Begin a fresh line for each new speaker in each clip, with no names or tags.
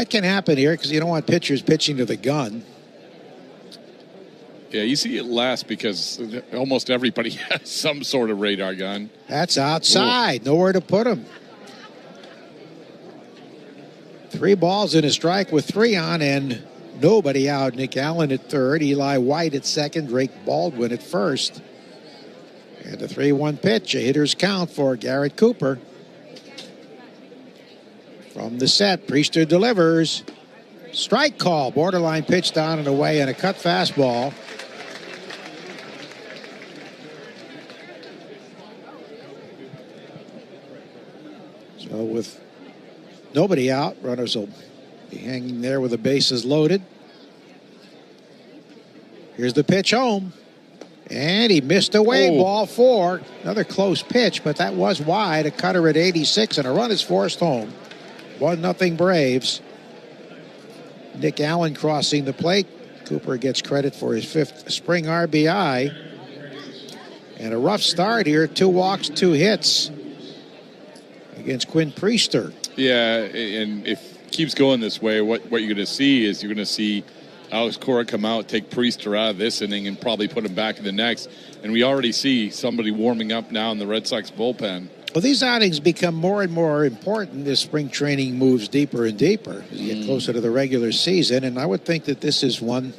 That can happen here because you don't want pitchers pitching to the gun.
Yeah, you see it less because almost everybody has some sort of radar gun.
That's outside. Ooh. Nowhere to put him. 3 balls and a strike with 3 on and nobody out. Nick Allen at third, Eli White at second, Drake Baldwin at first. And a 3-1 pitch, a hitter's count for Garrett Cooper. From the set, Priester delivers. Strike call, borderline pitch down and away, and a cut fastball. So with nobody out, runners will be hanging there with the bases loaded. Here's the pitch home. And he missed away, ball 4. Another close pitch, but that was wide. A cutter at 86, and a run is forced home. 1-0 Braves. Nick Allen crossing the plate. Cooper gets credit for his 5th spring RBI. And a rough start here. 2 walks, 2 hits against Quinn Priester.
Yeah, and if it keeps going this way, what you're going to see is you're going to see Alex Cora come out, take Priester out of this inning, and probably put him back in the next. And we already see somebody warming up now in the Red Sox bullpen.
Well, these outings become more and more important as spring training moves deeper and deeper as you get closer to the regular season. And I would think that this is one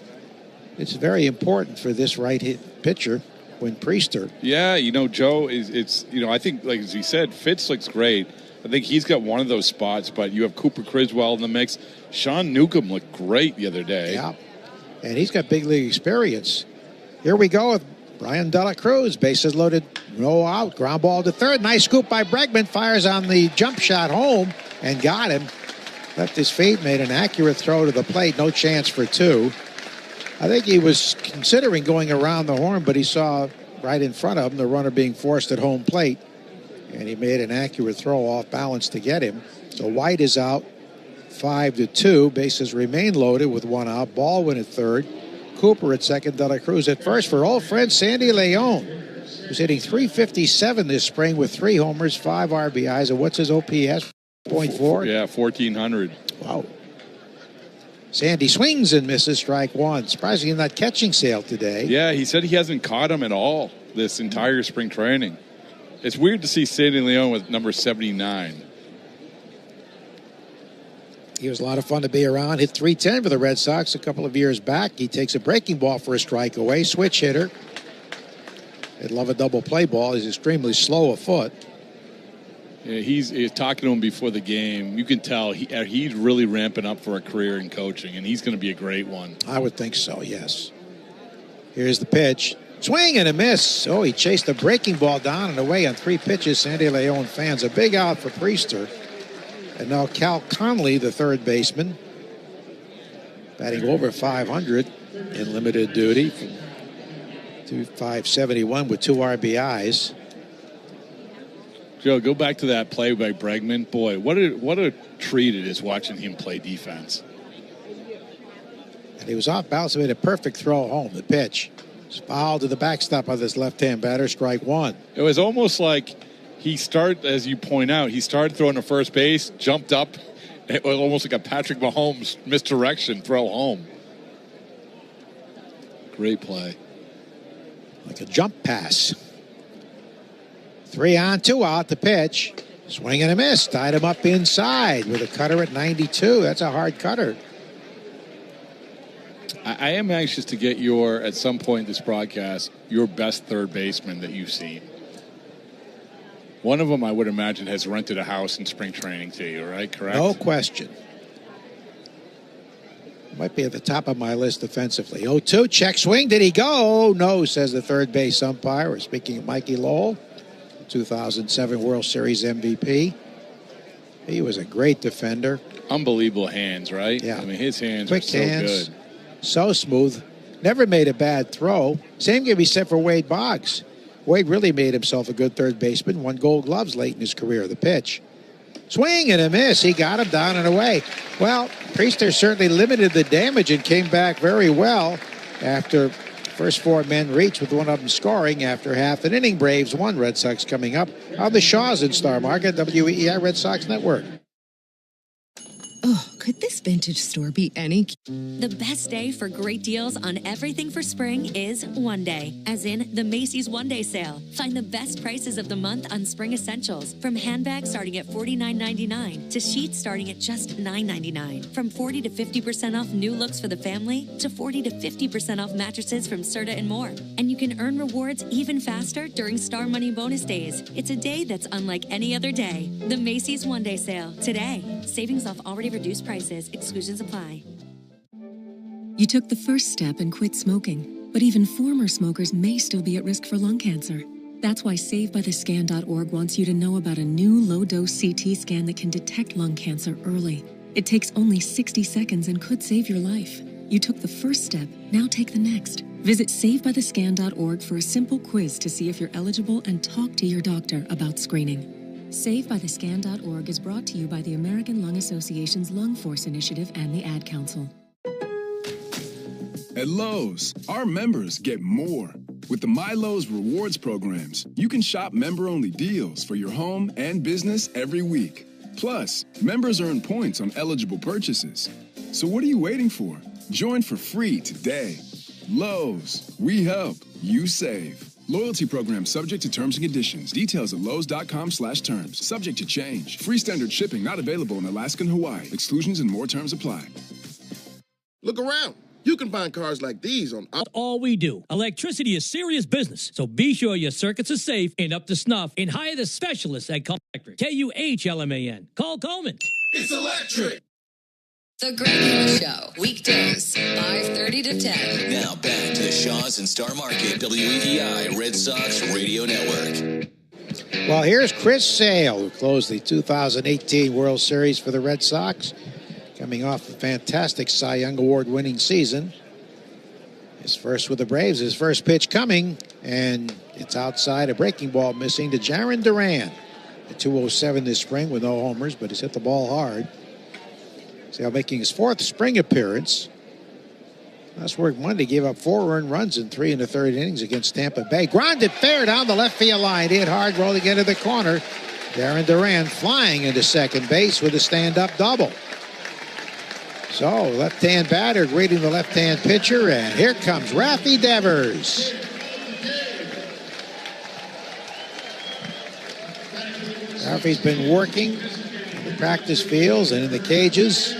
it's very important for this right-hit pitcher, Quinn Priester.
Yeah, Joe, I think, like as he said, Fitz looks great. I think he's got one of those spots, but you have Cooper Criswell in the mix. Sean Newcomb looked great the other day.
Yeah, and he's got big league experience. Here we go with Brian De La Cruz. Bases loaded, no out. Ground ball to third. Nice scoop by Bregman. Fires on the jump shot home and got him. Left his feet, made an accurate throw to the plate. No chance for 2. I think he was considering going around the horn, but he saw right in front of him the runner being forced at home plate. And he made an accurate throw off balance to get him. So White is out 5-2. Bases remain loaded with 1 out. Baldwin at third. Cooper at second. De La Cruz at first for old friend Sandy Leon, who's hitting .357 this spring with 3 homers, 5 RBIs. And what's his OPS? 0.4?
Yeah, 1,400.
Wow. Sandy swings and misses, strike 1. Surprisingly not catching Sale today.
Yeah, he said he hasn't caught him at all this entire spring training. It's weird to see Sandy Leon with number 79.
He was a lot of fun to be around. Hit .310 for the Red Sox a couple of years back. He takes a breaking ball for a strike away. Switch hitter. He'd love a double play ball. He's extremely slow of foot.
Yeah, he's talking to him before the game. You can tell he's really ramping up for a career in coaching, and he's going to be a great one.
I would think so, yes. Here's the pitch. Swing and a miss. Oh, he chased the breaking ball down and away on 3 pitches. Sandy Leon fans. A big out for Priester. And now Cal Conley, the third baseman, batting over 500 in limited duty. To 571 with 2 RBIs.
Joe, go back to that play by Bregman. Boy, what a treat it is watching him play defense.
And he was off balance, made a perfect throw home. The pitch. Foul to the backstop of this left-hand batter, strike 1.
It was almost like as you point out, he started throwing to first base, jumped up. It was almost like a Patrick Mahomes misdirection throw home. Great play.
Like a jump pass. 3 on, 2 out, the pitch. Swing and a miss. Tied him up inside with a cutter at 92. That's a hard cutter.
I am anxious to get at some point in this broadcast, your best third baseman that you've seen. One of them, I would imagine, has rented a house in spring training to you, right? Correct?
No question. Might be at the top of my list defensively. 0-2, check swing. Did he go? No, says the third base umpire. We're speaking of Mikey Lowell, 2007 World Series MVP. He was a great defender.
Unbelievable hands, right?
Yeah.
I mean, his hands
Quick
are so
hands,
good.
So smooth. Never made a bad throw. Same can be said for Wade Boggs. Wade really made himself a good third baseman. Won Gold Gloves late in his career. The pitch. Swing and a miss. He got him down and away. Well, Priester certainly limited the damage and came back very well after first 4 men reached with one of them scoring after half an inning. Braves 1. Red Sox coming up on the Shaws in Star Market, WEEI Red Sox Network.
Oh, Could this vintage store be any?
The best day for great deals on everything for spring is one day, as in the Macy's One Day Sale. Find the best prices of the month on spring essentials, from handbags starting at $49.99 to sheets starting at just $9.99. From 40 to 50% off new looks for the family to 40 to 50% off mattresses from Serta and more. And you can earn rewards even faster during Star Money bonus days. It's a day that's unlike any other day. The Macy's One Day Sale today. Savings off already reduced prices. Exclusions apply.
You took the first step and quit smoking, but even former smokers may still be at risk for lung cancer. That's why SaveByTheScan.org wants you to know about a new low-dose CT scan that can detect lung cancer early. It takes only 60 seconds and could save your life. You took the first step, now take the next. Visit SaveByTheScan.org for a simple quiz to see if you're eligible and talk to your doctor about screening. SaveByTheScan.org is brought to you by the American Lung Association's Lung Force Initiative and the Ad Council.
At Lowe's, our members get more. With the My Lowe's Rewards programs, you can shop member-only deals for your home and business every week. Plus, members earn points on eligible purchases. So what are you waiting for? Join for free today. Lowe's, we help, you save. Loyalty program subject to terms and conditions. Details at lowes.com/terms. Subject to change. Free standard shipping not available in Alaska and Hawaii. Exclusions and more terms apply.
Look around. You can find cars like these on...
All we do. Electricity is serious business, so be sure your circuits are safe and up to snuff, and hire the specialists at Coleman Electric. KUHLMAN. Call Coleman.
It's electric.
The Greg Hill Show, weekdays, 5:30 to 10.
Now back to the Shaws and Star Market, WEEI Red Sox Radio Network.
Well, here's Chris Sale, who closed the 2018 World Series for the Red Sox, coming off a fantastic Cy Young Award-winning season. His first with the Braves, his first pitch coming, and it's outside, a breaking ball missing to Jarren Duran. At 207 this spring with no homers, but he's hit the ball hard. Sale making his fourth spring appearance. Last work Monday, gave up 4 earned runs in 3 1/3 innings against Tampa Bay. Grounded fair down the left field line. Hit hard, rolling into the corner. Jarren Duran flying into second base with a stand-up double. So, left-hand batter greeting the left-hand pitcher, and here comes Rafi Devers. Rafi's been working in the practice fields and in the cages.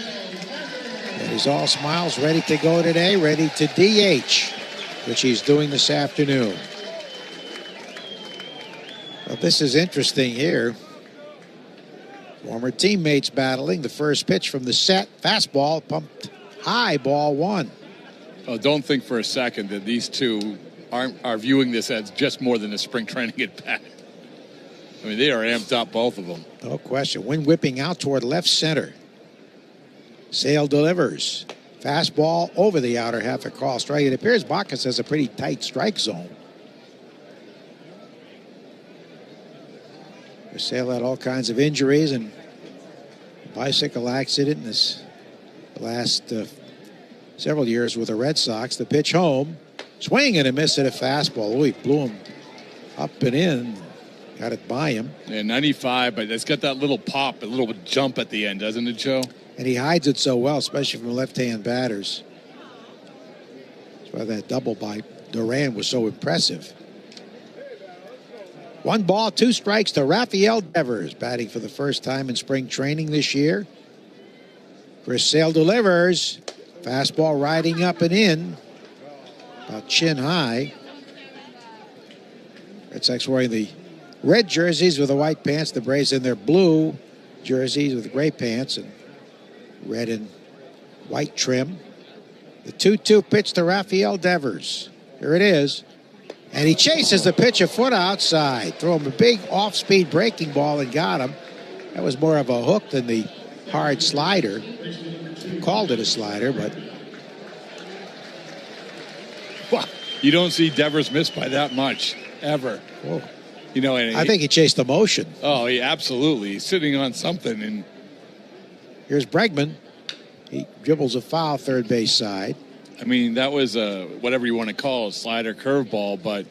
And he's all smiles, ready to go today, ready to DH, which he's doing this afternoon. Well, this is interesting here. Former teammates battling. The first pitch from the set. Fastball pumped high, ball 1.
Well, don't think for a second that these two are viewing this as just more than a spring training at bat. I mean, they are amped up, both of them.
No question. Wind whipping out toward left center. Sale delivers. Fastball over the outer half, a call strike. It appears Bacchus has a pretty tight strike zone. Sale had all kinds of injuries and bicycle accident in this last several years with the Red Sox. The pitch home. Swing and a miss at a fastball. Oh, he blew him up and in. Got it by him.
Yeah, 95, but it's got that little pop, a little jump at the end, doesn't it, Joe?
And he hides it so well, especially from left-hand batters. That's why that double by Duran was so impressive. 1 ball, 2 strikes to Rafael Devers, batting for the first time in spring training this year. Chris Sale delivers. Fastball riding up and in, about chin high. Red Sox wearing the red jerseys with the white pants. The Braves in their blue jerseys with gray pants and red and white trim. The 2-2 pitch to Rafael Devers. Here it is. And he chases the pitch a foot outside. Throw him a big off-speed breaking ball and got him. That was more of a hook than the hard slider. He called it a slider, but...
Well, you don't see Devers miss by that much, ever.
Whoa.
You know, and
I think he chased the motion.
Oh, yeah, absolutely. He's sitting on something. And
here's Bregman. He dribbles a foul third base side.
I mean, that was whatever you want to call it, slider curveball, but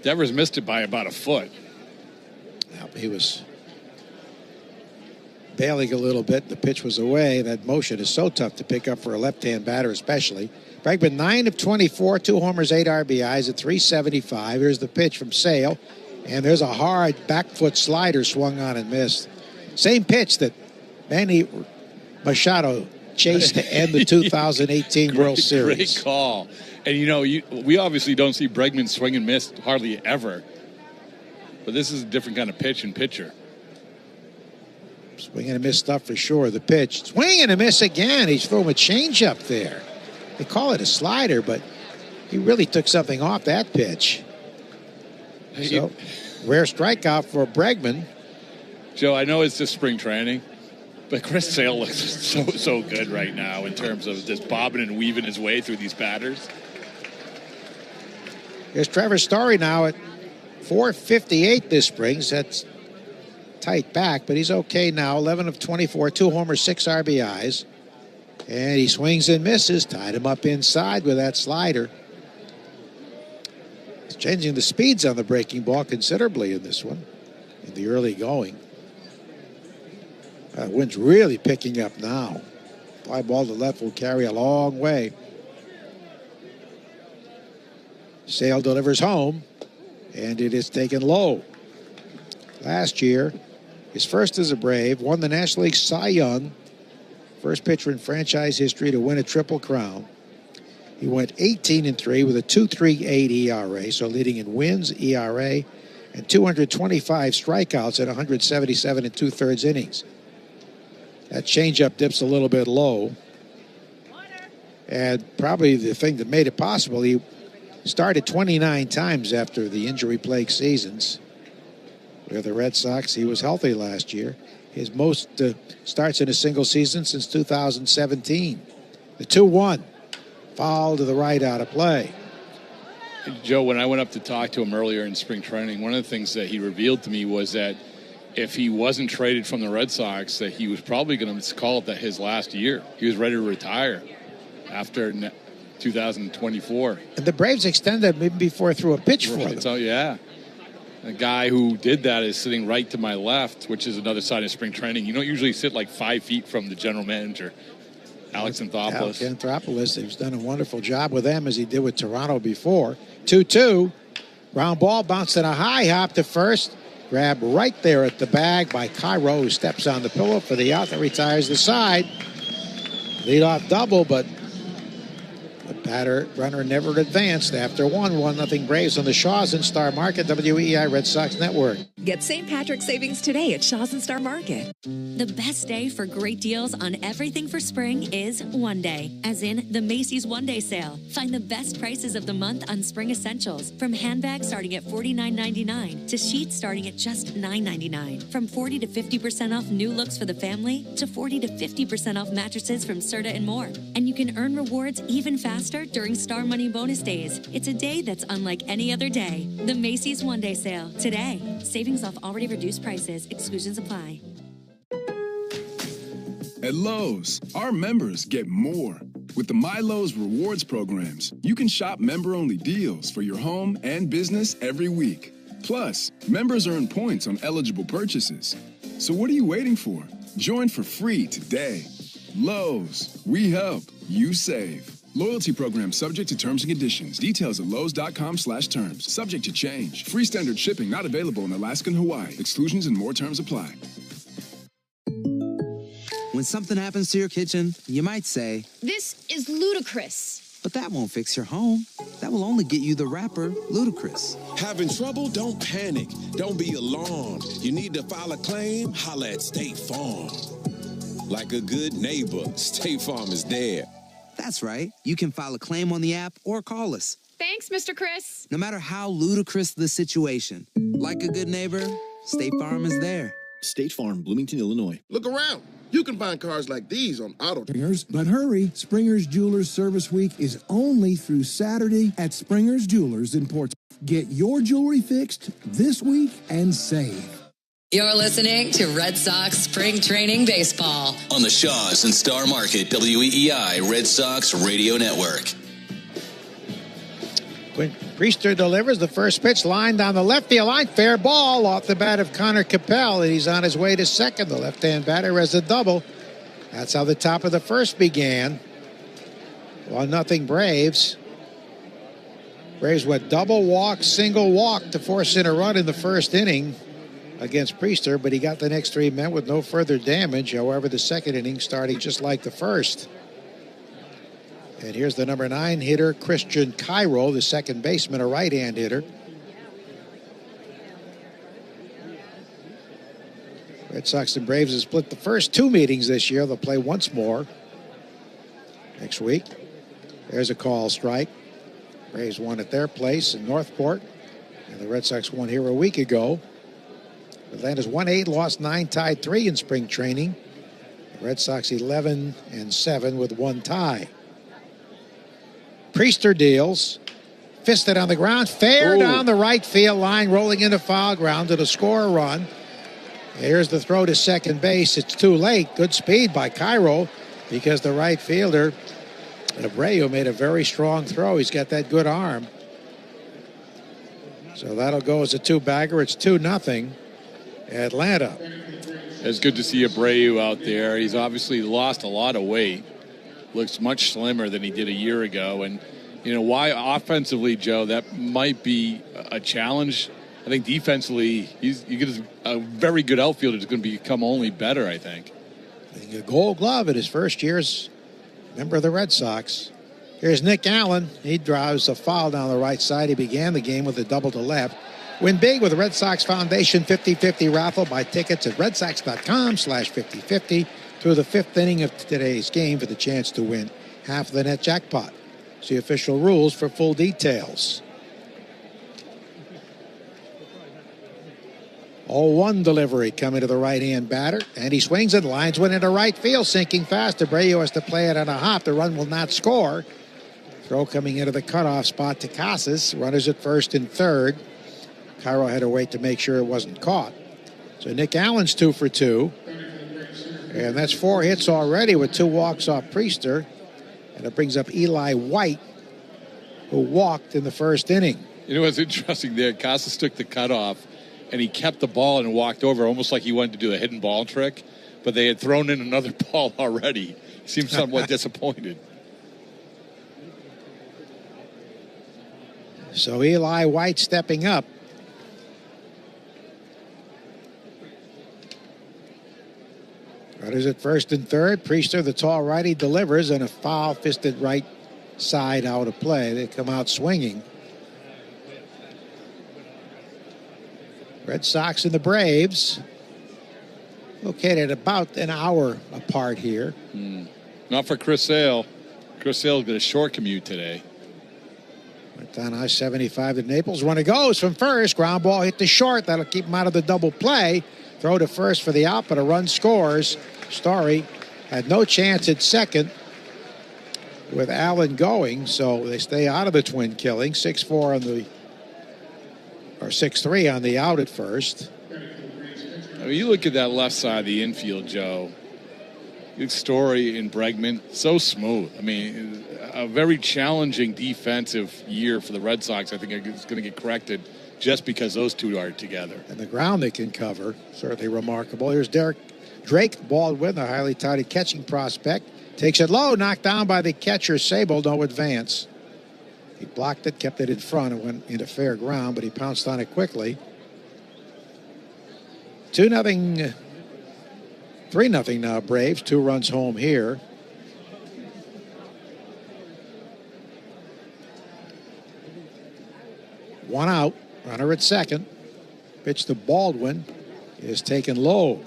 Devers missed it by about a foot.
Yeah, he was bailing a little bit. The pitch was away. That motion is so tough to pick up for a left-hand batter especially. Bregman 9 of 24, 2 homers, 8 RBIs at 375. Here's the pitch from Sale. And there's a hard back foot slider swung on and missed. Same pitch that Manny Machado chased to end the 2018 World Series.
Great call. And, we obviously don't see Bregman swing and miss hardly ever. But this is a different kind of pitch and pitcher.
Swing and a miss stuff for sure. The pitch. Swing and a miss again. He's throwing a changeup there. They call it a slider, but he really took something off that pitch. So, rare strikeout for Bregman.
Joe, I know it's just spring training, but Chris Sale looks so good right now in terms of just bobbing and weaving his way through these batters.
Here's Trevor Story now at 458 this spring. That's tight back, but he's okay now. 11 of 24, 2 homers, 6 RBIs. And he swings and misses. Tied him up inside with that slider. He's changing the speeds on the breaking ball considerably in this one, in the early going. Wind's really picking up now. Fly ball to left will carry a long way. Sale delivers home, and it is taken low. Last year, his first as a Brave, won the National League Cy Young, first pitcher in franchise history to win a Triple Crown. He went 18-3 with a 2.38 ERA, so leading in wins, ERA, and 225 strikeouts at 177 and 2/3 innings. That changeup dips a little bit low. And probably the thing that made it possible, he started 29 times after the injury-plagued seasons. With the Red Sox, he was healthy last year. His most starts in a single season since 2017. The 2-1. Foul to the right out of play.
Joe, when I went up to talk to him earlier in spring training, one of the things that he revealed to me was that if he wasn't traded from the Red Sox, that he was probably going to call it that his last year. He was ready to retire after 2024.
And the Braves extended him even before he threw a pitch for them.
So, yeah. The guy who did that is sitting right to my left, which is another side of spring training. You don't usually sit like 5 feet from the general manager, Alex Anthopoulos.
Alex Anthopoulos, he's done a wonderful job with them as he did with Toronto before. 2-2. Ground ball bounced in a high hop to first. Grabbed right there at the bag by Cairo, who steps on the pillow for the out that retires the side. Leadoff double, but the batter runner never advanced after 1-0 Braves on the Shaws and Star Market, WEI Red Sox Network.
Get St. Patrick's savings today at Shaws and Star Market.
The best day for great deals on everything for spring is one day, as in the Macy's One Day Sale. Find the best prices of the month on spring essentials, from handbags starting at $49.99 to sheets starting at just $9.99. From 40 to 50% off new looks for the family to 40 to 50% off mattresses from Serta and more. And you can earn rewards even faster during Star Money bonus days. It's a day that's unlike any other day. The Macy's One Day Sale today. Savings off already reduced prices. Exclusions apply.
At Lowe's, our members get more. With the My Lowe's Rewards programs, you can shop member-only deals for your home and business every week. Plus, members earn points on eligible purchases. So what are you waiting for? Join for free today. Lowe's, we help, you save. Loyalty program subject to terms and conditions. Details at lowes.com/terms. Subject to change. Free standard shipping not available in Alaska and Hawaii. Exclusions and more terms apply.
When something happens to your kitchen, you might say,
"This is ludicrous."
But that won't fix your home. That will only get you the rapper, Ludacris.
Having trouble? Don't panic. Don't be alarmed. You need to file a claim? Holla at State Farm. Like a good neighbor, State Farm is there.
That's right. You can file a claim on the app or call us.
Thanks, Mr. Chris.
No matter how ludicrous the situation, like a good neighbor, State Farm is there.
State Farm, Bloomington, Illinois.
Look around. You can find cars like these on Auto.
Springers, but hurry. Springer's Jewelers Service Week is only through Saturday at Springer's Jewelers in Portsmouth. Get your jewelry fixed this week and save.
You're listening to Red Sox Spring Training Baseball
on the Shaws and Star Market WEEI Red Sox Radio Network.
When Priester delivers the first pitch, line down the left field line. Fair ball off the bat of Connor Capel, and he's on his way to second. The left-hand batter has a double. That's how the top of the first began. 1-0 Braves. Braves went double walk, single walk to force in a run in the first inning against Priester, but he got the next 3 men with no further damage. However, the second inning starting just like the first. And here's the number 9 hitter, Christian Cairo, the second baseman, a right-hand hitter. Red Sox and Braves have split the first 2 meetings this year. They'll play once more next week. There's a call strike. Braves won at their place in Northport, and the Red Sox won here a week ago. Atlanta's won 8, lost 9, tied 3 in spring training. The Red Sox 11-7 with 1 tie. Priester deals. Fisted on the ground. Fair down the right field line, rolling into foul ground to score a run. Here's the throw to second base. It's too late. Good speed by Cairo because the right fielder, Abreu, made a very strong throw. He's got that good arm. So that'll go as a 2-bagger. It's 2-0 Atlanta.
It's good to see Abreu out there. He's obviously lost a lot of weight. Looks much slimmer than he did a year ago. And, you know, why offensively, Joe, that might be a challenge. I think defensively, you get a very good outfielder is going to become only better, I think.
A Gold Glove at his first year as member of the Red Sox. Here's Nick Allen. He drives a foul down the right side. He began the game with a double to left. Win big with the Red Sox Foundation 50-50 raffle. Buy tickets at redsox.com/5050 through the 5th inning of today's game for the chance to win half of the net jackpot. See official rules for full details. 0-1 delivery coming to the right-hand batter, and he swings it. Lines went into right field, sinking fast. Abreu has to play it on a hop. The run will not score. Throw coming into the cutoff spot to Casas. Runners at first and third. Cairo had to wait to make sure it wasn't caught. So Nick Allen's 2 for 2. And that's 4 hits already with 2 walks off Priester. And it brings up Eli White, who walked in the first inning.
You know what's interesting there? Casas took the cutoff, and he kept the ball and walked over, almost like he wanted to do a hidden ball trick. But they had thrown in another ball already. He seemed somewhat disappointed.
So Eli White stepping up. Runners at first and third. Priester, the tall righty, delivers, and a foul-fisted right side out of play. They come out swinging. Red Sox and the Braves located about an hour apart here.
Not for Chris Sale. Chris Sale's got a short commute today.
Went down I-75 to Naples. Runner goes from first. Ground ball hit the short. That'll keep him out of the double play. Throw to first for the out, but a run scores. Story had no chance at second with Allen going, so they stay out of the twin killing. 6-4 on the, or 6-3 on the out at first.
I mean, you look at that left side of the infield, Joe. Good Story and Bregman, so smooth. I mean, a very challenging defensive year for the Red Sox. I think it's going to get corrected just because those two are together.
And the ground they can cover, certainly remarkable. Here's Drake Baldwin, the highly touted catching prospect. Takes it low, knocked down by the catcher. Sable, no advance. He blocked it, kept it in front, and went into fair ground, but he pounced on it quickly. 2-0, 3-0 now, Braves. 2 runs home here. One out. Runner at second. Pitch to Baldwin is taken low.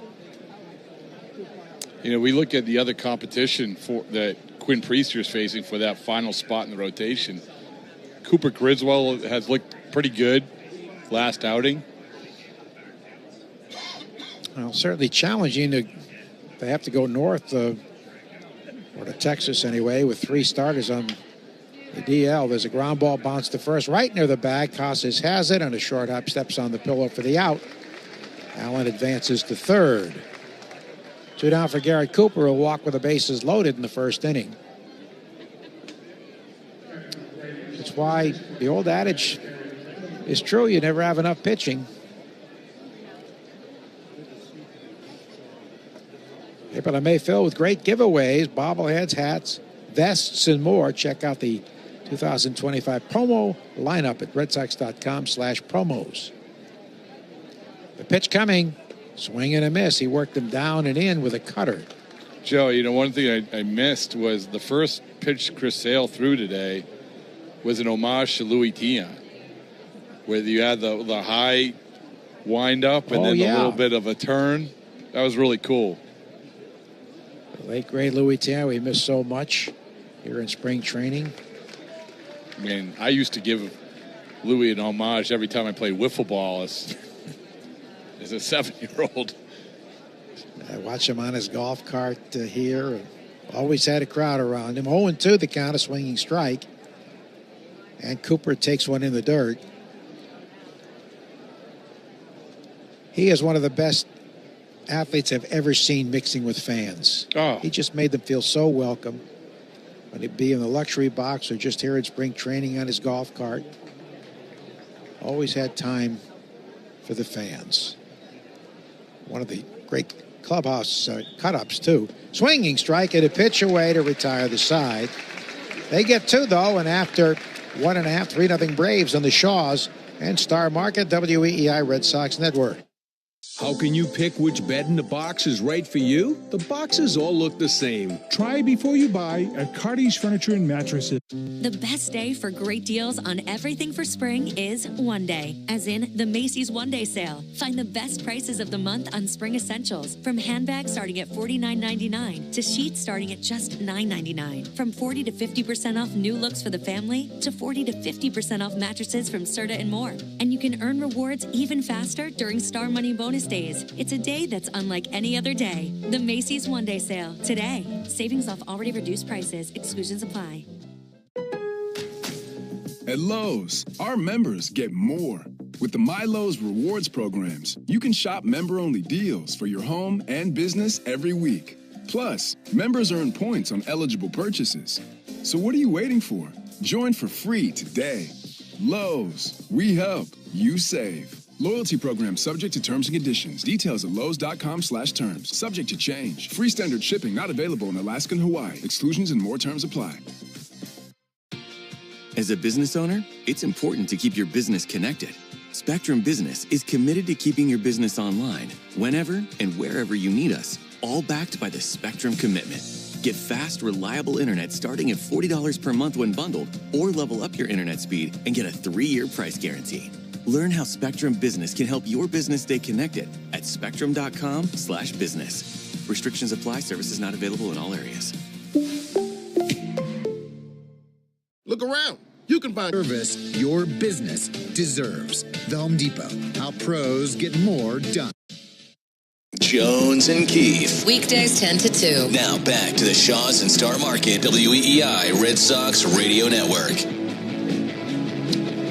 You know, we look at the other competition that Quinn Priester is facing for that final spot in the rotation. Cooper Griswold has looked pretty good last outing.
Well, certainly challenging. They have to go north, or to Texas anyway, with 3 starters on the DL. There's a ground ball bounce to first, right near the bag. Casas has it, and a short hop steps on the pillow for the out. Allen advances to third. 2 down for Garrett Cooper, who'll walk with the bases loaded in the first inning. It's That's why the old adage is true. You never have enough pitching. April and May filled with great giveaways, bobbleheads, hats, vests, and more. Check out the 2025 promo lineup at redsox.com/promos. The pitch coming, swing and a miss. He worked him down and in with a cutter.
Joe, one thing I missed was the first pitch Chris Sale threw today was an homage to Louis Tiant, where you had the high wind up and then a little bit of a turn. That was really cool.
The late great Louis Tiant, we missed so much here in spring training.
I mean, I used to give Louis an homage every time I played wiffle ball as a 7-year-old.
I watched him on his golf cart here. Always had a crowd around him. 0-2 the count, a swinging strike. And Cooper takes one in the dirt. He is one of the best athletes I've ever seen mixing with fans.
Oh.
He just made them feel so welcome. When he'd be in the luxury box or just here at spring training on his golf cart. Always had time for the fans. One of the great clubhouse cut-ups, too. Swinging strike and a pitch away to retire the side. They get two, though, and after 1.5, 3-0 Braves on the Shaws and Star Market, WEEI Red Sox Network.
How can you pick which bed in the box is right for you? The boxes all look the same.
Try before you buy at Cardi's Furniture and Mattresses.
The best day for great deals on everything for spring is one day, as in the Macy's One Day Sale. Find the best prices of the month on spring essentials, from handbags starting at $49.99 to sheets starting at just $9.99. From 40 to 50% off new looks for the family to 40 to 50% off mattresses from Serta and more. And you can earn rewards even faster during Star Money Bonus Days. It's a day that's unlike any other day. The Macy's One Day Sale today. Savings off already reduced prices. Exclusions apply.
At Lowe's, our members get more. With the MyLowe's Rewards programs, you can shop member-only deals for your home and business every week. Plus, members earn points on eligible purchases. So what are you waiting for? Join for free today. Lowe's, we help, you save. Loyalty program subject to terms and conditions. Details at lowes.com/terms. Subject to change. Free standard shipping not available in Alaska and Hawaii. Exclusions and more terms apply.
As a business owner, it's important to keep your business connected. Spectrum Business is committed to keeping your business online whenever and wherever you need us, all backed by the Spectrum Commitment. Get fast, reliable internet starting at $40 per month when bundled, or level up your internet speed and get a 3-year price guarantee. Learn how Spectrum Business can help your business stay connected at spectrum.com/business. Restrictions apply. Services not available in all areas.
Look around. You can find
service your business deserves. The Home Depot. How pros get more done.
Jones and Keith.
Weekdays 10 to 2.
Now back to the Shaws and Star Market WEEI Red Sox Radio Network.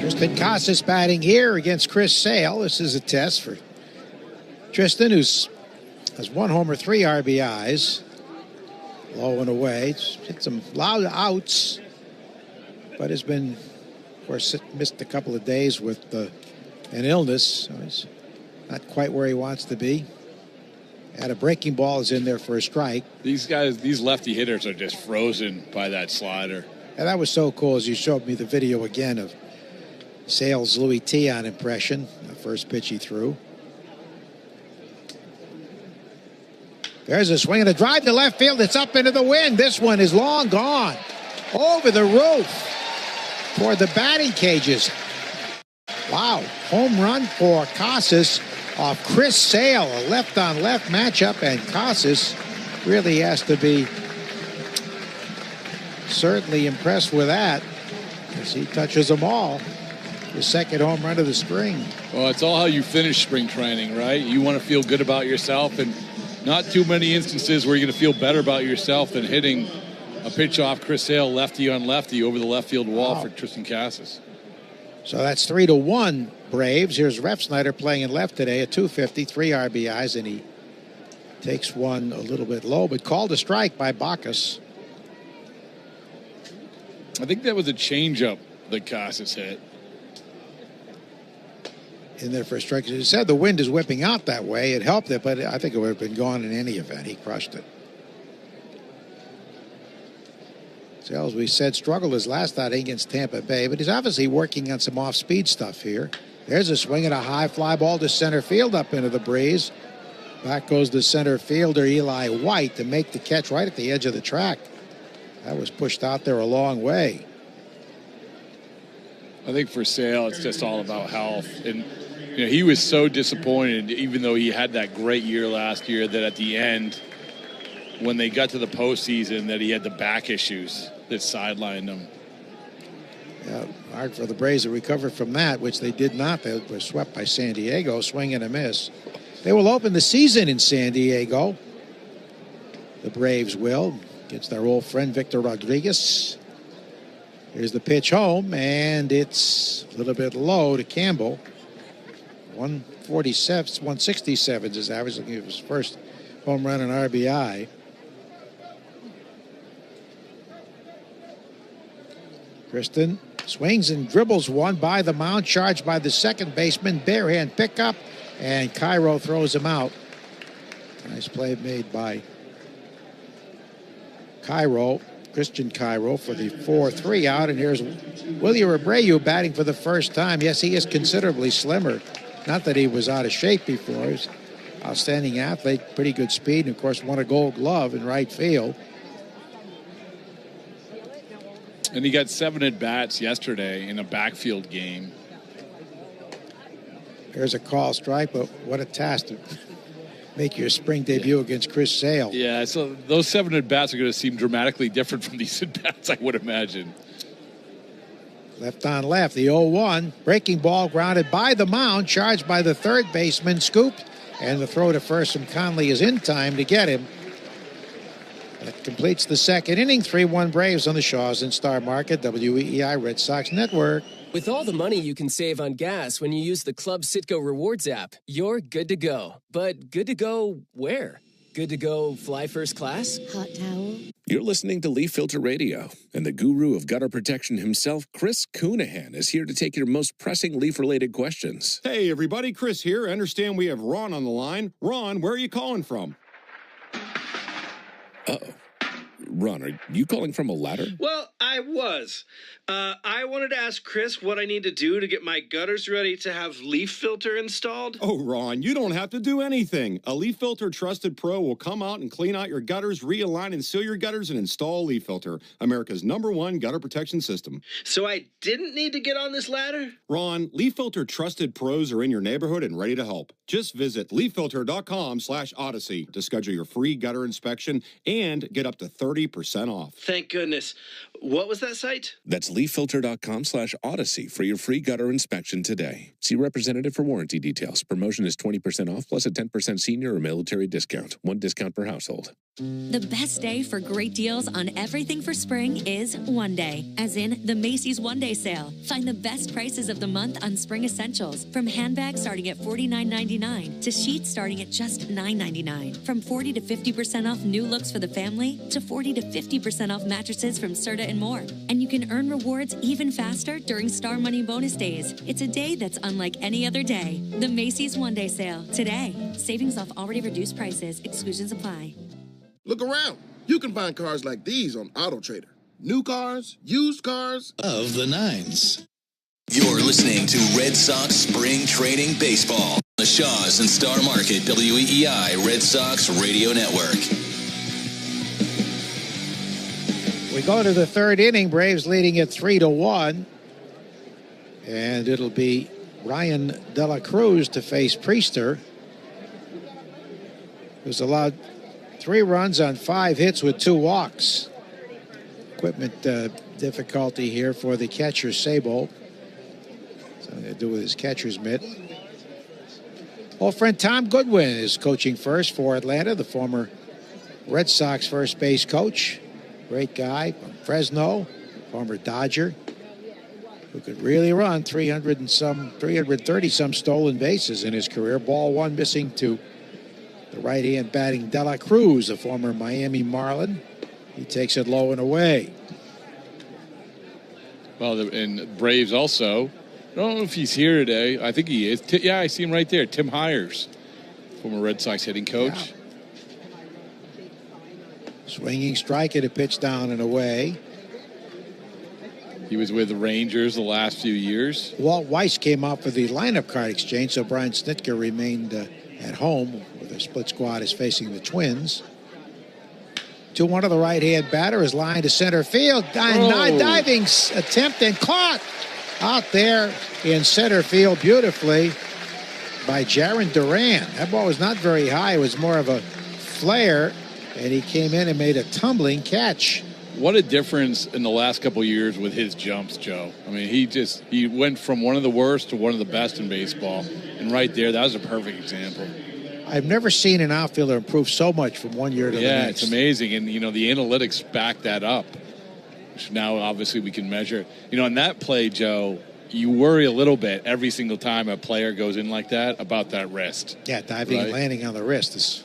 Tristan Casas batting here against Chris Sale. This is a test for Tristan, who has 1 homer, 3 RBIs. Low and away. It's hit some loud outs, but has been, of course, missed a couple of days with an illness. So he's not quite where he wants to be. And a breaking ball is in there for a strike.
These guys, these lefty hitters are just frozen by that slider.
And that was so cool as you showed me the video again of Sale's Louis Tiant impression, the first pitch he threw. There's a swing and a drive to left field. It's up into the wind. This one is long gone. Over the roof toward the batting cages. Wow. Home run for Casas off Chris Sale. A left-on-left matchup, and Casas really has to be certainly impressed with that as he touches them all. The second home run of the spring.
Well, it's all how you finish spring training, right? You want to feel good about yourself, and not too many instances where you're going to feel better about yourself than hitting a pitch off Chris Sale lefty on lefty over the left field wall for Tristan Casas.
So that's 3-1 Braves. Here's Refsnyder playing in left today at .250, 3 RBIs, and he takes one a little bit low, but called a strike by Bacchus.
I think that was a changeup the Casas hit.
In there for a strike. As you said, the wind is whipping out that way. It helped it, but I think it would have been gone in any event. He crushed it. So, as we said, struggled his last outing against Tampa Bay, but he's obviously working on some off-speed stuff here. There's a swing and a high fly ball to center field up into the breeze. Back goes the center fielder, Eli White, to make the catch right at the edge of the track. That was pushed out there a long way.
I think for Sale, it's just all about health. And, you know, he was so disappointed, even though he had that great year last year, that at the end, when they got to the postseason, that he had the back issues that sidelined him.
Yeah, hard for the Braves to recover from that, which they did not. They were swept by San Diego, swing and a miss. They will open the season in San Diego. The Braves will, against their old friend Victor Rodriguez. Here's the pitch home, and it's a little bit low to Campbell. 167 is his average, looking at his first home run and RBI. Kristen swings and dribbles one by the mound, charged by the second baseman, barehand pickup, and Cairo throws him out. Nice play made by Christian Cairo for the 4-3 out, and here's William Abreu batting for the first time. Yes, he is considerably slimmer. Not that he was out of shape before. He's an outstanding athlete, pretty good speed, and of course won a Gold Glove in right field.
And he got 7 at-bats yesterday in a backfield game.
There's a call strike, but what a task to make your spring debut against Chris Sale.
Yeah, so those 7 at-bats are going to seem dramatically different from these at-bats, I would imagine.
Left on left, the 0-1. Breaking ball grounded by the mound, charged by the third baseman, scooped, and the throw to first from Conley is in time to get him. That completes the second inning. 3-1 Braves on the Shaws and Star Market, WEEI Red Sox Network.
With all the money you can save on gas when you use the Club Citgo Rewards app, you're good to go. But good to go where? Good to go fly first class?
Hot towel?
You're listening to Leaf Filter Radio, and the guru of gutter protection himself, Chris Coonahan, is here to take your most pressing leaf-related questions.
Hey, everybody, Chris here. I understand we have Ron on the line. Ron, where are you calling from?
Uh-oh. Ron, are you calling from a ladder?
Well, I was. I wanted to ask Chris what I need to do to get my gutters ready to have Leaf Filter installed.
Oh, Ron, you don't have to do anything. A Leaf Filter Trusted Pro will come out and clean out your gutters, realign and seal your gutters, and install Leaf Filter, America's #1 gutter protection system.
So I didn't need to get on this ladder?
Ron, Leaf Filter Trusted Pros are in your neighborhood and ready to help. Just visit leaffilter.com/Odyssey to schedule your free gutter inspection and get up to 30% off.
Thank goodness. What was that site?
That's leaffilter.com/Odyssey for your free gutter inspection today. See representative for warranty details. Promotion is 20% off plus a 10% senior or military discount. 1 discount per household.
The best day for great deals on everything for spring is one day, as in the Macy's One Day Sale. Find the best prices of the month on spring essentials, from handbags starting at $49.99 to sheets starting at just $9.99. From 40 to 50% off new looks for the family to 40 to 50% off mattresses from Serta and more. And you can earn rewards even faster during Star Money bonus days. It's a day that's unlike any other day. The Macy's One Day Sale, today. Savings off already reduced prices. Exclusions apply.
Look around. You can find cars like these on AutoTrader. New cars, used cars.
Of the nines. You're listening to Red Sox Spring Training Baseball. The Shaws and Star Market, WEEI Red Sox Radio Network.
We go to the third inning. Braves leading it 3-1. And it'll be Ryan De La Cruz to face Priester, who's allowed 3 runs on 5 hits with 2 walks. Equipment difficulty here for the catcher, Sabo. Something to do with his catcher's mitt. Old friend Tom Goodwin is coaching first for Atlanta, the former Red Sox first base coach. Great guy from Fresno, former Dodger, who could really run 330 some stolen bases in his career. Ball 1 missing to the right-hand batting De La Cruz, a former Miami Marlin. He takes it low and away.
Well, and Braves also. I don't know if he's here today. I think he is. Yeah, I see him right there. Tim Hires, former Red Sox hitting coach.
Yeah. Swinging strike at a pitch down and away.
He was with the Rangers the last few years.
Walt Weiss came out for the lineup card exchange, so Brian Snitker remained at home with the split squad is facing the Twins. 2-1 of the right-hand batter is lined to center field. Diving attempt and caught out there in center field beautifully by Jarren Duran. That ball was not very high. It was more of a flare, and he came in and made a tumbling catch.
What a difference in the last couple of years with his jumps, Joe. I mean, he went from one of the worst to one of the best in baseball. And right there, that was a perfect example.
I've never seen an outfielder improve so much from one year to the next.
Yeah, it's amazing. And, the analytics back that up, which now obviously we can measure. In that play, Joe, you worry a little bit every single time a player goes in like that about that wrist.
Yeah, diving and landing on the wrist.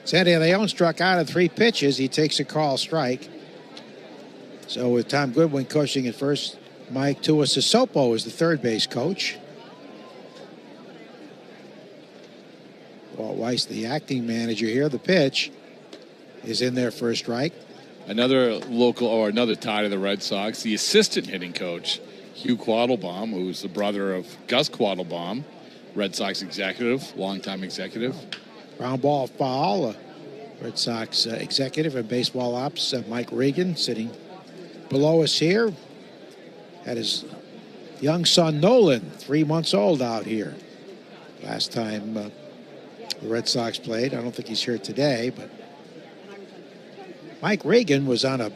Sandy Leon struck out at 3 pitches. He takes a call strike. So with Tom Goodwin coaching at first, Mike Tuiasosopo is the third base coach. Walt Weiss, the acting manager here. The pitch is in there for a strike.
Another tie to the Red Sox, the assistant hitting coach, Hugh Quattlebaum, who's the brother of Gus Quattlebaum, Red Sox executive, longtime executive.
Ground ball foul. Red Sox executive and baseball ops, Mike Regan, sitting below us here. Had his young son, Nolan, 3 months old out here. Last time the Red Sox played. I don't think he's here today, but Mike Regan was on a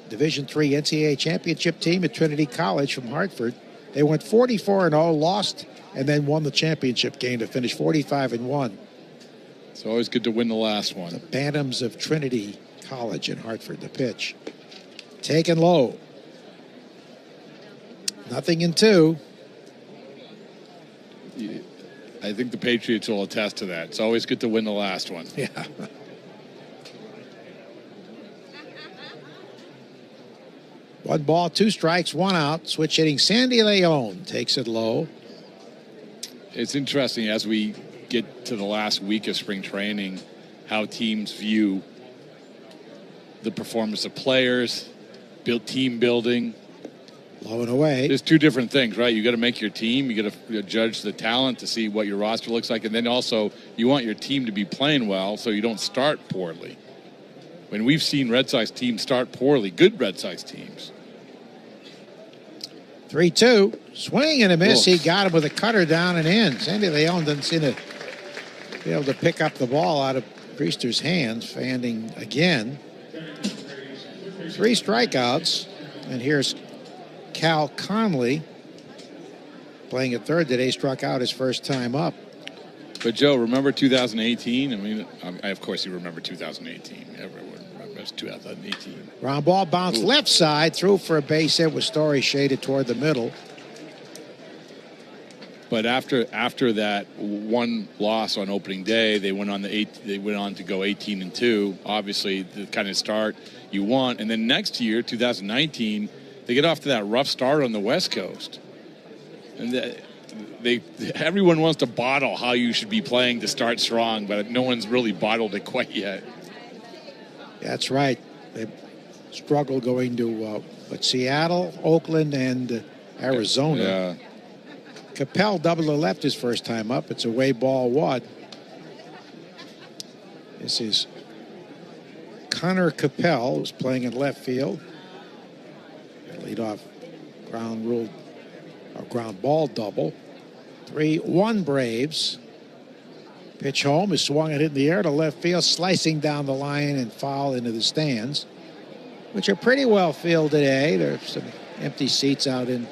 Division III NCAA championship team at Trinity College from Hartford. They went 44-0, lost, and then won the championship game to finish 45-1.
It's always good to win the last one.
The Bantams of Trinity College in Hartford. The pitch taken low. 0-2.
I think the Patriots will attest to that. It's always good to win the last one.
Yeah. One ball, 2 strikes, 1 out. Switch hitting Sandy Leon takes it low.
It's interesting as we get to the last week of spring training, how teams view the performance of players, team building.
Low and away.
There's 2 different things, right? You got to make your team. You got to judge the talent to see what your roster looks like. And then also you want your team to be playing well so you don't start poorly. When we've seen Red Sox teams start poorly, good Red Sox teams.
3-2. Swing and a miss. He got him with a cutter down and in. Sandy Leon doesn't seem to be able to pick up the ball out of Priester's hands. Fanding again. 3 strikeouts. And here's Cal Conley playing at third today. Struck out his first time up.
But, Joe, remember 2018? I mean, of course you remember 2018. Everyone remembers 2018.
Ground ball bounced left side. Through for a base hit with Story shaded toward the middle.
But after that one loss on opening day, they went on to go 18-2. Obviously, the kind of start you want. And then next year, 2019, they get off to that rough start on the West Coast. And everyone wants to bottle how you should be playing to start strong, but no one's really bottled it quite yet.
That's right. They struggled going to Seattle, Oakland, and Arizona.
Yeah.
Capel doubled to left his first time up. It's away ball 1. This is Connor Capel, who's playing in left field. Lead off ground ball double. 3-1 Braves. Pitch home is swung and hit in the air to left field, slicing down the line and foul into the stands, which are pretty well filled today. There's some empty seats out in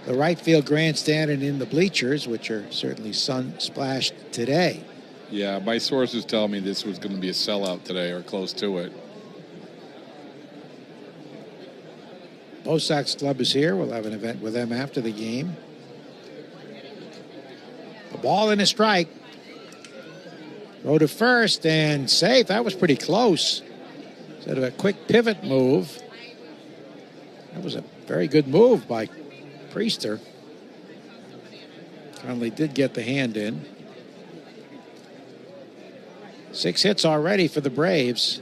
the right field grandstand and in the bleachers, which are certainly sun-splashed today.
Yeah, my sources tell me this was going to be a sellout today or close to it.
Bo Sox Club is here. We'll have an event with them after the game. A ball and a strike. Throw to first and safe. That was pretty close. Instead of a quick pivot move. That was a very good move by Priester. Conley did get the hand in. 6 hits already for the Braves.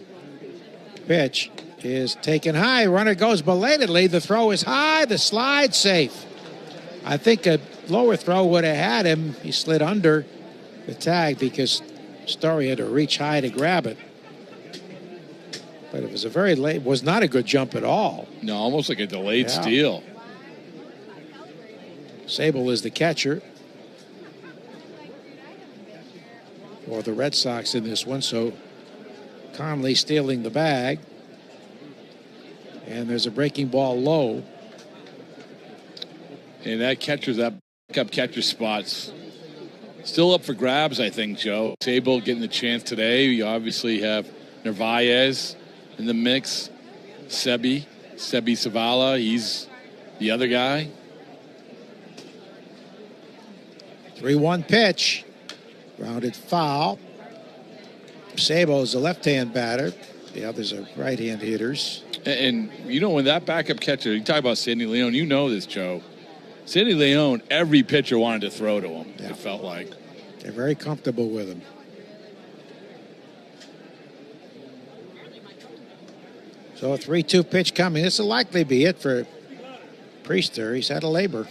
Pitch is taken high. Runner goes belatedly. The throw is high. The slide safe. I think a lower throw would have had him. He slid under the tag because Story had to reach high to grab it. But it was a very late, was not a good jump at all.
No, almost like a delayed steal.
Sable is the catcher for the Red Sox in this one. So Conley stealing the bag. And there's a breaking ball low.
And that backup catcher spot's still up for grabs, I think, Joe. Sable getting the chance today. You obviously have Narvaez in the mix. Sebi Savala, he's the other guy.
3-1 pitch. Grounded foul. Sable's a left-hand batter. The others are right-hand hitters.
And you know, when that backup catcher, you talk about Sandy Leon, you know this, Joe. Sandy Leon, every pitcher wanted to throw to him, it felt like.
They're very comfortable with him. So a 3-2 pitch coming. This will likely be it for Priester. He's had a labor.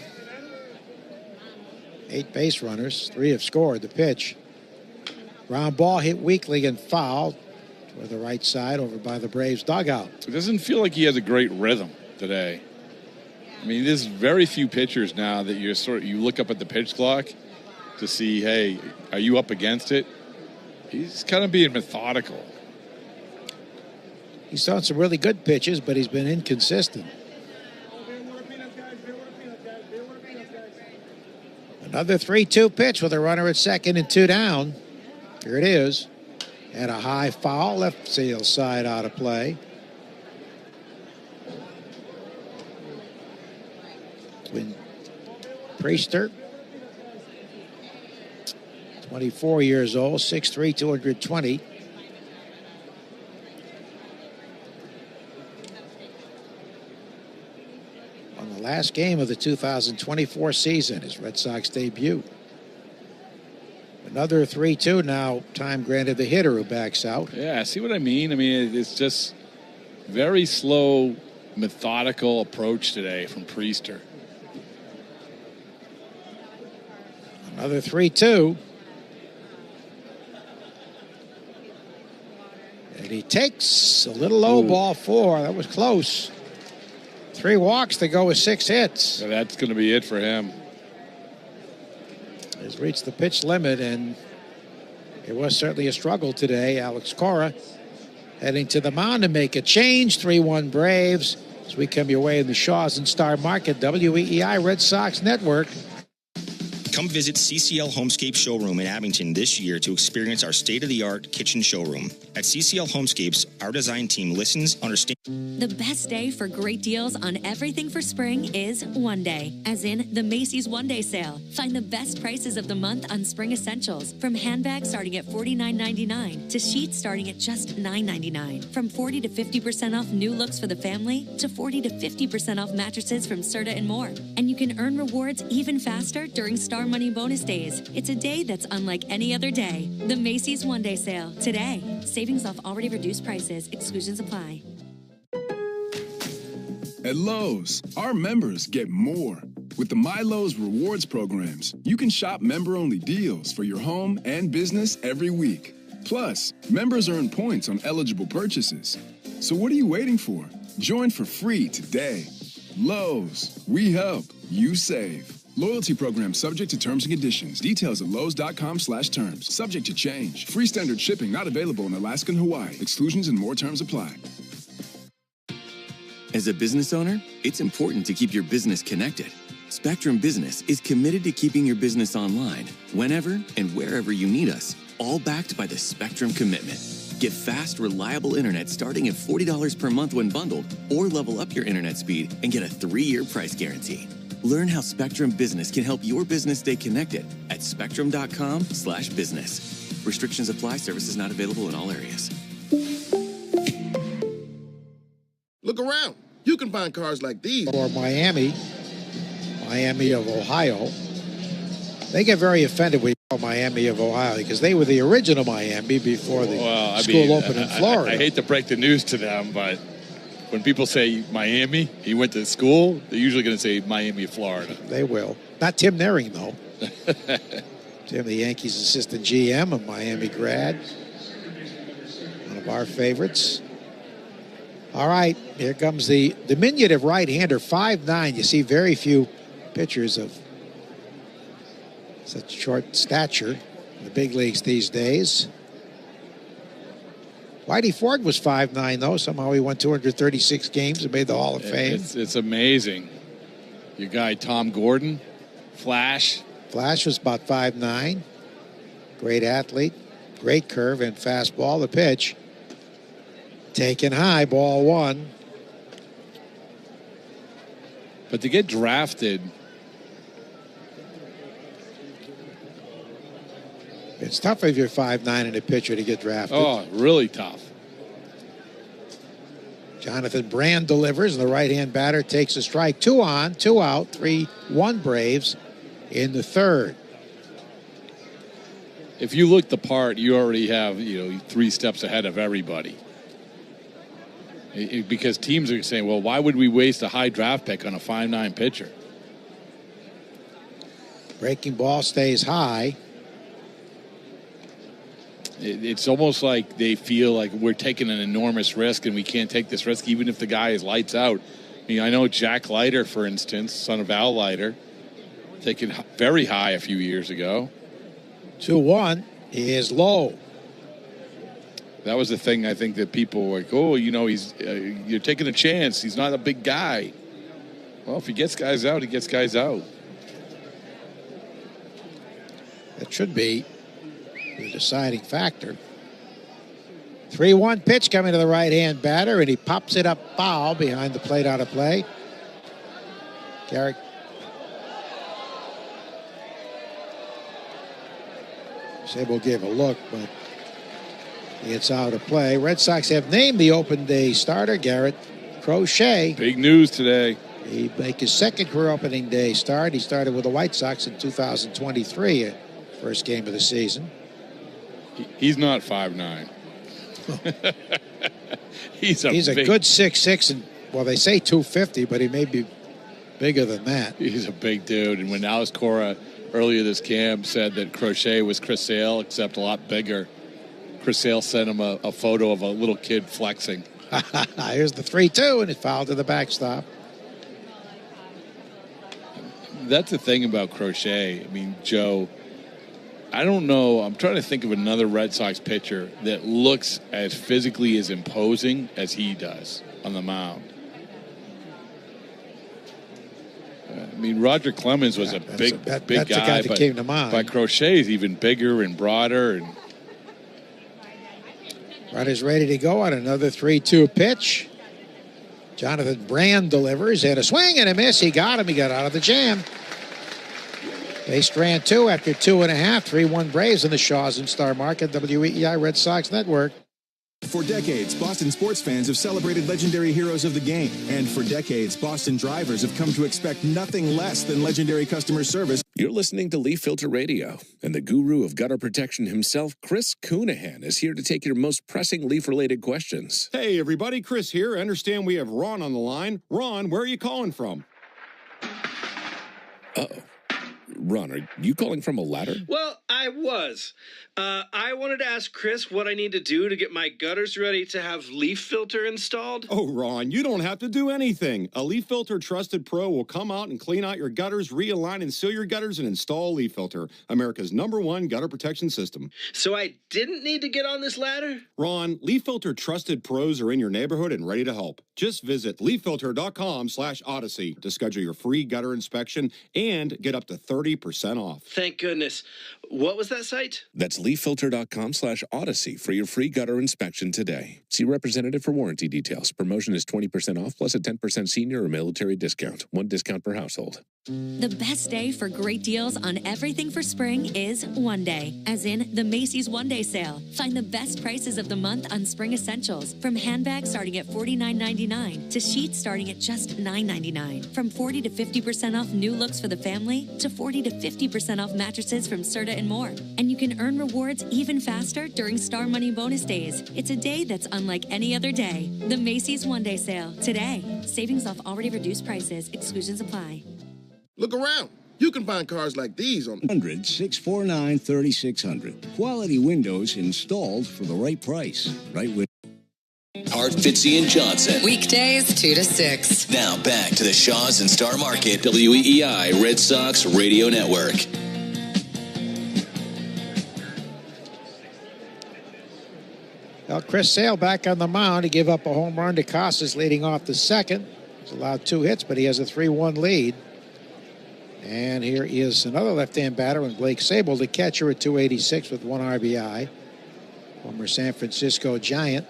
8 base runners. 3 have scored. The pitch. Ground ball hit weakly and fouled toward the right side over by the Braves dugout.
It doesn't feel like he has a great rhythm today. I mean, there's very few pitchers now that you look up at the pitch clock to see, hey, are you up against it? He's kind of being methodical.
He's thrown some really good pitches, but he's been inconsistent. Another 3-2 pitch with a runner at second and 2 down. Here it is. And a high foul, left field side out of play. When Priester, 24 years old, 6'3", 220. On the last game of the 2024 season, his Red Sox debut. Another 3-2 now, time granted the hitter who backs out.
Yeah, see what I mean? I mean, it's just very slow, methodical approach today from Priester.
Another 3-2. And he takes a little low ball 4. That was close. 3 walks to go with 6 hits.
So that's going to be it for him.
He's reached the pitch limit, and it was certainly a struggle today. Alex Cora heading to the mound to make a change. 3-1 Braves as we come your way in the Shaws and Star Market, WEEI Red Sox Network.
Come visit CCL Homescape Showroom in Abington this year to experience our state-of-the-art kitchen showroom. At CCL Homescapes, our design team listens, understands.
The best day for great deals on everything for spring is one day, as in the Macy's One Day Sale. Find the best prices of the month on spring essentials, from handbags starting at $49.99 to sheets starting at just $9.99. From 40 to 50% off new looks for the family to 40 to 50% off mattresses from Serta and more. And you can earn rewards even faster during Star Money bonus days. It's a day that's unlike any other day. The Macy's One Day Sale today. Savings off already reduced prices. Exclusions apply.
At Lowe's, our members get more. With the MyLowe's Rewards programs, you can shop member-only deals for your home and business every week. Plus, members earn points on eligible purchases. So what are you waiting for? Join for free today. Lowe's, we help, you save. Loyalty program subject to terms and conditions. Details at lowes.com/terms. Subject to change. Free standard shipping not available in Alaska and Hawaii. Exclusions and more terms apply.
As a business owner, it's important to keep your business connected. Spectrum Business is committed to keeping your business online whenever and wherever you need us, all backed by the Spectrum Commitment. Get fast, reliable internet starting at $40 per month when bundled, or level up your internet speed and get a 3-year price guarantee. Learn how Spectrum Business can help your business stay connected at spectrum.com/business. Restrictions apply. Services not available in all areas.
Look around. You can find cars like these.
Or Miami of Ohio. They get very offended when you call Miami of Ohio because they were the original Miami before the school opened in Florida.
I hate to break the news to them, but when people say Miami, he went to school, they're usually going to say Miami, Florida.
They will. Not Tim Nering, though. Tim, the Yankees assistant GM, a Miami grad. One of our favorites. All right, here comes the diminutive right-hander, 5'9". You see very few pitchers of such short stature in the big leagues these days. Whitey Ford was 5'9", though. Somehow he won 236 games and made the Hall of Fame.
It's amazing. Your guy, Tom Gordon, Flash.
Flash was about 5'9". Great athlete. Great curve and fastball. The pitch. Taken high, ball one.
But to get drafted,
it's tough if you're 5'9" and a pitcher to get drafted.
Oh, really tough.
Jonathan Brand delivers, and the right-hand batter takes a strike. 2 on, 2 out, 3-1 Braves in the third.
If you look the part, you already have 3 steps ahead of everybody. Because teams are saying, well, why would we waste a high draft pick on a 5'9" pitcher?
Breaking ball stays high.
It's almost like they feel like we're taking an enormous risk and we can't take this risk even if the guy is lights out. I mean, I know Jack Leiter, for instance, son of Al Leiter, taken very high a few years ago.
2-1 is low.
That was the thing I think that people were like, oh, he's you're taking a chance. He's not a big guy. Well, if he gets guys out, he gets guys out.
That should be the deciding factor. 3-1 pitch coming to the right-hand batter, and he pops it up foul behind the plate out of play. Garrett. Sable gave a look, but it's out of play. Red Sox have named the open day starter, Garrett Crochet.
Big news today.
He make his second career opening day start. He started with the White Sox in 2023, first game of the season.
He's not 5'9". He's
a good 6'6", and well, they say 250, but he may be bigger than that.
He's a big dude. And when Alex Cora earlier this camp said that Crochet was Chris Sale, except a lot bigger, Chris Sale sent him a photo of a little kid flexing.
Here's the 3-2, and it fouled to the backstop.
That's the thing about Crochet. I mean, Joe, I don't know. I'm trying to think of another Red Sox pitcher that looks as physically as imposing as he does on the mound. I mean, Roger Clemens was a big
that's
guy,
the guy that came to mind.
But Crochet is even bigger and broader. And
Runner's ready to go on another 3-2 pitch. Jonathan Brand delivers, and a swing and a miss. He got him. He got out of the jam. They strand 2 after 2.5. 3-1 Braves in the Shaws and Star Market, WEEI Red Sox Network.
For decades, Boston sports fans have celebrated legendary heroes of the game. And for decades, Boston drivers have come to expect nothing less than legendary customer service.
You're listening to Leaf Filter Radio, and the guru of gutter protection himself, Chris Coonahan, is here to take your most pressing leaf-related questions.
Hey, everybody, Chris here. I understand we have Ron on the line. Ron, where are you calling from?
Uh-oh. Ron, are you calling from a ladder?
Well, I was. I wanted to ask Chris what I need to do to get my gutters ready to have leaf filter installed.
Oh, Ron, you don't have to do anything. A Leaf Filter Trusted Pro will come out and clean out your gutters, realign and seal your gutters, and install Leaf Filter, America's #1 gutter protection system.
So I didn't need to get on this ladder?
Ron, Leaf Filter Trusted Pros are in your neighborhood and ready to help. Just visit leaffilter.com/Odyssey to schedule your free gutter inspection and get up to 30% off.
Thank goodness. What was that site?
That's leaffilter.com/Odyssey for your free gutter inspection today. See representative for warranty details. Promotion is 20% off plus a 10% senior or military discount. One discount per household.
The best day for great deals on everything for spring is one day, as in the Macy's One Day Sale. Find the best prices of the month on spring essentials, from handbags starting at $49.99 to sheets starting at just $9.99. From 40 to 50% off new looks for the family to 40 to 50% off mattresses from Serta and more. And you can earn rewards even faster during Star Money bonus days. It's a day that's unlike any other day. The Macy's One Day Sale today. Savings off already reduced prices. Exclusions apply.
Look around. You can find cars like these on
100-649-3600. Quality windows installed for the right price. Right with
Hart, Fitzy, and Johnson.
Weekdays 2 to 6.
Now back to the Shaws and Star Market WEEI Red Sox Radio Network.
Well, Chris Sale back on the mound to give up a home run to Casas leading off the second. He's allowed 2 hits, but he has a 3-1 lead. And here is another left-hand batter in Blake Sable, the catcher at 286 with 1 RBI. Former San Francisco Giant.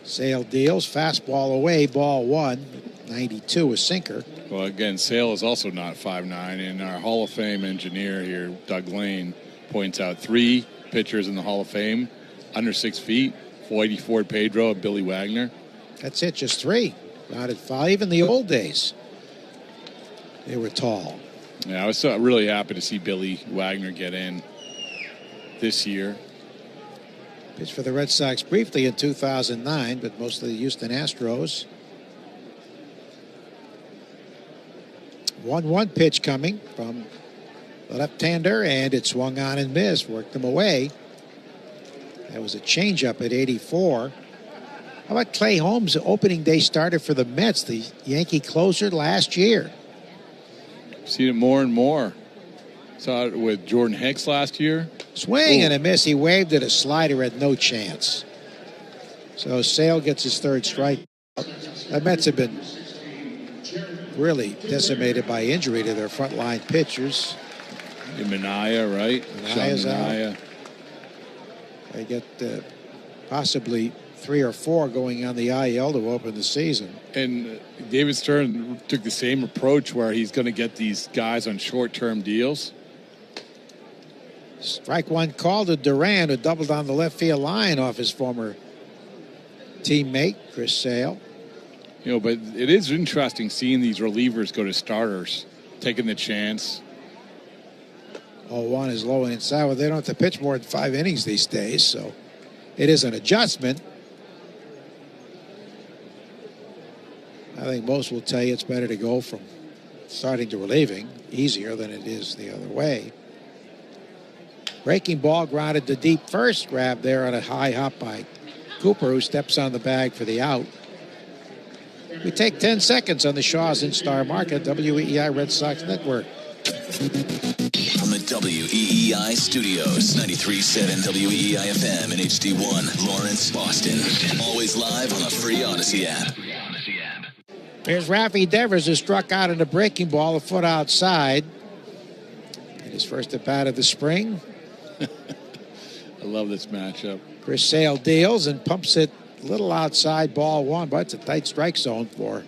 Sale deals, fastball away, ball 1, 92, a sinker.
Well, again, Sale is also not 5'9", and our Hall of Fame engineer here, Doug Lane, points out 3 pitchers in the Hall of Fame under 6 feet, Floyd Ford Pedro and Billy Wagner.
That's it, just 3. Rounded 5 in the old days. They were tall.
Yeah, I was really happy to see Billy Wagner get in this year.
Pitched for the Red Sox briefly in 2009, but mostly the Houston Astros. 1-1 pitch coming from the left-hander, and it swung on and missed, worked him away. That was a changeup at 84. How about Clay Holmes, opening day starter for the Mets, the Yankee closer last year?
Seen it more and more. Saw it with Jordan Hicks last year.
Swing and a miss. He waved at a slider, had no chance. So Sale gets his 3rd strike. The Mets have been really decimated by injury to their frontline pitchers.
Minaya, right?
Minaya's out. They get possibly 3 or 4 going on the IL to open the season.
And David Stern took the same approach where he's going to get these guys on short-term deals.
Strike 1 called to Duran, who doubled on the left field line off his former teammate, Chris Sale.
You know, but it is interesting seeing these relievers go to starters, taking the chance.
0-1 is low and inside. Well, they don't have to pitch more than 5 innings these days, so it is an adjustment. I think most will tell you it's better to go from starting to relieving, easier than it is the other way. Breaking ball grounded to deep first, grab there on a high hop by Cooper, who steps on the bag for the out. We take 10 seconds on the Shaws in Star Market, WEEI Red Sox Network.
From the WEEI studios, 93.7 WEEI FM and HD1, Lawrence, Boston. Always live on the free Odyssey app.
Here's Rafi Devers, who struck out in a breaking ball a foot outside. In his first at bat of the spring.
I love this matchup.
Chris Sale deals and pumps it a little outside, ball 1, but it's a tight strike zone for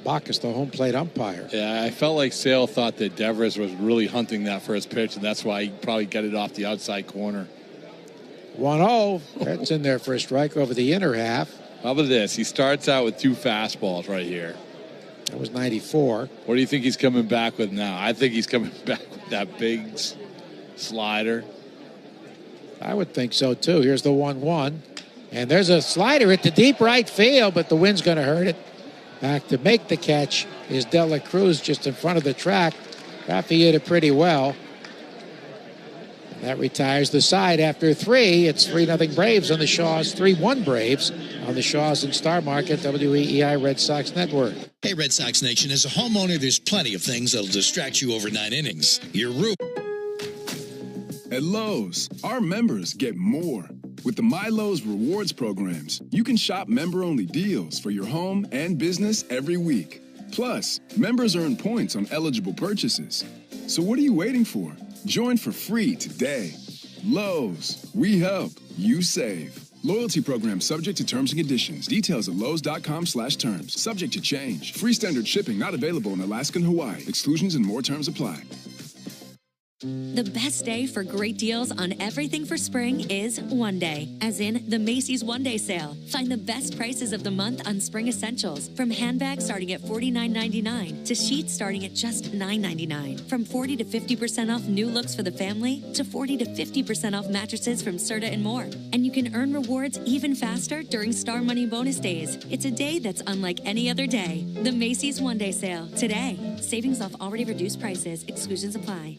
Bacchus, the home plate umpire.
Yeah, I felt like Sale thought that Devers was really hunting that first pitch, and that's why he probably got it off the outside corner.
1-0. That's in there for a strike over the inner half.
How about this? He starts out with 2 fastballs right here.
That was 94.
What do you think he's coming back with now? I think he's coming back with that big slider.
I would think so, too. Here's the 1-1. And there's a slider at the deep right field, but the wind's going to hurt it. Back to make the catch is De La Cruz just in front of the track. Rafi hit it pretty well. And that retires the side after 3. It's 3-0 Braves on the Shaws. 3-1 Braves on the Shaws and Star Market, WEEI Red Sox Network.
Hey, Red Sox Nation, as a homeowner, there's plenty of things that'll distract you over 9 innings. Your roof.
At Lowe's, our members get more. With the My Lowe's Rewards programs, you can shop member-only deals for your home and business every week. Plus, members earn points on eligible purchases. So what are you waiting for? Join for free today. Lowe's, we help, you save. Loyalty program subject to terms and conditions. Details at Lowe's.com/terms. Subject to change. Free standard shipping not available in Alaska and Hawaii. Exclusions and more terms apply.
The best day for great deals on everything for spring is one day, as in the Macy's One Day Sale. Find the best prices of the month on spring essentials, from handbags starting at $49.99 to sheets starting at just $9.99. From 40 to 50% off new looks for the family to 40 to 50% off mattresses from Serta and more. And you can earn rewards even faster during Star Money bonus days. It's a day that's unlike any other day. The Macy's One Day Sale today. Savings off already reduced prices. Exclusions apply.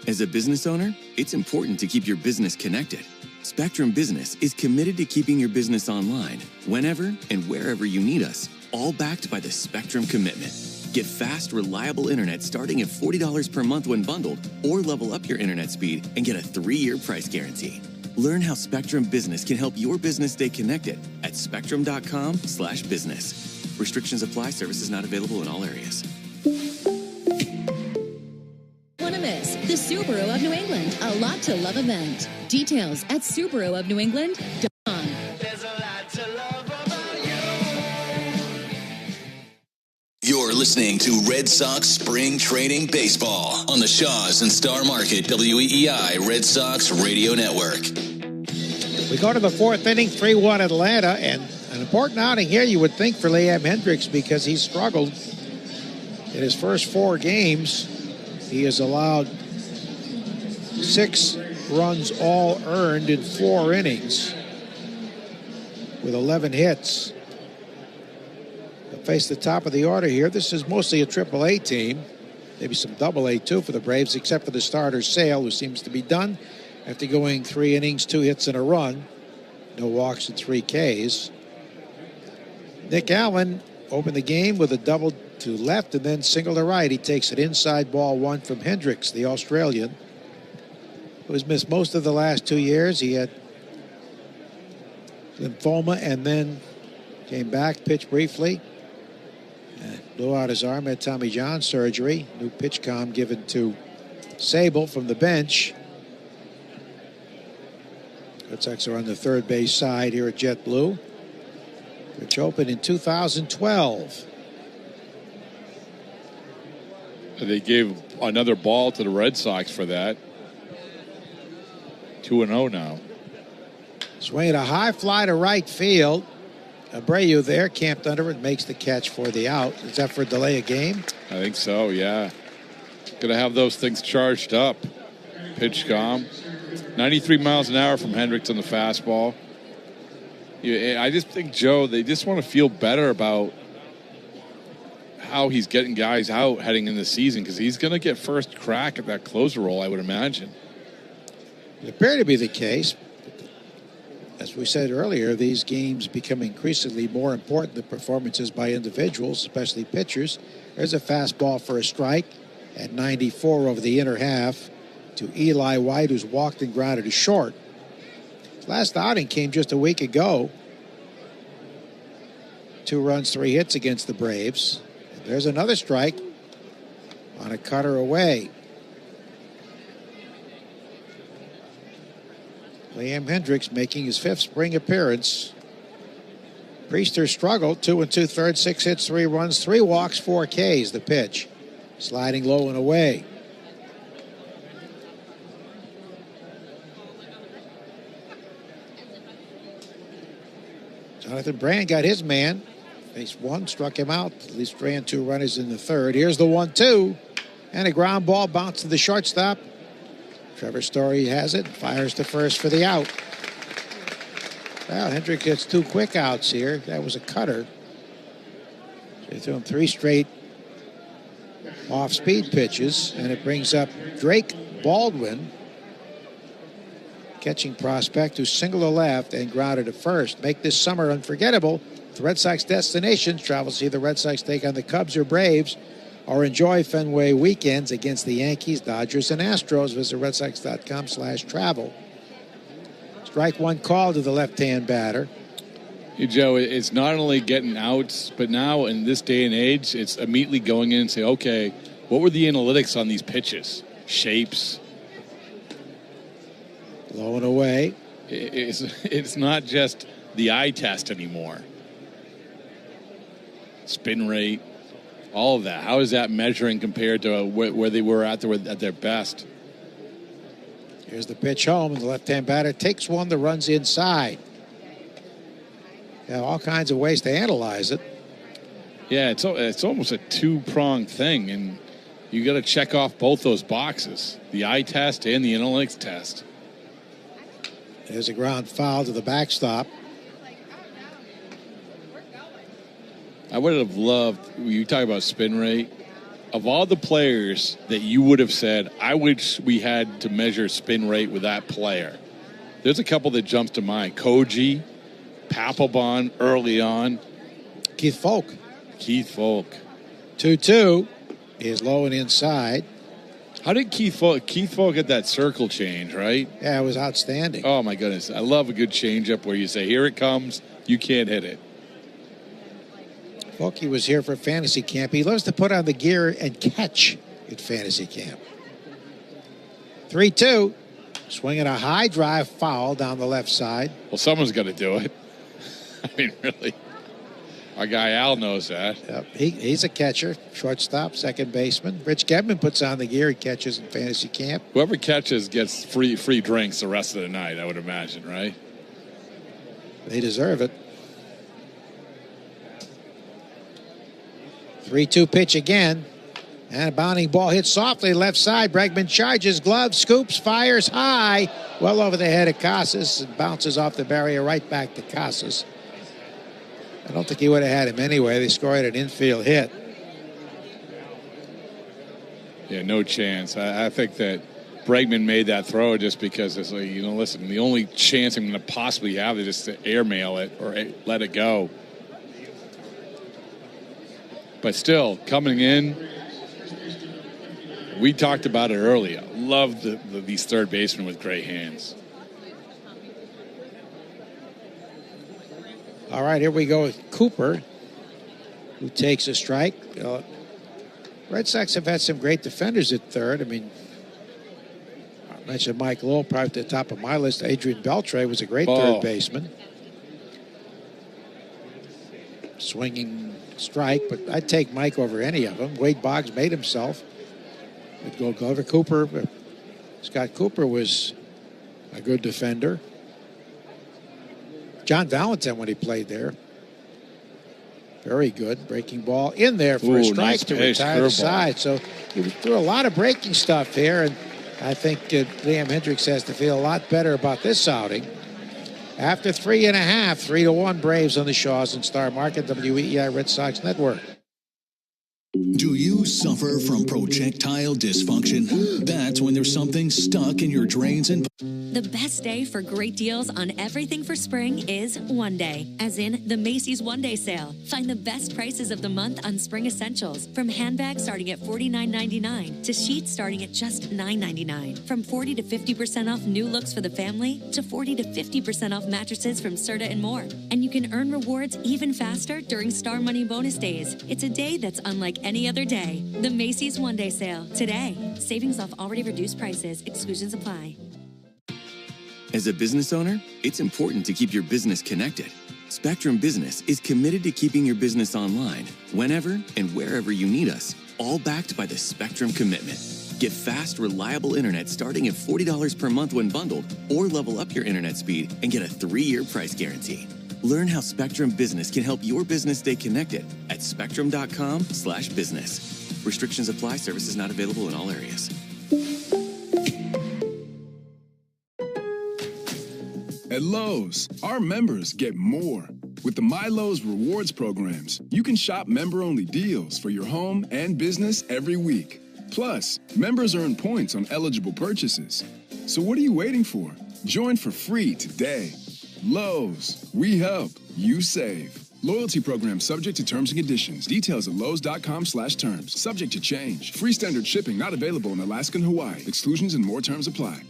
As a business owner, it's important to keep your business connected. Spectrum Business is committed to keeping your business online whenever and wherever you need us, all backed by the Spectrum Commitment. Get fast, reliable internet starting at $40 per month when bundled, or level up your internet speed and get a 3-year price guarantee. Learn how Spectrum Business can help your business stay connected at spectrum.com/business. Restrictions apply. Services not available in all areas.
Miss the Subaru of New England, a lot to love event. Details at SubaruofNewEngland.com.
You're listening to Red Sox Spring Training Baseball on the Shaws and Star Market WEEI Red Sox Radio Network.
We go to the fourth inning, 3-1 Atlanta, and an important outing here, you would think, for Liam Hendricks, because he struggled in his first 4 games. He has allowed 6 runs all earned in 4 innings with 11 hits. They'll face the top of the order here. This is mostly a Triple-A team. Maybe some Double-A too for the Braves, except for the starter Sale, who seems to be done after going 3 innings, 2 hits and a run. No walks and 3 Ks. Nick Allen opened the game with a double to left and then single to right. He takes an inside ball 1 from Hendricks, the Australian, who has missed most of the last 2 years. He had lymphoma and then came back, pitched briefly, blew out his arm, had Tommy John surgery. New pitch comm given to Sable from the bench. Red Sox are on the third base side here at JetBlue, which opened in 2012.
They gave another ball to the Red Sox for that. 2-0 now.
Swinging a high fly to right field. Abreu there, camped under it, makes the catch for the out. Is that for a delay of game?
I think so, yeah. Going to have those things charged up. Pitch comm. 93 miles an hour from Hendricks on the fastball. I just think, Joe, they just want to feel better about how he's getting guys out heading in the season, because he's going to get first crack at that closer role, I would imagine.
It appeared to be the case. As we said earlier, these games become increasingly more important than performances by individuals, especially pitchers. There's a fastball for a strike at 94 over the inner half to Eli White, who's walked and grounded to short. His last outing came just a week ago. 2 runs, 3 hits against the Braves. There's another strike on a cutter away. Liam Hendricks making his 5th spring appearance. Priester struggled, 2 2/3, 6 hits, 3 runs, 3 walks, 4 Ks. The pitch, sliding low and away. Jonathan Brand got his man. Faced 1, struck him out. At least ran 2 runners in the 3rd. Here's the 1-2. And a ground ball bounced to the shortstop. Trevor Story has it. Fires to first for the out. Well, Hendricks gets 2 quick outs here. That was a cutter. So they threw him 3 straight off-speed pitches. And it brings up Drake Baldwin, catching prospect, who singled to left and grounded to first. Make this summer unforgettable. The Red Sox destinations. Travel, see the Red Sox take on the Cubs or Braves, or enjoy Fenway weekends against the Yankees, Dodgers, and Astros. Visit redsox.com/travel. Strike 1 call to the left-hand batter.
Hey, Joe, it's not only getting outs, but now in this day and age, it's immediately going in and say, okay, what were the analytics on these pitches? Shapes.
Low and away.
it's not just the eye test anymore. Spin rate, all of that. How is that measuring compared to where they were at their best?
Here's the pitch home, and the left-hand batter takes one that runs inside. Yeah, all kinds of ways to analyze it.
Yeah, it's almost a two-pronged thing, and you got to check off both those boxes, the eye test and the analytics test.
There's a ground foul to the backstop.
I would have loved, you talk about spin rate, of all the players that you would have said, I wish we had to measure spin rate with that player. There's a couple that jumps to mind. Koji, Papelbon early on.
Keith Folk.
2-2
is low and inside.
How did Keith Folk get that circle change, right?
Yeah, it was outstanding.
Oh, my goodness. I love a good changeup where you say, here it comes, you can't hit it.
Folky was here for fantasy camp. He loves to put on the gear and catch at fantasy camp. 3-2. Swinging a high drive foul down the left side.
Well, someone's got to do it. I mean, really. Our guy Al knows that.
Yep. He's a catcher, shortstop, second baseman. Rich Gedman puts on the gear. He catches in fantasy camp.
Whoever catches gets free drinks the rest of the night, I would imagine, right?
They deserve it. 3-2 pitch again. And a bounding ball hits softly left side. Bregman charges, glove, scoops, fires high. Well over the head of Casas and bounces off the barrier right back to Casas. I don't think he would have had him anyway. They scored an infield hit.
Yeah, no chance. I think that Bregman made that throw just because it's like, listen, the only chance I'm going to possibly have is just to airmail it or let it go. But still, coming in, we talked about it earlier. Love these third basemen with great hands.
All right, here we go with Cooper, who takes a strike. Red Sox have had some great defenders at third. I mean, I mentioned Mike Lowell, probably at the top of my list. Adrian Beltre was a great third baseman. Swinging strike, but I'd take Mike over any of them. Wade Boggs made himself. I'd go over Cooper. Scott Cooper was a good defender. John Valentin, when he played there, very good. Breaking ball in there for a strike
nice
to
pitch,
retire the side. So he threw a lot of breaking stuff here, and I think Liam Hendricks has to feel a lot better about this outing. After 3.5, 3-1 Braves on the Shaws and Star Market, WEEI Red Sox Network.
Do you suffer from projectile dysfunction? That's when there's something stuck in your drains and...
The best day for great deals on everything for spring is one day, as in the Macy's One Day Sale. Find the best prices of the month on spring essentials, from handbags starting at $49.99 to sheets starting at just $9.99. From 40 to 50% off new looks for the family to 40 to 50% off mattresses from Serta and more. And you can earn rewards even faster during Star Money Bonus Days. It's a day that's unlike any other day. The Macy's One Day Sale today. Savings off already reduced prices. Exclusions apply.
As a business owner, it's important to keep your business connected. Spectrum Business is committed to keeping your business online whenever and wherever you need us, all backed by the Spectrum Commitment. Get fast, reliable internet starting at $40 per month when bundled, or level up your internet speed and get a 3-year price guarantee. Learn how Spectrum Business can help your business stay connected at spectrum.com/business. Restrictions apply. Services not available in all areas.
At Lowe's, our members get more. With the My Lowe's Rewards programs, you can shop member-only deals for your home and business every week. Plus, members earn points on eligible purchases. So what are you waiting for? Join for free today. Lowe's, we help, you save. Loyalty program subject to terms and conditions. Details at lowes.com/terms. Subject to change. Free standard shipping not available in Alaska and Hawaii. Exclusions and more terms apply.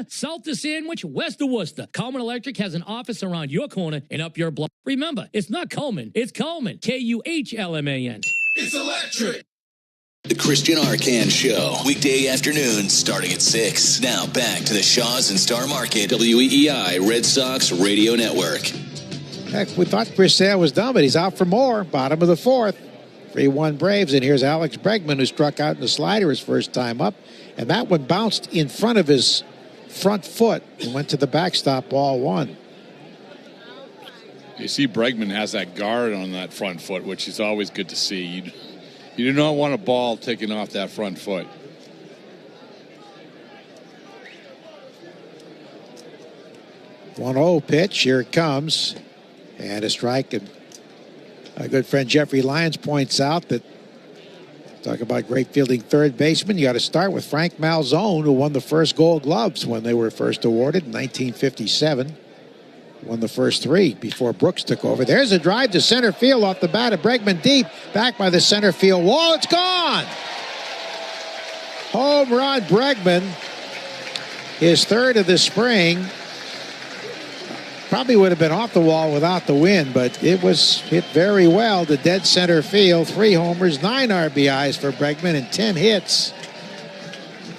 South of Sandwich, west of Worcester. Coleman Electric has an office around your corner and up your block. Remember, it's not Coleman, it's Coleman. Kuhlman. It's electric.
The Christian Arcan Show, weekday afternoons starting at 6. Now back to the Shaws and Star Market, WEEI Red Sox Radio Network.
Heck, we thought Chris Sale was done, but he's out for more. Bottom of the fourth. 3-1 Braves, and here's Alex Bregman, who struck out in the slider his first time up. And that one bounced in front of his front foot and went to the backstop, ball one.
You see Bregman has that guard on that front foot, which is always good to see. You do not want a ball taking off that front foot.
One-0 pitch. Here it comes. And a strike. And our good friend Jeffrey Lyons points out that, talk about great fielding third baseman, you got to start with Frank Malzone, who won the first Gold Gloves when they were first awarded in 1957. Won the first three before Brooks took over. There's a drive to center field off the bat of Bregman, deep, back by the center field wall. It's gone! Home run, Bregman. His third of the spring. Probably would have been off the wall without the wind, but it was hit very well to dead center field. 3 homers, 9 RBIs for Bregman, and 10 hits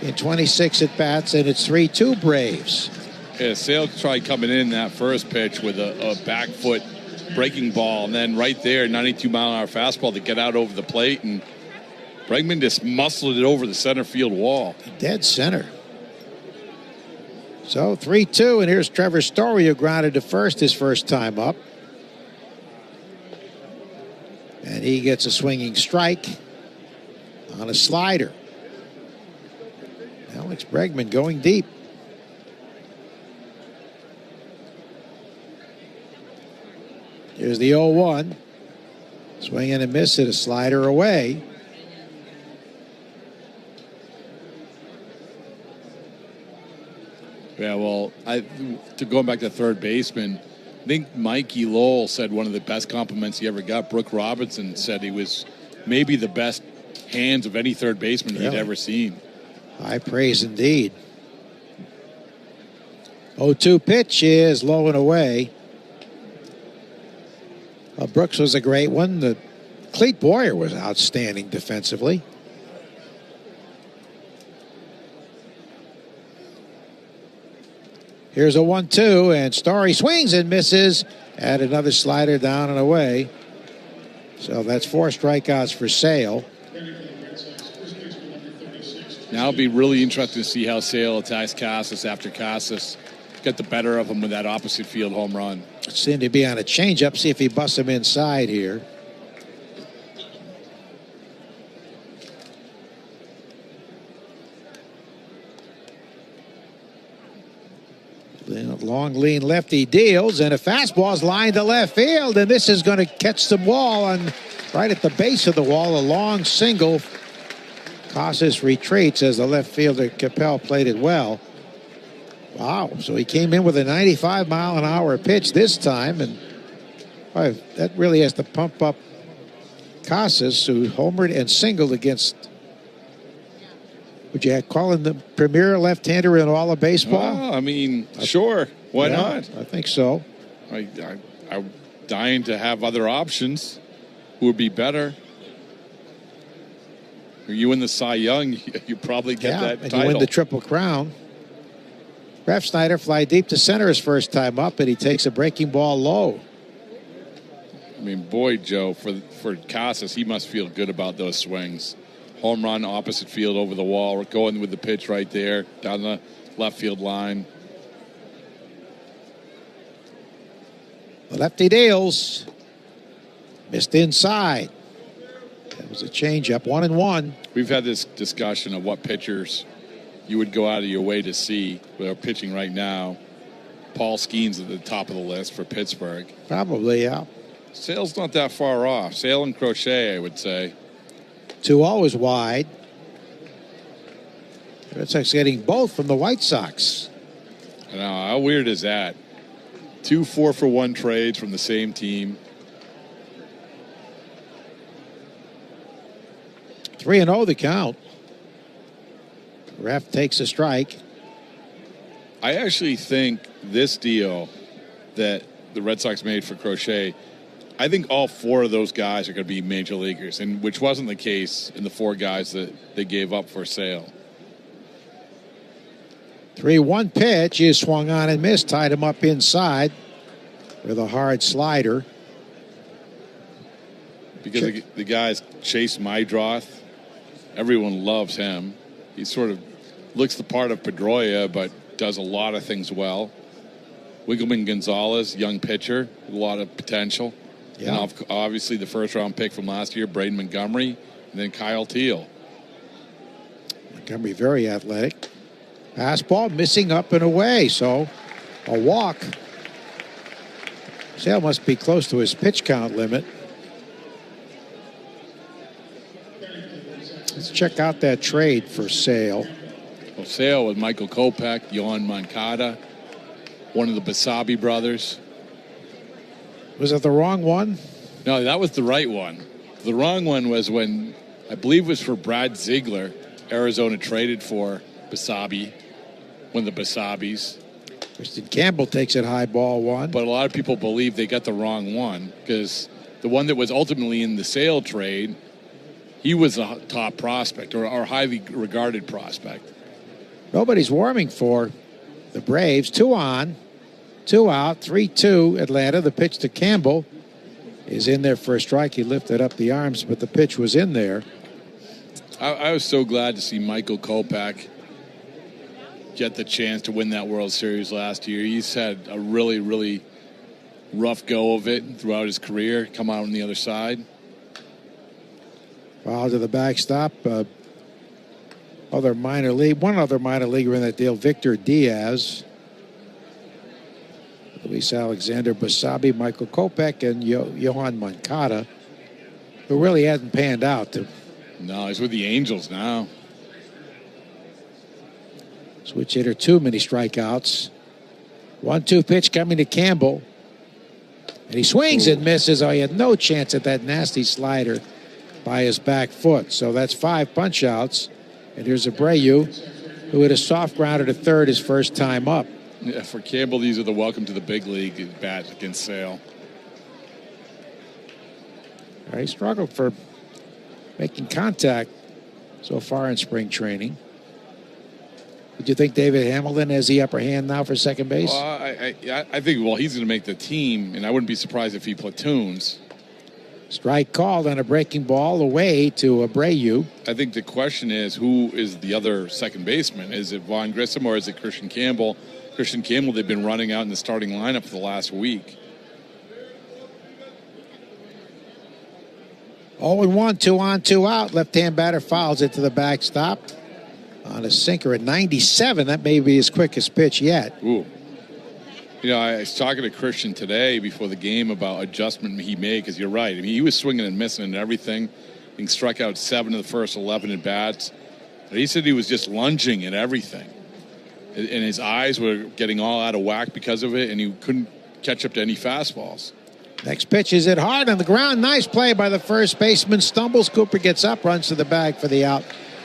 in 26 at-bats, and it's 3-2 Braves.
Yeah, Sale tried coming in that first pitch with a back foot breaking ball, and then right there, 92-mile-an-hour fastball to get out over the plate, and Bregman just muscled it over the center field wall.
Dead center. So 3-2, and here's Trevor Story, who grounded to first his first time up. And he gets a swinging strike on a slider. Alex Bregman going deep. Here's the 0-1. Swing and a miss at a slider away.
Yeah, well, going back to third baseman, I think Mikey Lowell said one of the best compliments he ever got. Brooke Robinson said he was maybe the best hands of any third baseman he'd ever seen.
High praise indeed. 0-2 pitch is low and away. Brooks was a great one. Clete Boyer was outstanding defensively. Here's a 1-2, and Story swings and misses. Add another slider down and away. So that's 4 strikeouts for Sale.
Now it'll be really interesting to see how Sale attacks Casas after Casas got the better of him with that opposite field home run.
Seemed to be on a changeup. See if he busts him inside here. Long, lean lefty deals, and a fastball's lined to left field, and this is going to catch the wall on right at the base of the wall. A long single. Casas retreats as the left fielder Capel played it well. Wow, so he came in with a 95-mile-an-hour pitch this time, and boy, that really has to pump up Casas, who homered and singled against, would you call him the premier left-hander in all of baseball?
Well, I mean, sure. Why not?
I think so.
I'm dying to have other options who would be better. You win the Cy Young, you probably get that
and
title.
You win the Triple Crown. Ref Snyder fly deep to center his first time up, and he takes a breaking ball low.
I mean, boy, Joe, for Casas, he must feel good about those swings. Home run, opposite field, over the wall. We're going with the pitch right there, down the left field line.
The lefty deals. Missed inside. That was a changeup, 1-1.
We've had this discussion of what pitchers you would go out of your way to see. They're pitching right now. Paul Skeens at the top of the list for Pittsburgh.
Probably, yeah.
Sale's not that far off. Sale and Crochet, I would say.
2-0 is wide. Red Sox getting both from the White Sox.
I know, how weird is that? 2 4-for-1 trades from the same team.
3-0 the count. Ref takes a strike.
I actually think this deal that the Red Sox made for Crochet I think all 4 of those guys are going to be major leaguers, and which wasn't the case in the 4 guys that they gave up for sale.
3-1 pitch is swung on and missed. Tied him up inside with a hard slider.
Because the guy's Chase Mydroth. Everyone loves him. He sort of looks the part of Pedroia, but does a lot of things well. Wiggleman Gonzalez, young pitcher, a lot of potential.
Yeah.
And obviously the first-round pick from last year, Braden Montgomery, and then Kyle Teal.
Montgomery very athletic. Fastball missing up and away, so a walk. Sale must be close to his pitch count limit. Let's check out that trade for Sale.
Well, Sale with Michael Kopech, Yohan Moncada, one of the Basabe brothers.
Was it the wrong one?
No, that was the right one. The wrong one was when, I believe it was for Brad Ziegler, Arizona traded for Basabe, one of the Basabes.
Christian Campbell takes it high, ball 1.
But a lot of people believe they got the wrong one because the one that was ultimately in the Sale trade, he was a top prospect or highly regarded prospect.
Nobody's warming for the Braves. 2 on, 2 out, 3-2 Atlanta. The pitch to Campbell is in there for a strike. He lifted up the arms, but the pitch was in there.
I was so glad to see Michael Kopech get the chance to win that World Series last year. He's had a really, really rough go of it throughout his career, come out on the other side.
Foul to the backstop. One other minor leaguer in that deal, Victor Diaz. Luis Alexander Basabe, Michael Kopech, and Yohan Moncada, who really hasn't panned out.
No, he's with the Angels now.
Switch hitter, 2 many strikeouts. 1-2 pitch coming to Campbell. And he swings and misses. Oh, he had no chance at that nasty slider by his back foot. So that's 5 punch outs. And here's Abreu, who hit a soft grounder to third his first time up.
Yeah, for Campbell, these are the welcome to the big league bats against Sale.
He struggled for making contact so far in spring training. Did you think David Hamilton has the upper hand now for second base?
Well, I think, he's going to make the team, and I wouldn't be surprised if he platoons.
Strike called on a breaking ball away to Abreu.
I think the question is, who is the other second baseman? Is it Vaughn Grissom or is it Christian Campbell? Christian Campbell, they've been running out in the starting lineup for the last week.
0-1, 2 on, 2 out. Left-hand batter fouls it to the backstop on a sinker at 97. That may be his quickest pitch yet.
Ooh. You know, I was talking to Christian today before the game about adjustment he made, because you're right. I mean, he was swinging and missing and everything. He struck out 7 of the first 11 at bats. But he said he was just lunging at everything. And his eyes were getting all out of whack because of it, and he couldn't catch up to any fastballs.
Next pitch is hit hard on the ground. Nice play by the first baseman. Stumbles. Cooper gets up, runs to the bag for the out.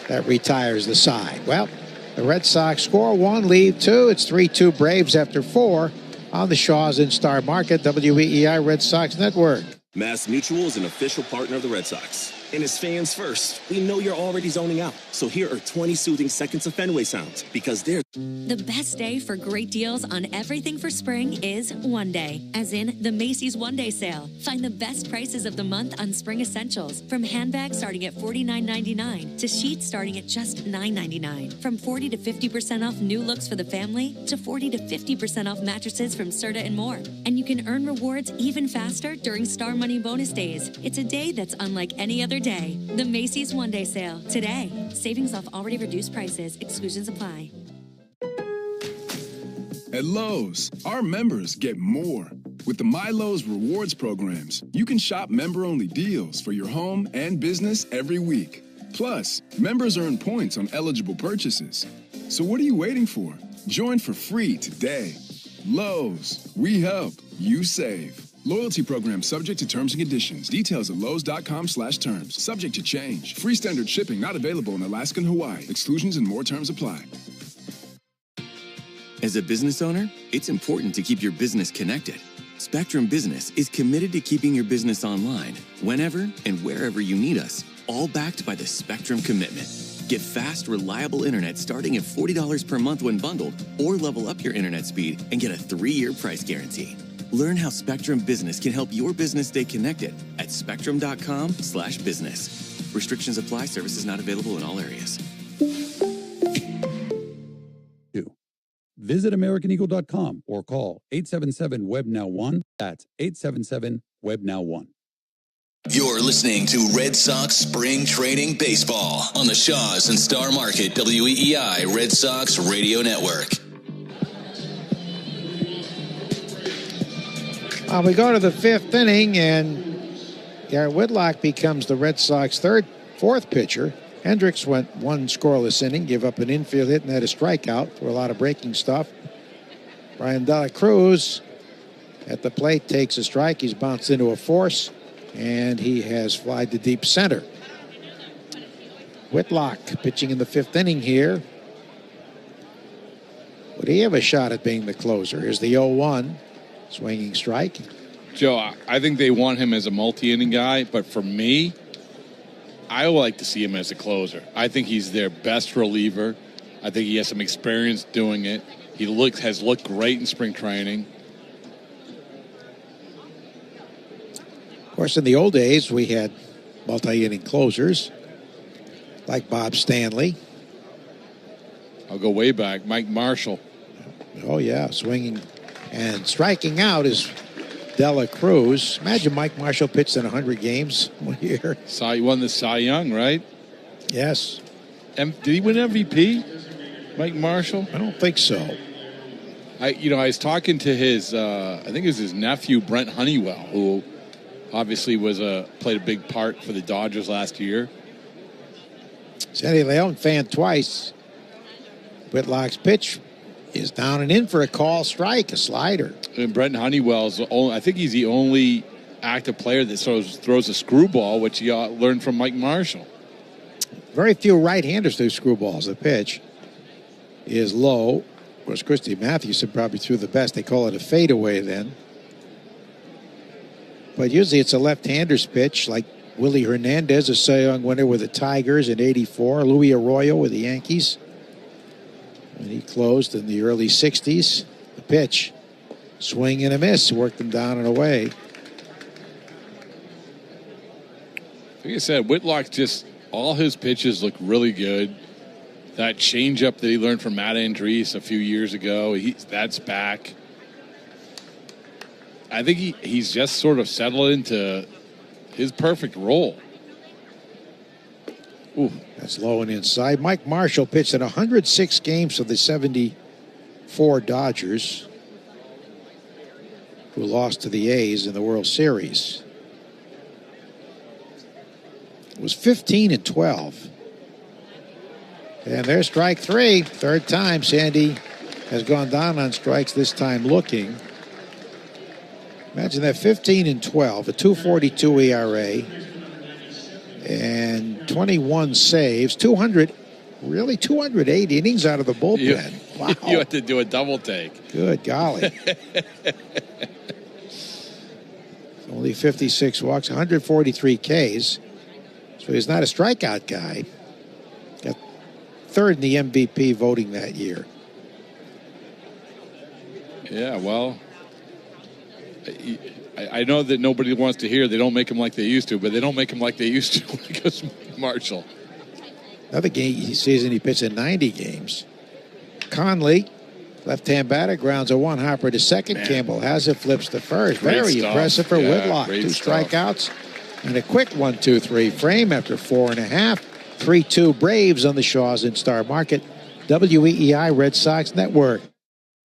That retires the side. Well, the Red Sox score 1, lead 2. It's 3-2 Braves after 4 on the Shaw's in Star Market, WEEI Red Sox Network.
Mass Mutual is an official partner of the Red Sox. And as fans first, we know you're already zoning out. So here are 20 soothing seconds of Fenway sounds, because they're...
The best day for great deals on everything for spring is one day, as in the Macy's One Day Sale. Find the best prices of the month on spring essentials, from handbags starting at $49.99 to sheets starting at just $9.99. From 40 to 50% off new looks for the family to 40 to 50% off mattresses from Serta and more. And you can earn rewards even faster during Star Money Bonus Days. It's a day that's unlike any other day. The Macy's One Day Sale today. Savings off already reduced prices. Exclusions apply.
At Lowe's, our members get more. With the MyLowe's Rewards programs, you can shop member-only deals for your home and business every week. Plus, members earn points on eligible purchases. So what are you waiting for? Join for free today. Lowe's, we help, you save. Loyalty program subject to terms and conditions. Details at lowes.com/terms. Subject to change. Free standard shipping not available in Alaska and Hawaii. Exclusions and more terms apply.
As a business owner, it's important to keep your business connected. Spectrum Business is committed to keeping your business online whenever and wherever you need us, all backed by the Spectrum Commitment. Get fast, reliable internet starting at $40 per month when bundled, or level up your internet speed and get a 3-year price guarantee. Learn how Spectrum Business can help your business stay connected at spectrum.com/business. Restrictions apply. Services not available in all areas.
Visit AmericanEagle.com or call 877-WEB-NOW1. That's 877-WEB-NOW1.
You're listening to Red Sox Spring Training Baseball on the Shaws and Star Market WEEI Red Sox Radio Network.
We go to the 5th inning, and Garrett Whitlock becomes the Red Sox fourth pitcher. Hendricks went 1 scoreless inning, gave up an infield hit and had a strikeout for a lot of breaking stuff. Brian Dela Cruz at the plate takes a strike. He's bounced into a force, and he has flied to deep center. Whitlock pitching in the 5th inning here. Would he have a shot at being the closer? Here's the 0-1. Swinging strike.
Joe, I think they want him as a multi-inning guy, but for me, I would like to see him as a closer. I think he's their best reliever. I think he has some experience doing it. He has looked great in spring training.
Of course, in the old days, we had multi-inning closers like Bob Stanley.
I'll go way back. Mike Marshall.
Oh, yeah, swinging and striking out is Dela Cruz. Imagine Mike Marshall pitched in 100 games one year.
He won the Cy Young, right?
Yes.
Did he win MVP, Mike Marshall?
I don't think so.
I was talking to his, I think it was his nephew, Brent Honeywell, who obviously played a big part for the Dodgers last year.
Sandy Leon fanned twice. Whitlock's pitch is down and in for a call strike, a slider.
And Brent Honeywell's I think he's the only active player that throws a screwball, which he learned from Mike Marshall.
Very few right-handers throw screwballs. The pitch is low. Of course, Christy Mathewson probably threw the best. They call it a fadeaway then. But usually it's a left-hander's pitch, like Willie Hernandez, a Cy Young winner with the Tigers in '84. Louis Arroyo with the Yankees. And he closed in the early 60s. The pitch, swing and a miss, worked them down and away.
Like I said, Whitlock all his pitches look really good. That changeup that he learned from Matt Andriese a few years ago, that's back. I think he's just sort of settled into his perfect role.
Ooh, that's low and inside. Mike Marshall pitched in 106 games for the 74 Dodgers, who lost to the A's in the World Series. It was 15-12. And there's strike 3. Third time Sandy has gone down on strikes, this time looking. Imagine that, 15-12, a 2.42 ERA. And 21 saves, 208 innings out of the bullpen. Wow.
You have to do a double take.
Good golly. Only 56 walks, 143 Ks. So he's not a strikeout guy. Got third in the MVP voting that year.
Yeah, well, I know that nobody wants to hear they don't make them like they used to, but they don't make them like they used to when it goes to Marshall.
Another season he pitched in 90 games. Conley, left-hand batter, grounds a one hopper to second. Man. Campbell has it, flips to first. Very impressive for Whitlock. 2 strikeouts and a quick 1-2-3 frame after 4.5. 3-2 Braves on the Shaws in Star Market. WEEI Red Sox Network.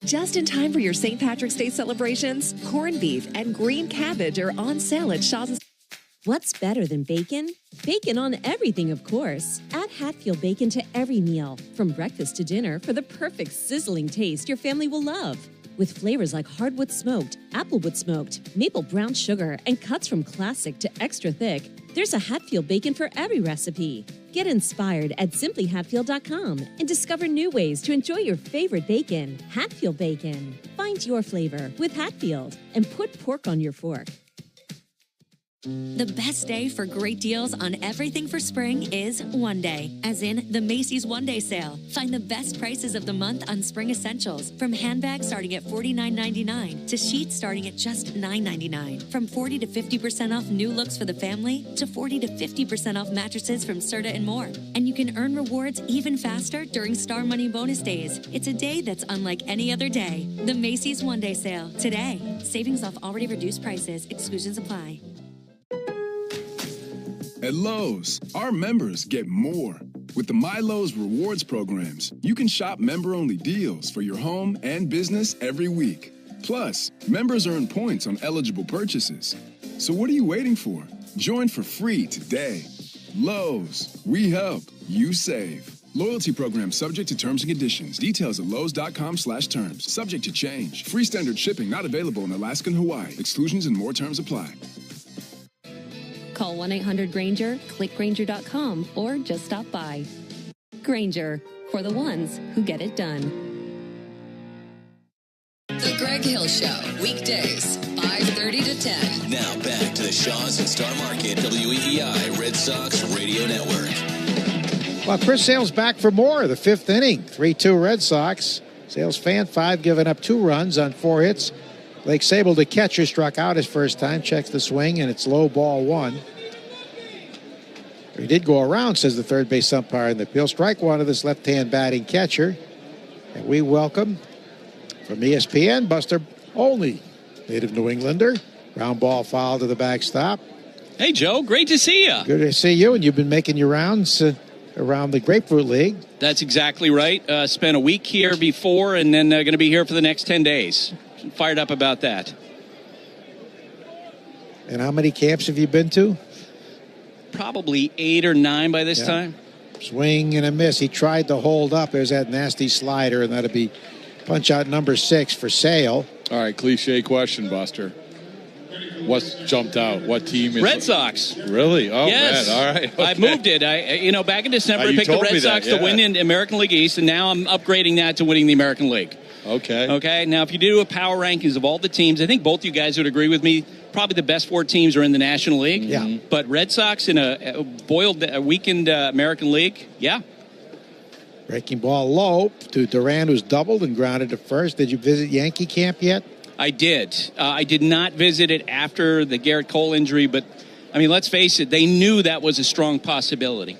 Just in time for your St. Patrick's Day celebrations, corned beef and green cabbage are on sale at Shaw's.
What's better than bacon? Bacon on everything, of course. Add Hatfield bacon to every meal, from breakfast to dinner, for the perfect sizzling taste your family will love. With flavors like hardwood smoked, applewood smoked, maple brown sugar, and cuts from classic to extra thick, There's a Hatfield bacon for every recipe. Get inspired at simplyhatfield.com and discover new ways to enjoy your favorite bacon. Hatfield Bacon. Find your flavor with Hatfield and put pork on your fork.
The best day for great deals on everything for spring is one day, as in the Macy's One Day Sale. Find the best prices of the month on spring essentials, from handbags starting at $49.99 to sheets starting at just $9.99. From 40 to 50% off new looks for the family to 40 to 50% off mattresses from Serta and more. And you can earn rewards even faster during Star Money bonus days. It's a day that's unlike any other day. The Macy's One Day Sale today. Savings off already reduced prices. Exclusions apply.
At Lowe's, our members get more. With the My Lowe's Rewards programs, you can shop member-only deals for your home and business every week. Plus, members earn points on eligible purchases. So what are you waiting for? Join for free today. Lowe's, we help, you save. Loyalty program subject to terms and conditions. Details at lowes.com/terms. Subject to change. Free standard shipping not available in Alaska and Hawaii. Exclusions and more terms apply.
Call 1-800-GRANGER, click Grainger.com, or just stop by. Grainger, for the ones who get it done.
The Greg Hill Show, weekdays, 5:30 to 10.
Now back to the Shaws and Star Market, WEEI Red Sox Radio Network.
Well, Chris Sale's back for more. The fifth inning, 3-2 Red Sox. Sale's fan 5, giving up 2 runs on 4 hits. Blake Sable, the catcher, struck out his first time, checks the swing, and it's low, ball 1. He did go around, says the third base umpire in the appeal. Strike one of this left-hand batting catcher. And we welcome, from ESPN, Buster Olney, native New Englander. Ground ball foul to the backstop.
Hey, Joe, great to see you.
Good to see you, and you've been making your rounds around the Grapefruit League.
That's exactly right. Spent a week here before, and then going to be here for the next 10 days. Fired up about that.
And how many camps have you been to?
Probably 8 or 9 by this time.
Swing and a miss. He tried to hold up. There's that nasty slider, and that'll be punch out number 6 for Sale.
All right, cliche question, Buster. What's jumped out? What team is
Red Sox.
Really? Oh,
yes.
man. All right. Okay.
I moved it. Back in December, I picked the Red Sox to win in American League East, and now I'm upgrading that to winning the American League. Okay. Now, if you do a power rankings of all the teams, I think both you guys would agree with me. Probably the best 4 teams are in the National League.
Yeah.
But Red Sox in a boiled weekend American League, yeah.
Breaking ball low to Duran, who's doubled and grounded to first. Did you visit Yankee camp yet?
I did. I did not visit it after the Garrett Cole injury, but, I mean, let's face it, they knew that was a strong possibility.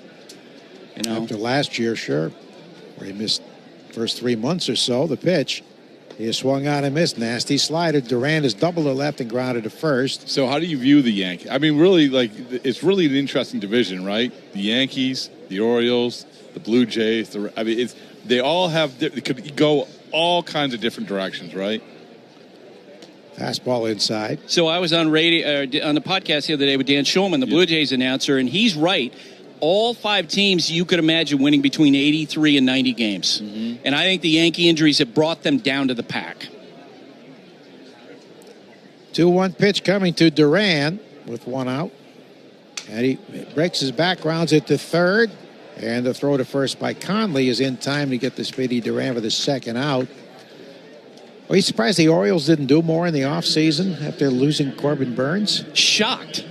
After last year, sure, where he missed first 3 months or so, the pitch. He swung out and missed. Nasty slider. Durant is double to left and grounded to first.
So how do you view the Yankees? I mean, really, it's really an interesting division, right? The Yankees, the Orioles, the Blue Jays. They all have, they could go all kinds of different directions, right?
Fastball inside.
So I was on radio on the podcast the other day with Dan Shulman, the Blue Jays announcer, and he's right. All 5 teams you could imagine winning between 83 and 90 games. Mm-hmm. And I think the Yankee injuries have brought them down to the pack.
2-1 pitch coming to Duran with 1 out. And he breaks his back, grounds it to third. And the throw to first by Conley is in time to get the speedy Duran for the 2nd out. Are you surprised the Orioles didn't do more in the offseason after losing Corbin Burns?
Shocked.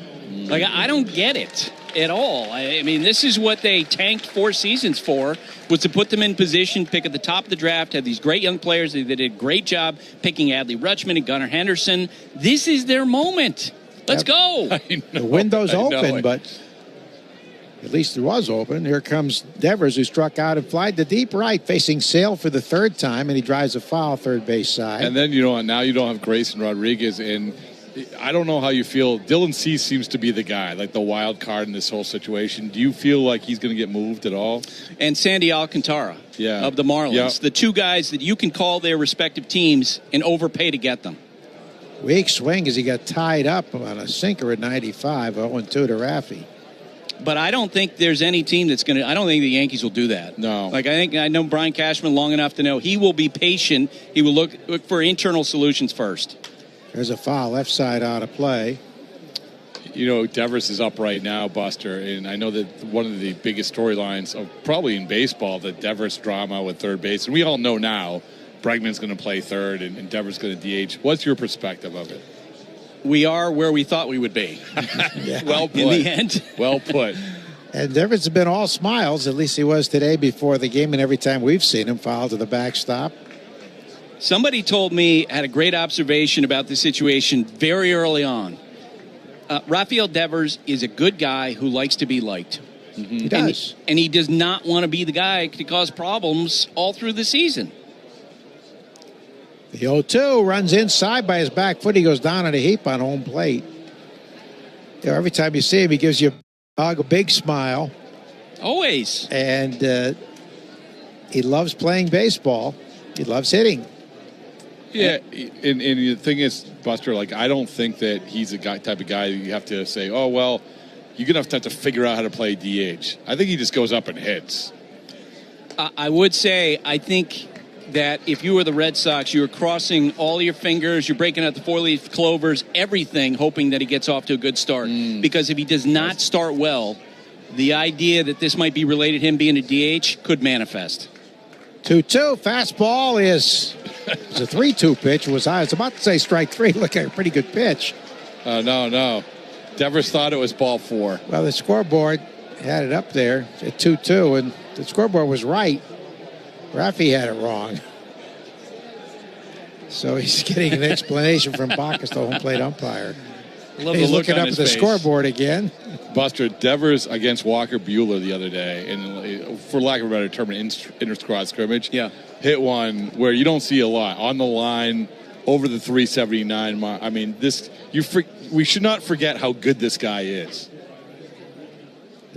I don't get it at all. I mean, this is what they tanked 4 seasons for, was to put them in position, pick at the top of the draft, have these great young players. They did a great job picking Adley Rutschman and Gunnar Henderson. This is their moment. Let's go.
The window's open, but at least it was open. Here comes Devers, who struck out and flied to deep right, facing Sale for the 3rd time, and he drives a foul third base side.
And then, now you don't have Grayson Rodriguez, and I don't know how you feel. Dylan Cease seems to be the guy, like the wild card in this whole situation. Do you feel like he's going to get moved at all?
And Sandy Alcantara of the Marlins. Yeah. The 2 guys that you can call their respective teams and overpay to get them.
Weak swing as he got tied up on a sinker at 95, 0-2 to Raffy.
But I don't think there's any team that's going to – I don't think the Yankees will do that.
No.
I know Brian Cashman long enough to know he will be patient. He will look for internal solutions first.
There's a foul left side out of play.
Devers is up right now, Buster, and I know that one of the biggest storylines of probably in baseball, the Devers drama with third base, and we all know now Bregman's going to play third and Devers going to DH. What's your perspective of it?
We are where we thought we would be.
Well put.
In the end.
Well put.
And Devers has been all smiles, at least he was today before the game, and every time we've seen him foul to the backstop.
Somebody told me, had a great observation about the situation very early on. Rafael Devers is a good guy who likes to be liked.
Mm-hmm. He does.
And he does not want to be the guy to cause problems all through the season.
The 0-2 runs inside by his back foot. He goes down in a heap on home plate. Every time you see him, he gives you a big smile.
Always.
And he loves playing baseball. He loves hitting.
Yeah, and the thing is, Buster, I don't think that he's the type of guy that you have to say, oh, well, you're going to have to figure out how to play DH. I think he just goes up and hits.
I would say, I think that if you were the Red Sox, you were crossing all your fingers, you're breaking out the four-leaf clovers, everything, hoping that he gets off to a good start. Because if he does not start well, the idea that this might be related to him being a DH could manifest.
2-2. Fastball is a 3-2 pitch. I was about to say strike three. Look at a pretty good pitch.
No. Devers thought it was ball four.
Well, the scoreboard had it up there at 2-2, and the scoreboard was right. Rafi had it wrong. So he's getting an explanation from Bacchus, the home plate umpire. He's looking up at the scoreboard again.
Buster, Devers against Walker Buehler the other day, and for lack of a better term, an inter-squad scrimmage.
Yeah.
Hit one where you don't see a lot. On the line, over the 379 mark. I mean, we should not forget how good this guy is.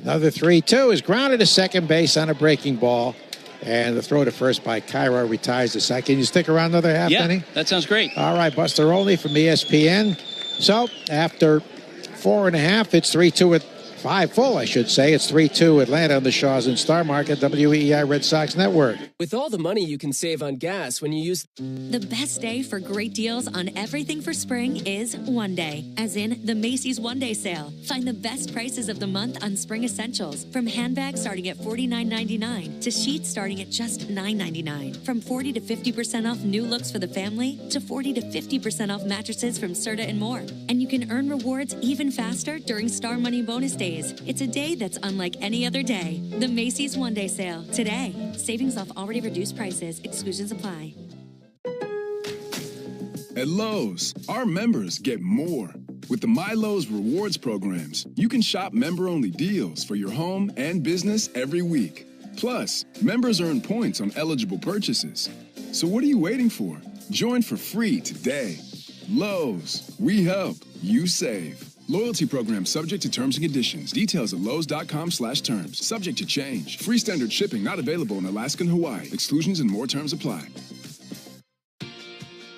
Another 3-2 is grounded to second base on a breaking ball. And the throw to first by Kyra retires the side. Can you stick around another half inning?
Yeah, that sounds great.
All right, Buster Olney from ESPN. So after 4.5, it's 3-2 with 5 full, I should say. It's 3-2 Atlanta on the Shaws and Star Market, WEEI Red Sox Network.
With all the money you can save on gas when you use...
The best day for great deals on everything for spring is one day, as in the Macy's One Day Sale. Find the best prices of the month on spring essentials, from handbags starting at $49.99 to sheets starting at just $9.99. From 40 to 50% off new looks for the family to 40 to 50% off mattresses from Serta and more. And you can earn rewards even faster during Star Money Bonus Days. It's a day that's unlike any other day. The Macy's One Day Sale. Today. Savings off already reduced prices. Exclusions apply.
At Lowe's, our members get more. With the MyLowe's Rewards programs, you can shop member-only deals for your home and business every week. Plus, members earn points on eligible purchases. So what are you waiting for? Join for free today. Lowe's, we help, you save. Loyalty program subject to terms and conditions. Details at lowes.com/terms. Subject to change. Free standard shipping not available in Alaska and Hawaii. Exclusions and more terms apply.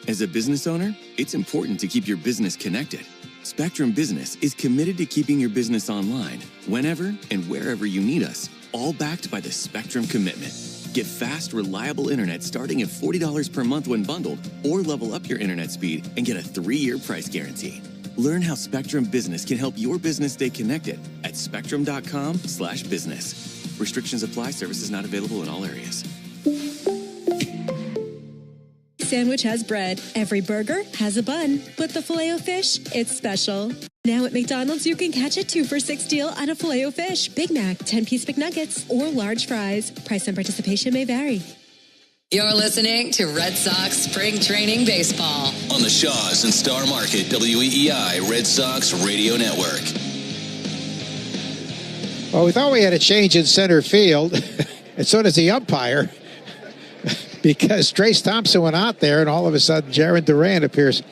As a business owner, it's important to keep your business connected. Spectrum Business is committed to keeping your business online whenever and wherever you need us, all backed by the Spectrum Commitment. Get fast, reliable internet starting at $40 per month when bundled, or level up your internet speed and get a 3-year price guarantee. Learn how Spectrum Business can help your business stay connected at spectrum.com/business. Restrictions apply. Services not available in all areas.
Sandwich has bread. Every burger has a bun. But the Filet-O-Fish, it's special. Now at McDonald's, you can catch a 2 for $6 deal on a Filet-O-Fish, Big Mac, 10-piece McNuggets, or large fries. Price and participation may vary.
You're listening to Red Sox Spring Training Baseball
on the Shaws and Star Market WEEI Red Sox Radio Network.
Well, we thought we had a change in center field, and so does the umpire, because Trace Thompson went out there, and all of a sudden Jaron Duran appears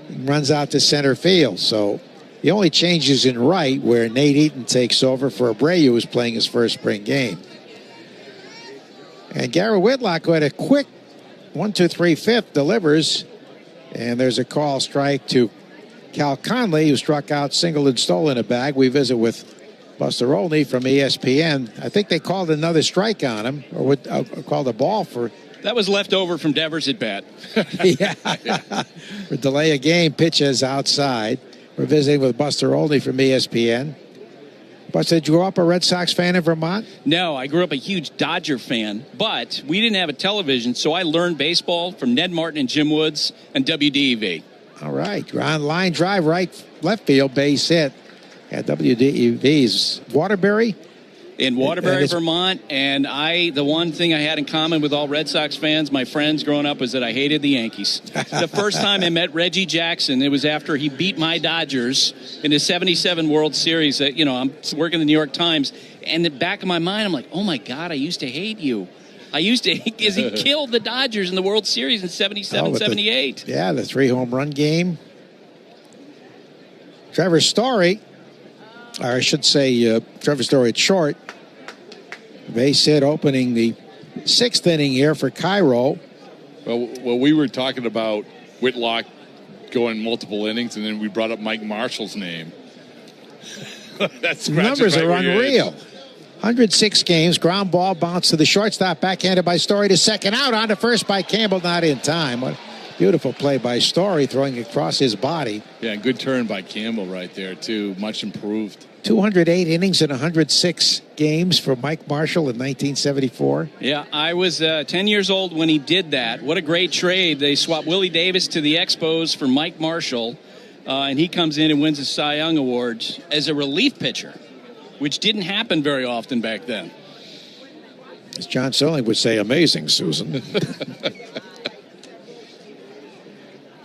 and runs out to center field. So the only change is in right, where Nate Eaton takes over for Abreu, who's playing his first spring game. And Garrett Whitlock, who had a quick 1-2-3-5 delivers. And there's a call strike to Cal Conley, who struck out, singled, and stole in a bag. We visit with Buster Olney from ESPN. I think they called another strike on him, or called a ball for...
That was left over from Devers at bat.
Yeah. For delay of game, pitches outside. We're visiting with Buster Olney from ESPN. Buster, did you grow up a Red Sox fan in Vermont?
No, I grew up a huge Dodger fan, but we didn't have a television, so I learned baseball from Ned Martin and Jim Woods and WDEV.
All right. Ground line drive, left field, base hit. At WDEV's Waterbury.
In Waterbury, Vermont, and the one thing I had in common with all Red Sox fans, my friends growing up, was that I hated the Yankees. The first time I met Reggie Jackson, it was after he beat my Dodgers in the 77 World Series. I'm working in the New York Times, and in the back of my mind, I'm like, oh my God, I used to hate you. Because he killed the Dodgers in the World Series in 77, 78.
The 3-home run game. Trevor Story, or I should say Trevor Story at short. Base hit opening the 6th inning here for Cairo.
Well, we were talking about Whitlock going multiple innings, and then we brought up Mike Marshall's name.
The numbers are unreal. 106 games, ground ball bounced to the shortstop, backhanded by Story to second, out onto first by Campbell, not in time. What a beautiful play by Story, throwing across his body.
Yeah, good turn by Campbell right there, too. Much improved.
208 innings in 106 games for Mike Marshall in 1974.
Yeah, I was 10 years old when he did that. What a great trade. They swapped Willie Davis to the Expos for Mike Marshall, and he comes in and wins the Cy Young Award as a relief pitcher, which didn't happen very often back then.
As John Sterling would say, amazing, Susan.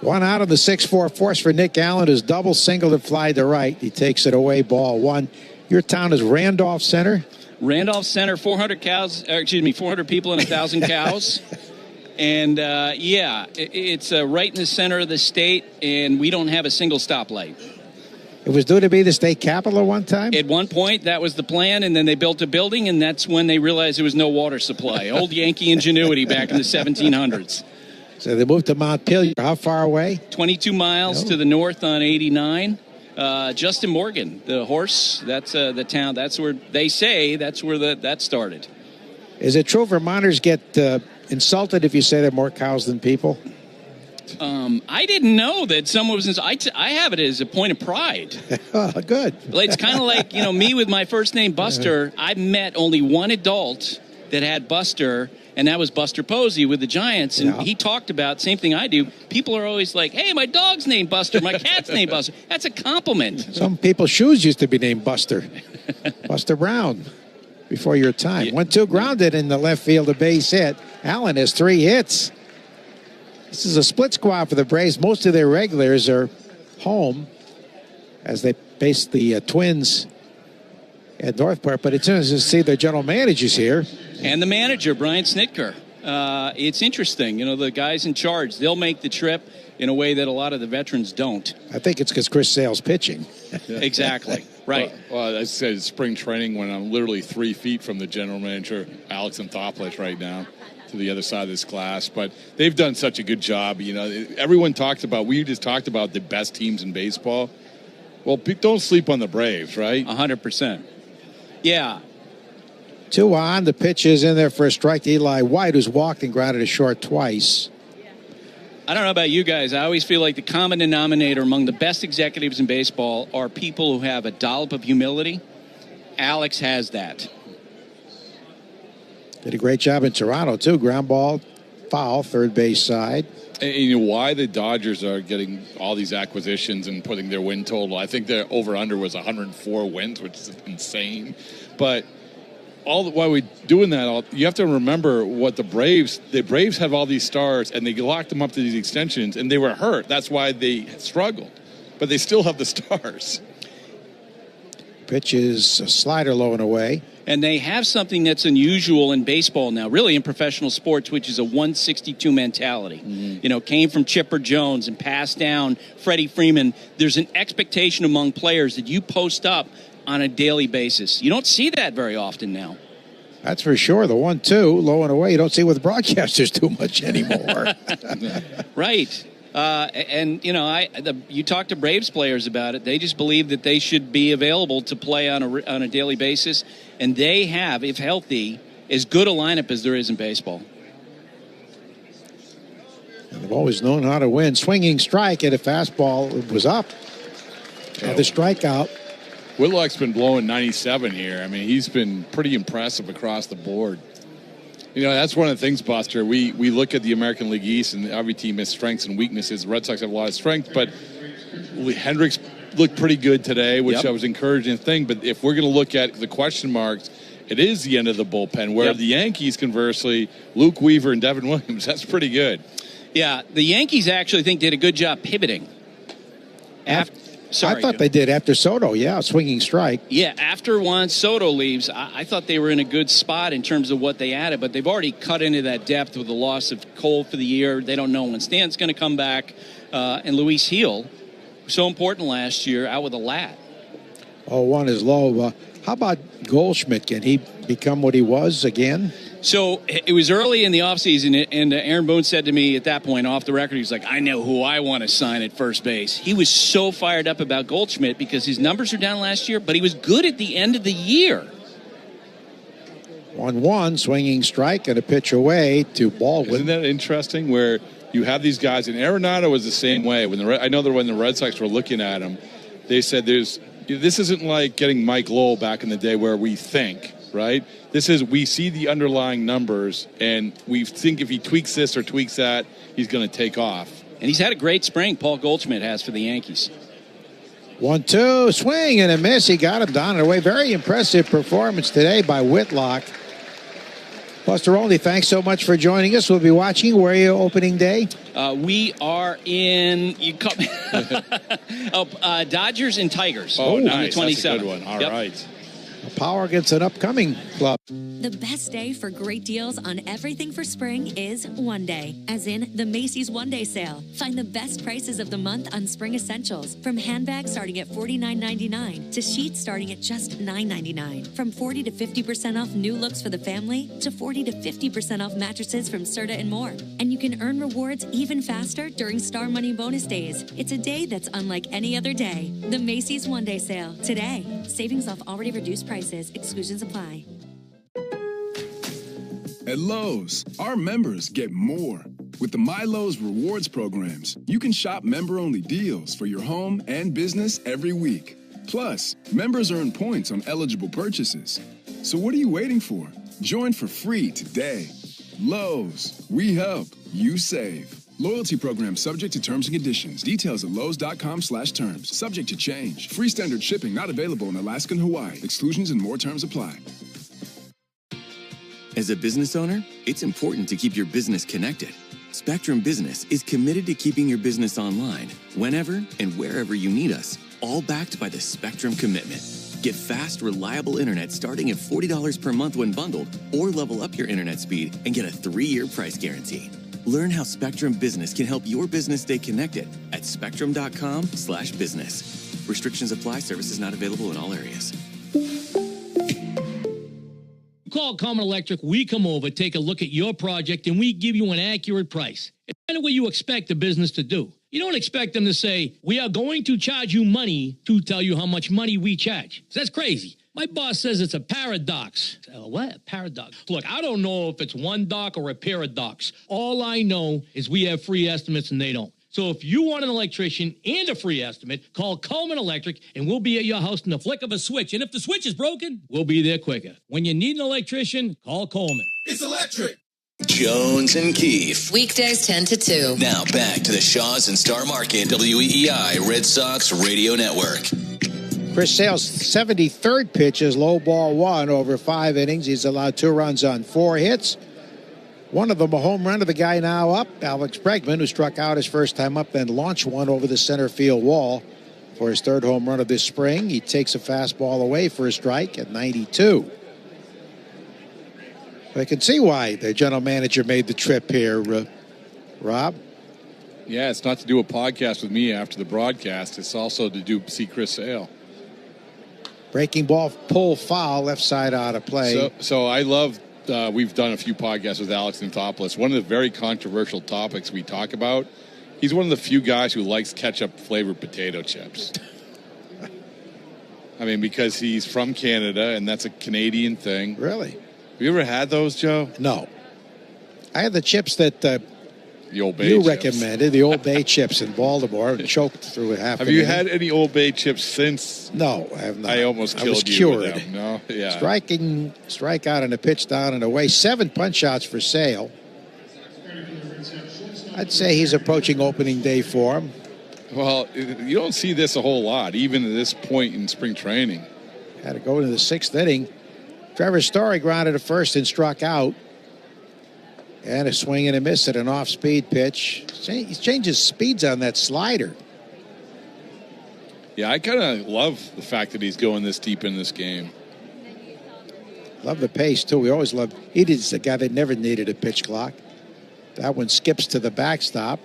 One out on the 6-4 force for Nick Allen, who's double singled and fly to right. He takes it away, ball one. Your town is Randolph Center?
Randolph Center, 400 people and 1,000 cows. And, it's right in the center of the state, and we don't have a single stoplight.
It was due to be the state capital at one time?
At one point, that was the plan, and then they built a building, and that's when they realized there was no water supply. Old Yankee ingenuity back in the 1700s.
So they moved to Montpelier. How far away?
22 miles to the north on 89. Justin Morgan, the horse, that's the town. That's where they say that started.
Is it true Vermonters get insulted if you say there are more cows than people?
I didn't know that someone was. I have it as a point of pride.
Oh, good.
It's kind of like me with my first name Buster. I met only one adult that had Buster. And that was Buster Posey with the Giants. And he talked about, same thing I do, people are always like, hey, my dog's named Buster, my cat's named Buster. That's a compliment.
Some people's shoes used to be named Buster. Buster Brown, before your time. 1-2 grounded in the left field, a base hit. Allen has 3 hits. This is a split squad for the Braves. Most of their regulars are home as they face the Twins at Northport. But it's interesting to see their general managers here.
And the manager, Brian Snitker. It's interesting. The guys in charge, they'll make the trip in a way that a lot of the veterans don't.
I think it's because Chris Sale's pitching.
Exactly. Right.
Well, I said spring training when I'm literally 3 feet from the general manager, Alex Anthopoulos, right now, to the other side of this glass. But they've done such a good job. Everyone talks about, we just talked about the best teams in baseball. Well, don't sleep on the Braves, right?
100%. Yeah.
2 on. The pitch is in there for a strike to Eli White, who's walked and grounded a short twice.
I don't know about you guys. I always feel like the common denominator among the best executives in baseball are people who have a dollop of humility. Alex has that.
Did a great job in Toronto, too. Ground ball, foul, third base side.
And why the Dodgers are getting all these acquisitions and putting their win total. I think their over-under was 104 wins, which is insane. But while we're doing that, you have to remember what the Braves have all these stars, and they locked them up to these extensions, and they were hurt. That's why they struggled. But they still have the stars.
Pitch is a slider low and away.
And they have something that's unusual in baseball now, really in professional sports, which is a 162 mentality. Mm-hmm. Came from Chipper Jones and passed down Freddie Freeman. There's an expectation among players that you post up on a daily basis. You don't see that very often now.
That's for sure. The 1-2, low and away, you don't see with broadcasters too much anymore.
Right. You talk to Braves players about it. They just believe that they should be available to play on a daily basis. And they have, if healthy, as good a lineup as there is in baseball.
And they've always known how to win. Swinging strike at a fastball was up. The strikeout.
Whitlock's been blowing 97 here. I mean, he's been pretty impressive across the board. You know, that's one of the things, Buster. We look at the American League East, and every team has strengths and weaknesses. The Red Sox have a lot of strength, but Hendricks looked pretty good today, which I was encouraging thing. But if we're going to look at the question marks, it is the end of the bullpen, where the Yankees, conversely, Luke Weaver and Devin Williams, that's pretty good.
Yeah, the Yankees actually did a good job pivoting.
I thought they did after Soto, swinging strike.
Yeah, after Juan Soto leaves, I thought they were in a good spot in terms of what they added, but they've already cut into that depth with the loss of Cole for the year. They don't know when Stan's going to come back. And Luis Gil, so important last year, out with a lat.
Oh, one is low. How about Goldschmidt? Can he become what he was again?
So it was early in the offseason, and Aaron Boone said to me at that point, off the record, he was like, I know who I want to sign at first base. He was so fired up about Goldschmidt because his numbers were down last year, but he was good at the end of the year.
1-1, swinging strike and a pitch away to Baldwin.
Isn't that interesting where you have these guys, and Arenado was the same way. I know that when the Red Sox were looking at him, they said this isn't like getting Mike Lowell back in the day where we think, right? This is, we see the underlying numbers, and we think if he tweaks this or tweaks that, he's going to take off.
And he's had a great spring, Paul Goldschmidt has for the Yankees.
1-2, swing and a miss. He got him down and away. Very impressive performance today by Whitlock. Buster Olney, thanks so much for joining us. We'll be watching. Where are you opening day?
We are in Dodgers and Tigers.
Oh, nice.
On the 27th.
That's a good one. All right.
Power against an upcoming club.
The best day for great deals on everything for spring is one day, as in the Macy's One Day Sale. Find the best prices of the month on spring essentials, from handbags starting at $49.99 to sheets starting at just $9.99. From 40 to 50% off new looks for the family to 40 to 50% off mattresses from Serta and more. And you can earn rewards even faster during Star Money bonus days. It's a day that's unlike any other day. The Macy's One Day Sale today. Savings off already reduced prices. Exclusions apply.
At Lowe's, our members get more. With the MyLowe's rewards programs, you can shop member-only deals for your home and business every week. Plus, members earn points on eligible purchases. So what are you waiting for? Join for free today. Lowe's, we help, you save. Loyalty program subject to terms and conditions. Details at lowes.com/terms. Subject to change. Free standard shipping not available in Alaska and Hawaii. Exclusions and more terms apply.
As a business owner, it's important to keep your business connected. Spectrum Business is committed to keeping your business online, whenever and wherever you need us, all backed by the Spectrum Commitment. Get fast, reliable internet starting at $40 per month when bundled, or level up your internet speed and get a 3-year price guarantee. Learn how Spectrum Business can help your business stay connected at spectrum.com/business. Restrictions apply. Services not available in all areas.
Call Common Electric, we come over, take a look at your project, and we give you an accurate price. It's kind of what you expect a business to do. You don't expect them to say, we are going to charge you money to tell you how much money we charge. That's crazy. My boss says it's a paradox. What? Paradox. Look, I don't know if it's one dock or a paradox. All I know is we have free estimates and they don't. So if you want an electrician and a free estimate, call Coleman Electric and we'll be at your house in the flick of a switch. And if the switch is broken, we'll be there quicker. When you need an electrician, call Coleman.
It's electric.
Jones and Keefe.
Weekdays 10 to 2.
Now back to the Shaws and Star Market WEEI Red Sox Radio Network.
Chris Sale's 73rd pitch is low ball 1 over 5 innings. He's allowed 2 runs on 4 hits. One of them a home run to the guy now up, Alex Bregman, who struck out his first time up, then launched one over the center field wall for his 3rd home run of this spring. He takes a fastball away for a strike at 92. I can see why the general manager made the trip here, Rob.
Yeah, it's not to do a podcast with me after the broadcast. It's also to see Chris Sale.
Breaking ball, pull foul, left side out of play.
So I love, we've done a few podcasts with Alex Anthopoulos. One of the very controversial topics we talk about, he's one of the few guys who likes ketchup-flavored potato chips. I mean, because he's from Canada, and that's a Canadian thing.
Really?
Have you ever had those, Joe?
No. I had the chips that
The Old Bay
You
chips.
recommended the Old Bay chips in Baltimore and choked through half.
Have you had any Old Bay chips since?
No, I have not.
I almost killed
was
you
cured.
with them. No, yeah.
Strikeout on a pitch down and away. 7 punch outs for Sale. I'd say he's approaching opening day for him.
Well, you don't see this a whole lot, even at this point in spring training.
Had to go into the 6th inning. Trevor Story grounded at first and struck out. And a swing and a miss at an off-speed pitch. He changes speeds on that slider.
Yeah, I kind of love the fact that he's going this deep in this game.
Love the pace, too. We always loved. He's the guy that never needed a pitch clock. That one skips to the backstop.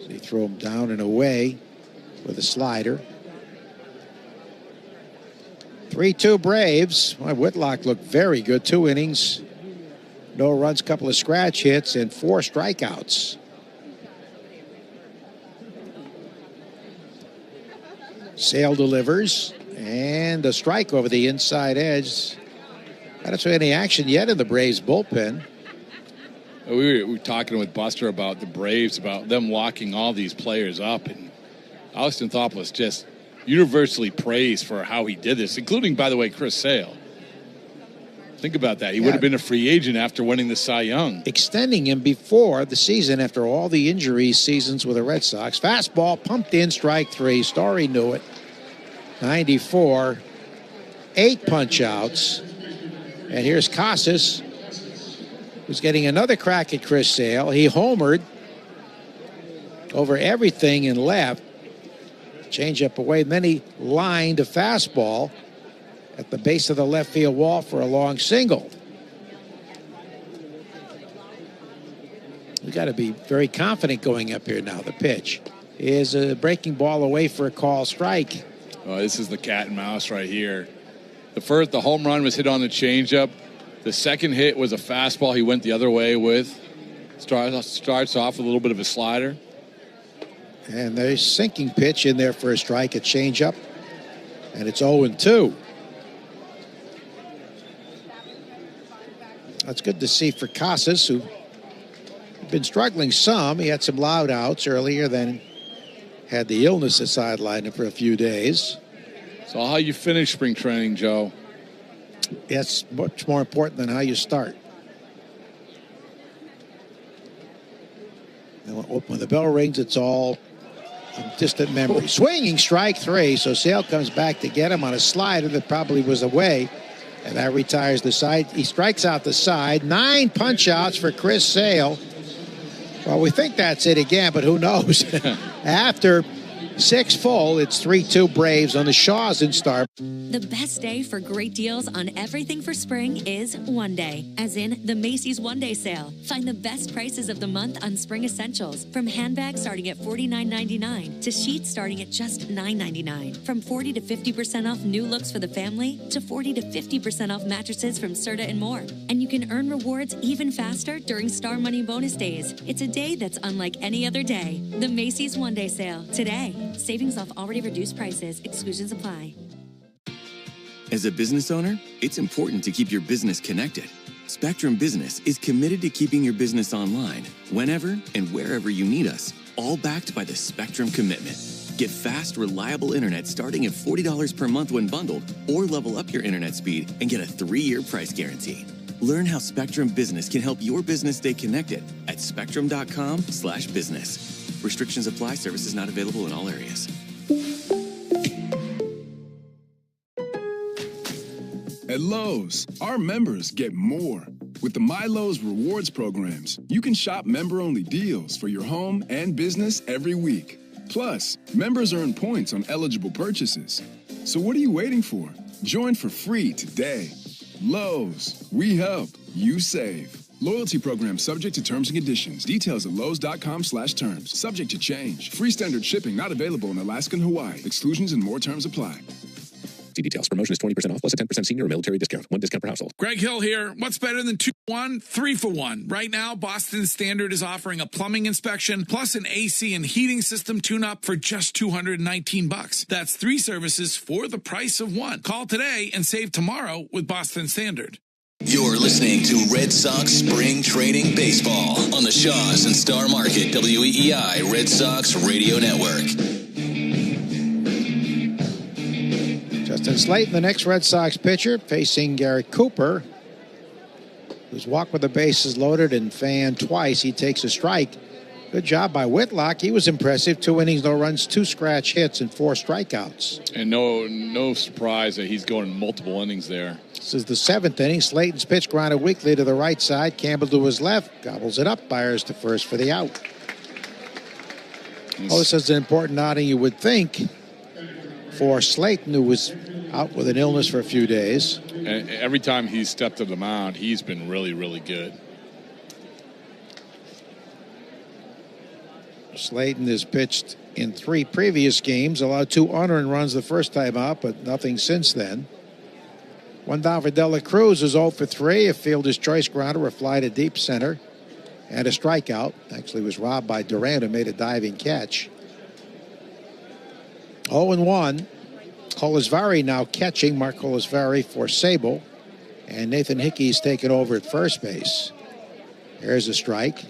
So he threw him down and away with a slider. 3-2 Braves. Well, Whitlock looked very good. 2 innings. No runs, couple of scratch hits, and 4 strikeouts. Sale delivers, and a strike over the inside edge. I don't see any action yet in the Braves bullpen.
We were talking with Buster about the Braves, about them locking all these players up, and Austin Thopoulos just universally praised for how he did this, including, by the way, Chris Sale. Think about that. He would have been a free agent after winning the Cy Young.
Extending him before the season after all the injury seasons with the Red Sox. Fastball pumped in, strike 3. Story knew it. 94. 8 punch outs. And here's Casas, who's getting another crack at Chris Sale. He homered over everything and left. Change up away. Then he lined a fastball at the base of the left field wall for a long single. We got to be very confident going up here now. The pitch is a breaking ball away for a call strike.
Oh, this is the cat and mouse right here. The home run was hit on the changeup. The second hit was a fastball he went the other way with. Starts off with a little bit of a slider.
And there's sinking pitch in there for a strike, a changeup. And it's 0-2. That's good to see for Casas, who had been struggling some. He had some loud outs earlier, then had the illness that sidelined him for a few days.
So how you finish spring training, Joe?
That's much more important than how you start. And when the bell rings, it's all a distant memory. Swinging strike 3, so Sale comes back to get him on a slider that probably was away. And that retires the side. He strikes out the side. 9 punch outs for Chris Sale. Well, we think that's it again, but who knows? After 6 full, it's 3-2 Braves on the Shaws in Star.
The best day for great deals on everything for spring is one day, as in the Macy's One Day Sale. Find the best prices of the month on spring essentials, from handbags starting at $49.99 to sheets starting at just $9.99. From 40 to 50% off new looks for the family to 40 to 50% off mattresses from Serta and more. And you can earn rewards even faster during Star Money bonus days. It's a day that's unlike any other day. The Macy's One Day Sale today. Savings off already reduced prices. Exclusions apply.
As a business owner, it's important to keep your business connected. Spectrum Business is committed to keeping your business online, whenever and wherever you need us, all backed by the Spectrum Commitment. Get fast, reliable internet starting at $40 per month when bundled, or level up your internet speed and get a 3-year price guarantee. Learn how Spectrum Business can help your business stay connected at spectrum.com/business. Restrictions apply. Services not available in all areas.
At Lowe's, our members get more. With the My Lowe's Rewards programs, you can shop member-only deals for your home and business every week. Plus, members earn points on eligible purchases. So what are you waiting for? Join for free today. Lowe's, we help, you save. Loyalty program subject to terms and conditions. Details at lowes.com/terms. Subject to change. Free standard shipping not available in Alaska and Hawaii. Exclusions and more terms apply.
See details. Promotion is 20% off plus a 10% senior or military discount. 1 discount per household.
Greg Hill here. What's better than 2 for 1? 3 for 1. Right now, Boston Standard is offering a plumbing inspection plus an AC and heating system tune-up for just $219. That's 3 services for the price of 1. Call today and save tomorrow with Boston Standard.
You're listening to Red Sox Spring Training Baseball on the Shaws and Star Market WEEI Red Sox Radio Network.
Justin Slayton, the next Red Sox pitcher, facing Garrett Cooper, who's walked with the bases loaded and fanned twice. He takes a strike. Good job by Whitlock. He was impressive. 2 innings, no runs, 2 scratch hits, and 4 strikeouts.
And no surprise that he's going multiple innings there.
This is the 7th inning. Slayton's pitch grounded weakly to the right side. Campbell to his left. Gobbles it up. Fires to first for the out. Oh, this is an important outing, you would think, for Slayton, who was out with an illness for a few days.
And every time he's stepped to the mound, he's been really, really good.
Slayton has pitched in 3 previous games, allowed 2 unearned runs the first time out, but nothing since then. 1 down for De La Cruz is 0 for 3. A fielder's choice grounder, a fly to deep center, and a strikeout. Actually was robbed by Durant, who made a diving catch. 0-1. Colasvari now catching. Mark Colasvari for Sable. And Nathan Hickey's taken over at first base. Here's a strike.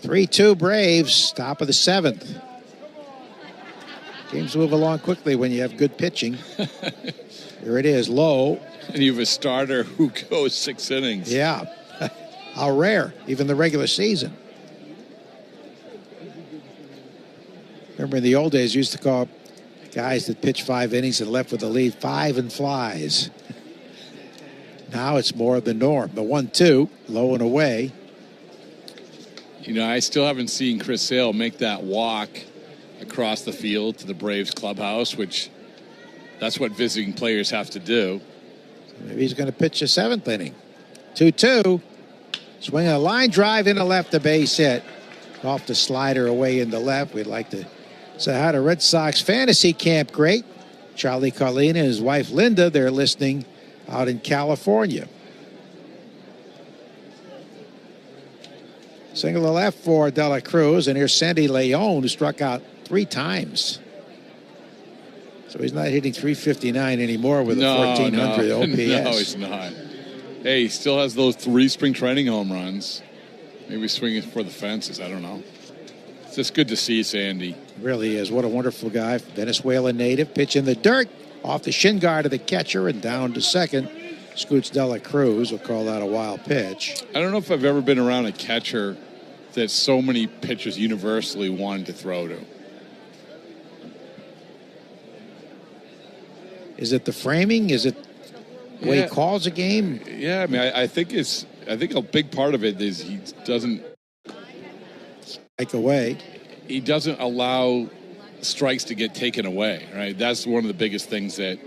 3-2 Braves, top of the 7th. Games move along quickly when you have good pitching. Here it is, low.
And you have a starter who goes 6 innings.
Yeah. How rare, even the regular season. Remember in the old days, you used to call guys that pitched 5 innings and left with the lead 5 and flies. Now it's more of the norm. The 1-2, low and away.
You know, I still haven't seen Chris Sale make that walk across the field to the Braves clubhouse, which that's what visiting players have to do.
Maybe he's going to pitch a 7th inning. 2-2. Swing a line drive into left, a base hit. Off the slider away into left. We'd like to say hi to Red Sox fantasy camp great Charlie Carlina and his wife Linda. They're listening out in California. Single to left for De La Cruz, and here's Sandy Leon, who struck out 3 times. So he's not hitting 359 anymore with a 1,400 OPS.
No, he's not. Hey, he still has those 3 spring training home runs. Maybe swinging for the fences. I don't know. It's just good to see Sandy.
It really is. What a wonderful guy. Venezuela native. Pitch in the dirt. Off the shin guard of the catcher and down to second. Scoots De La Cruz. We'll call that a wild pitch.
I don't know if I've ever been around a catcher that so many pitchers universally wanted to throw to.
Is it the framing? Is it the way he calls a game?
Yeah, I mean, I think a big part of it is he doesn't
strike away.
He doesn't allow strikes to get taken away, right? That's one of the biggest things that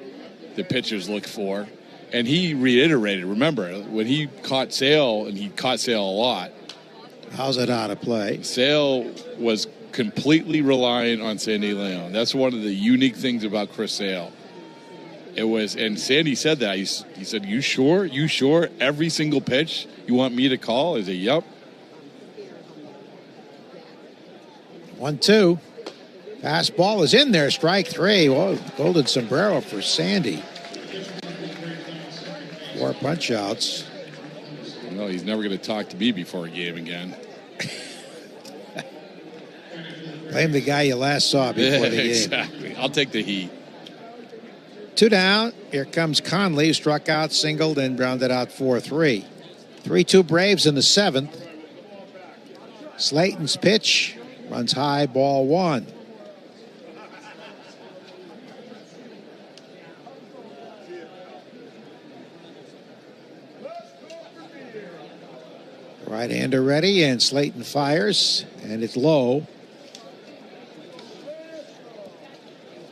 the pitchers look for. And he reiterated, remember, when he caught Sale, and he caught Sale a lot.
How's it out of play?
Sale was completely reliant on Sandy Leon. That's one of the unique things about Chris Sale. It was, and Sandy said that. He said, "You sure? You sure? Every single pitch you want me to call?" I said, "Yep."
1-2. Fastball is in there. Strike 3. Whoa, golden sombrero for Sandy. 4 punch outs.
Well, he's never going to talk to me before a game again.
Blame the guy you last saw before the game.
Exactly. I'll take the heat.
2 down. Here comes Conley, who struck out, singled, and grounded out 4-3. 3-2 Braves in the 7th. Slayton's pitch runs high, ball 1. Right-hander ready, and Slayton fires, and it's low.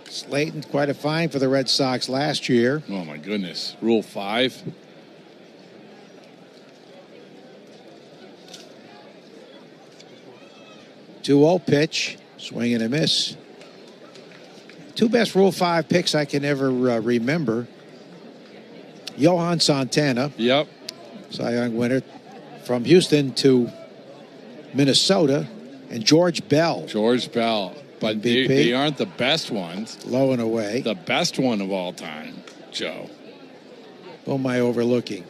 Slayton, quite a find for the Red Sox last year.
Oh, my goodness. Rule 5.
Two-0 pitch, swing and a miss. 2 best Rule 5 picks I can ever remember. Johan Santana.
Yep.
Cy Young winner. From Houston to Minnesota, and George Bell.
George Bell. But they aren't the best ones.
Low and away.
The best one of all time, Joe.
Who am I overlooking?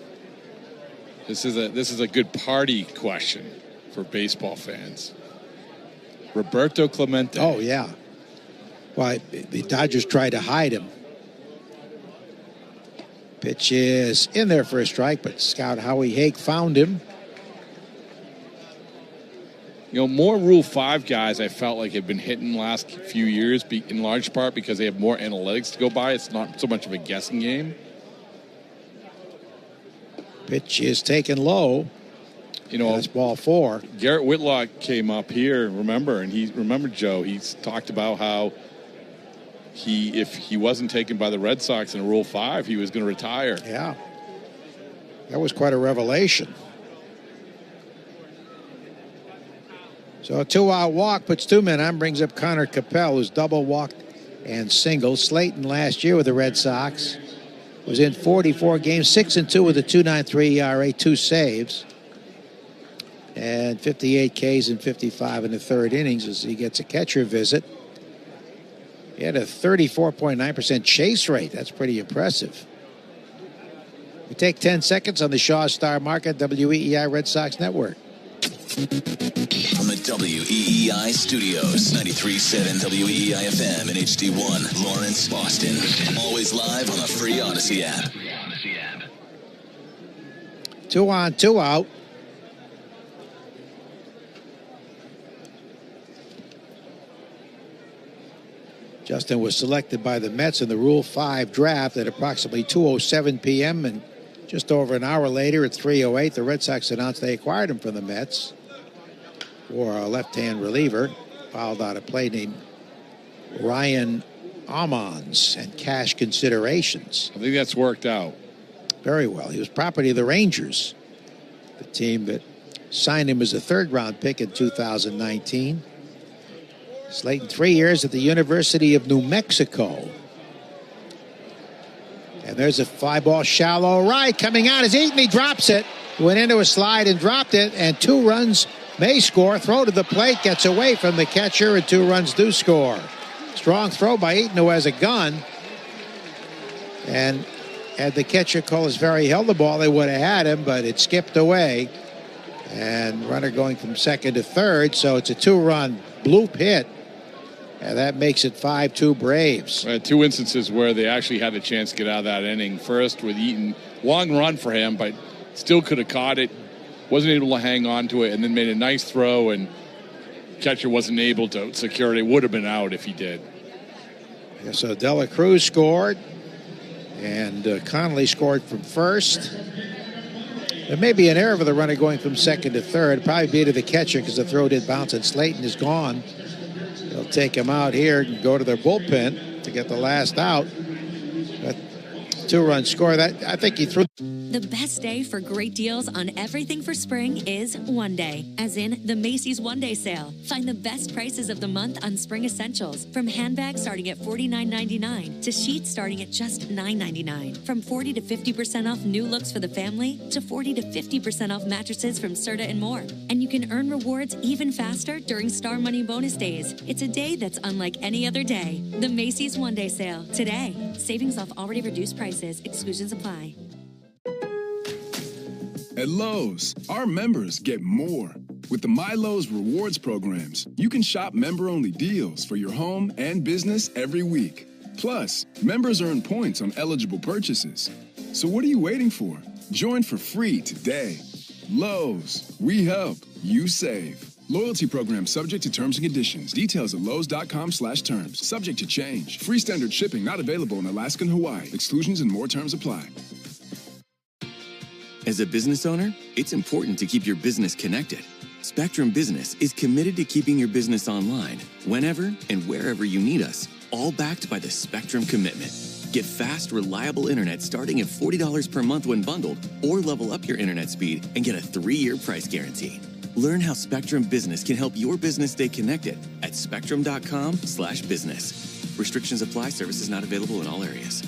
This is a good party question for baseball fans. Roberto Clemente.
Oh, yeah. Well, the Dodgers tried to hide him. Pitch is in there for a strike, but scout Howie Hake found him.
You know, more Rule 5 guys I felt like have been hitting the last few years, in large part because they have more analytics to go by. It's not so much of a guessing game.
Pitch is taken low.
You know,
that's ball 4.
Garrett Whitlock came up here, remember, and Joe, he's talked about how if he wasn't taken by the Red Sox in Rule 5, he was going to retire.
Yeah. That was quite a revelation. So a 2-out walk puts 2 men on, brings up Connor Capel, who's double walked and single. Slayton last year with the Red Sox was in 44 games, 6-2 with a 2.93 ERA, 2 saves, and 58 Ks and 55 in the third innings as he gets a catcher visit. He had a 34.9% chase rate. That's pretty impressive. We take 10 seconds on the Shaw Star Market, WEEI Red Sox Network.
From the WEEI studios, 93.7 WEEI FM and HD1, Lawrence, Boston. Always live on the free Odyssey app.
2 on, 2 out. Justin was selected by the Mets in the Rule 5 draft at approximately 2:07 p.m. and just over an hour later at 3:08, the Red Sox announced they acquired him from the Mets for a left-hand reliever, fouled out a play named Ryan Ammons and cash considerations.
I think that's worked out.
Very well. He was property of the Rangers, the team that signed him as a third-round pick in 2019. Slayton 3 years at the University of New Mexico. And there's a fly ball shallow right coming out. Is Eaton, he drops it. Went into a slide and dropped it, and 2 runs may score. Throw to the plate, gets away from the catcher, and 2 runs do score. Strong throw by Eaton, who has a gun. And had the catcher Colasveri held the ball, they would have had him, but it skipped away. And runner going from second to third, so it's a 2-run bloop hit. And that makes it 5-2 Braves.
2 instances where they actually had a chance to get out of that inning. First with Eaton, long run for him, but still could have caught it. Wasn't able to hang on to it, and then made a nice throw, and catcher wasn't able to secure it. It would have been out if he did.
Yeah, so Dela Cruz scored, and Connolly scored from first. There may be an error for the runner going from second to third. Probably be to the catcher because the throw did bounce, and Slayton is gone. They'll take him out here and go to their bullpen to get the last out. But 2-run score. That I think he threw.
The best day for great deals on everything for spring is one day, as in the Macy's One Day Sale. Find the best prices of the month on spring essentials, from handbags starting at $49.99 to sheets starting at just $9.99. From 40 to 50% off new looks for the family to 40 to 50% off mattresses from Serta and more. And you can earn rewards even faster during Star Money bonus days. It's a day that's unlike any other day. The Macy's One Day Sale today. Savings off already reduced prices. Exclusions apply.
At Lowe's, our members get more. With the My Lowe's Rewards programs, you can shop member-only deals for your home and business every week. Plus, members earn points on eligible purchases. So what are you waiting for? Join for free today. Lowe's, we help, you save. Loyalty program subject to terms and conditions. Details at lowes.com/terms. Subject to change. Free standard shipping not available in Alaska and Hawaii. Exclusions and more terms apply.
As a business owner, it's important to keep your business connected. Spectrum Business is committed to keeping your business online whenever and wherever you need us, all backed by the Spectrum Commitment. Get fast, reliable internet starting at $40 per month when bundled, or level up your internet speed and get a 3-year price guarantee. Learn how Spectrum Business can help your business stay connected at spectrum.com/business. Restrictions apply. Services not available in all areas.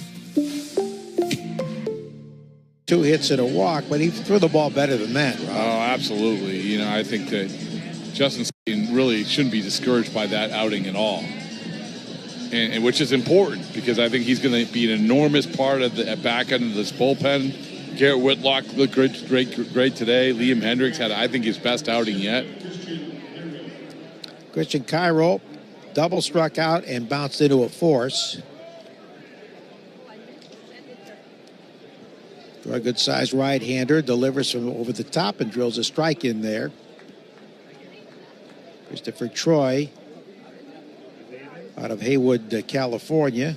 2 hits and a walk, but he threw the ball better than that, Rob.
Oh, absolutely. You know, I think that Justin Slayton really shouldn't be discouraged by that outing at all. and which is important because I think he's going to be an enormous part of the back end of this bullpen. Garrett Whitlock looked great today. Liam Hendricks had, I think, his best outing yet.
Christian Cairo double struck out and bounced into a force. For a good-sized right-hander, delivers from over the top and drills a strike in there. Christopher Troy out of Haywood, California.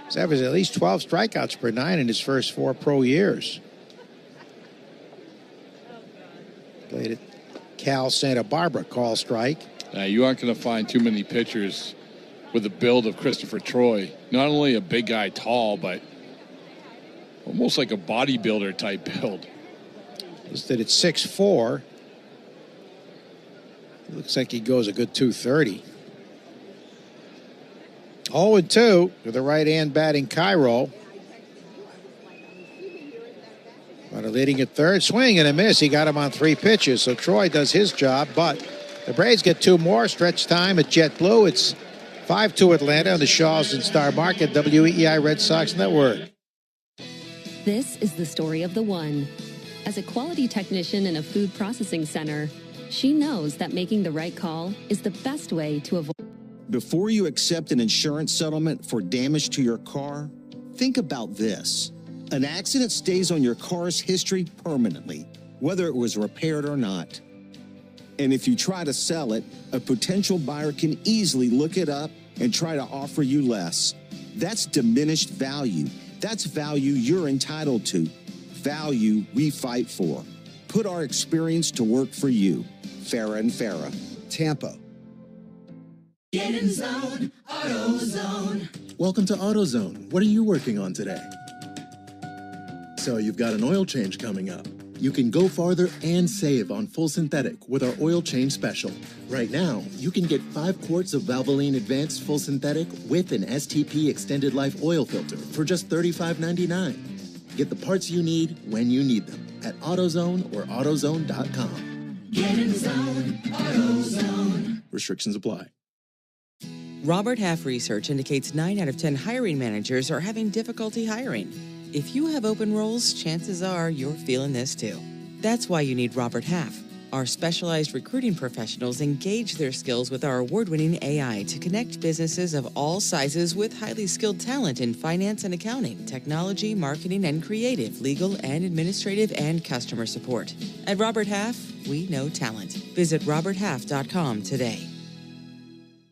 He's averaged at least 12 strikeouts per nine in his first 4 pro years. Played at Cal Santa Barbara, call strike.
You aren't going to find too many pitchers with the build of Christopher Troy. Not only a big guy, tall, but almost like a bodybuilder type build.
Listed at 6'4". Looks like he goes a good 230. 0-2 with the right hand batting Cairo. Runner leading at third, swing and a miss. He got him on 3 pitches, so Troy does his job, but the Braves get 2 more. Stretch time at JetBlue. It's 5-2 Atlanta on the Shaws and Star Market, WEEI Red Sox Network.
This is the story of the one. As a quality technician in a food processing center, she knows that making the right call is the best way to avoid.
Before you accept an insurance settlement for damage to your car, think about this. An accident stays on your car's history permanently, whether it was repaired or not. And if you try to sell it, a potential buyer can easily look it up and try to offer you less. That's diminished value. That's value you're entitled to. Value we fight for. Put our experience to work for you. Farah and Farah, Tampa.
Get in zone, AutoZone.
Welcome to AutoZone. What are you working on today? So you've got an oil change coming up. You can go farther and save on full synthetic with our oil change special. Right now, you can get 5 quarts of Valvoline Advanced Full Synthetic with an STP Extended Life oil filter for just $35.99. Get the parts you need when you need them at AutoZone or AutoZone.com.
Get in zone, AutoZone.
Restrictions apply.
Robert Half research indicates 9 out of 10 hiring managers are having difficulty hiring. If you have open roles, chances are you're feeling this too. That's why you need Robert Half. Our specialized recruiting professionals engage their skills with our award-winning AI to connect businesses of all sizes with highly skilled talent in finance and accounting, technology, marketing, and creative, legal and administrative, and customer support. At Robert Half, we know talent. Visit roberthalf.com today.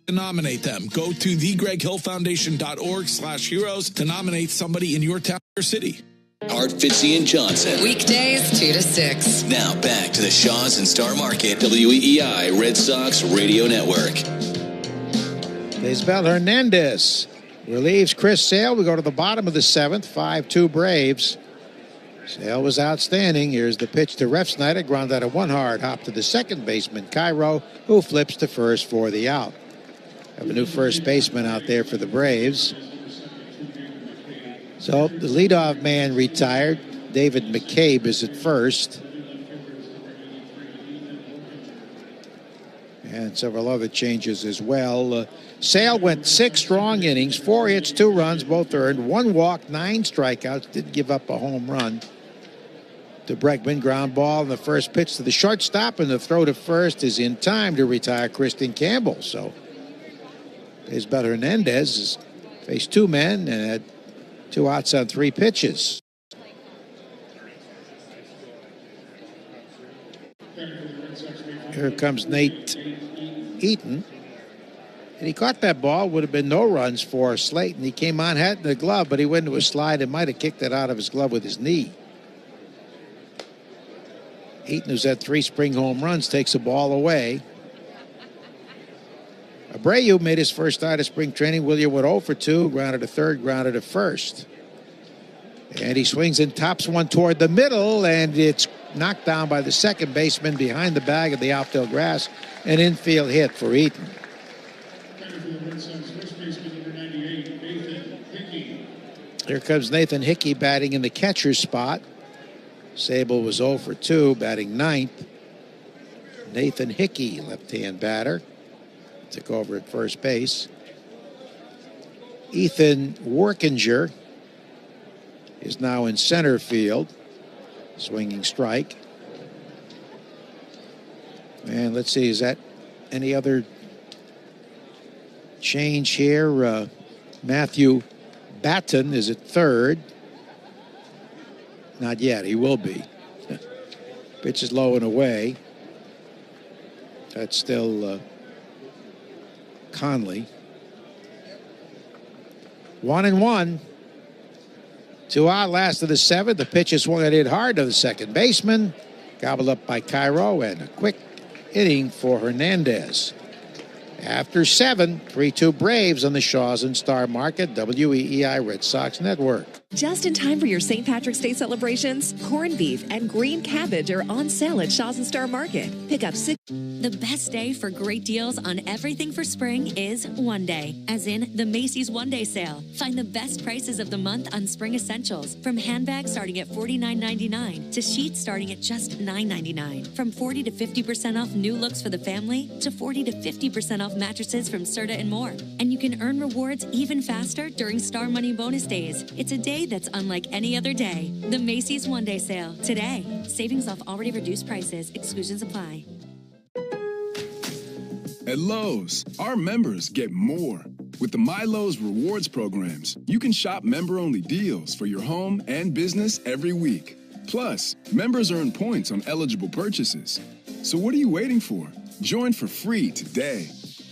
To nominate them, go to thegreghillfoundation.org/heroes to nominate somebody in your town or city.
Art, Fitzy, and Johnson.
Weekdays 2 to 6.
Now back to the Shaws and Star Market, WEEI Red Sox Radio Network.
Isabel Hernandez relieves Chris Sale. We go to the bottom of the 7th, 5-2 Braves. Sale was outstanding. Here's the pitch to Refsnyder. Ground out a 1 hard hop to the second baseman, Cairo, who flips to first for the out. Have a new first baseman out there for the Braves. So the leadoff man retired. David McCabe is at first. And several other changes as well. Sale went 6 strong innings, 4 hits, 2 runs, both earned, 1 walk, 9 strikeouts, did give up a home run to Bregman. Ground ball and the first pitch to the shortstop, and the throw to first is in time to retire Kristen Campbell. So Isabel Hernandez has faced 2 men and had 2 outs on 3 pitches. Here comes Nate Eaton. And he caught that ball. Would have been no runs for Slayton. He came on, had it in the glove, but he went into a slide and might have kicked it out of his glove with his knee. Eaton, who's had 3 spring home runs, takes the ball away. Abreu made his first start of spring training. William went 0 for 2, grounded to third, grounded to first. And he swings and tops one toward the middle, and it's knocked down by the second baseman behind the bag of the outfield grass. An infield hit for Eaton. Here comes Nathan Hickey batting in the catcher's spot. Sable was 0 for 2, batting 9th. Nathan Hickey, left-hand batter, took over at first base. Ethan Workinger is now in center field. Swinging strike. And let's see, is that any other change here? Matthew Batten is at third. Not yet. He will be. Pitch is low and away. That's still Conley. 1-1. 2 out, last of the 7th. The pitch is swung and hit hard to the second baseman. Gobbled up by Cairo, and a quick inning for Hernandez. After 7, 3-2 Braves on the Shaws and Star Market, WEEI Red Sox Network.
Just in time for your St. Patrick's Day celebrations, corned beef and green cabbage are on sale at Shaws and Star Market. Pick up 6.
The best day for great deals on everything for spring is one day, as in the Macy's One Day Sale. Find the best prices of the month on spring essentials, from handbags starting at $49.99 to sheets starting at just $9.99. From 40 to 50% off new looks for the family to 40 to 50% off mattresses from Serta and more. And you can earn rewards even faster during Star Money bonus days. It's a day that's unlike any other day. The Macy's One Day Sale. Today. Savings off already reduced prices. Exclusions apply.
At Lowe's, our members get more. With the My Lowe's Rewards programs, you can shop member-only deals for your home and business every week. Plus, members earn points on eligible purchases. So what are you waiting for? Join for free today.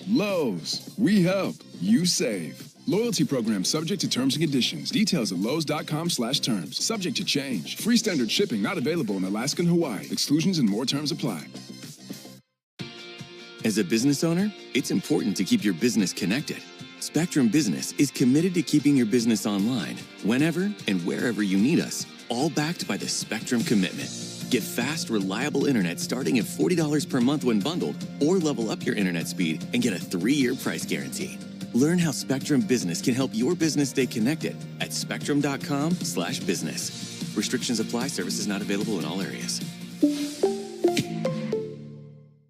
Lowe's, we help, you save. Loyalty program subject to terms and conditions. Details at lowes.com/terms. Subject to change. Free standard shipping not available in Alaska and Hawaii. Exclusions and more terms apply.
As a business owner, it's important to keep your business connected. Spectrum Business is committed to keeping your business online whenever and wherever you need us, all backed by the Spectrum Commitment. Get fast, reliable internet starting at $40 per month when bundled, or level up your internet speed and get a 3-year price guarantee. Learn how Spectrum Business can help your business stay connected at spectrum.com/business. Restrictions apply. Services not available in all areas.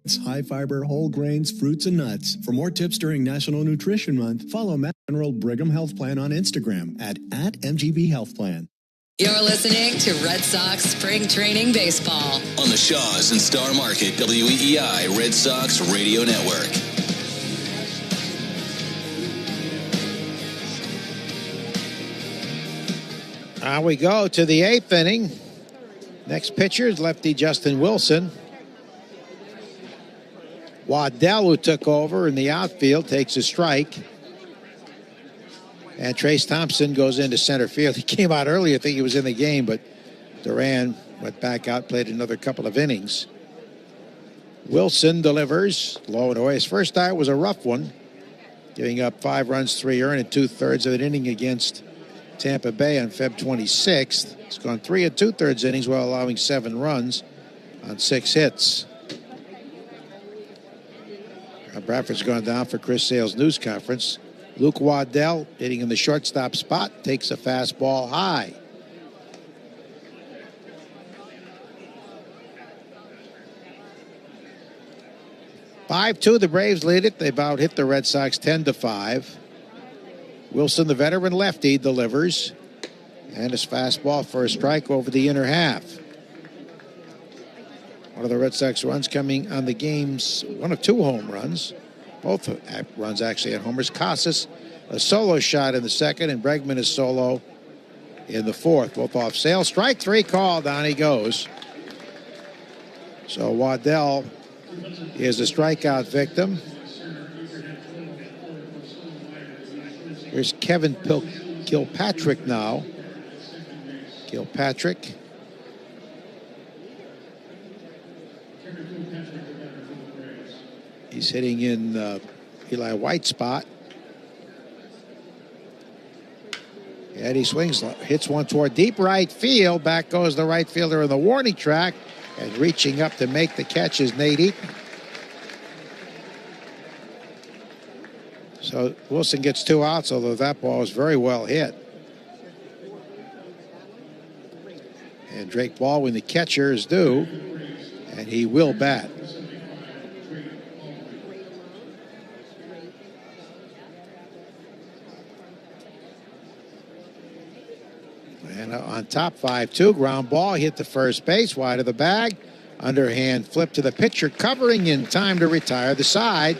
It's high fiber, whole grains, fruits, and nuts. For more tips during National Nutrition Month, follow Mass General Brigham Health Plan on Instagram at MGB Health Plan.
You're listening to Red Sox Spring Training Baseball
on the Shaws and Star Market WEEI Red Sox Radio Network.
Now we go to the 8th inning. Next pitcher is lefty Justin Wilson. Waddell, who took over in the outfield, takes a strike. And Trace Thompson goes into center field. He came out early. I think he was in the game, but Duran went back out, played another couple of innings. Wilson delivers low and away. His first start was a rough one, giving up 5 runs, 3 earned, and 2/3 of an inning against Tampa Bay on Feb 26th. He's gone 3 2/3 innings while allowing 7 runs on 6 hits. Bradford's gone down for Chris Sale's news conference. Luke Waddell, hitting in the shortstop spot, takes a fastball high. "5-2, the Braves lead it. They about hit the Red Sox 10-5. Wilson, the veteran lefty, delivers. And his fastball for a strike over the inner half. One of the Red Sox runs coming on the game's one of 2 home runs. Both runs actually at homers. Casas, a solo shot in the second, and Bregman is solo in the 4th. Both off Sale. Strike 3 called. Down he goes. So Waddell is a strikeout victim. Here's Kevin Kilpatrick now. Kilpatrick. He's hitting in Eli White's spot. And he swings, hits one toward deep right field. Back goes the right fielder in the warning track. And reaching up to make the catch is Nate Eaton. So Wilson gets 2 outs, although that ball was very well hit. And Drake Baldwin, the catcher, is due. And he will bat. And on top, 5-2, ground ball, hit the first base, wide of the bag. Underhand flip to the pitcher, covering in time to retire the side.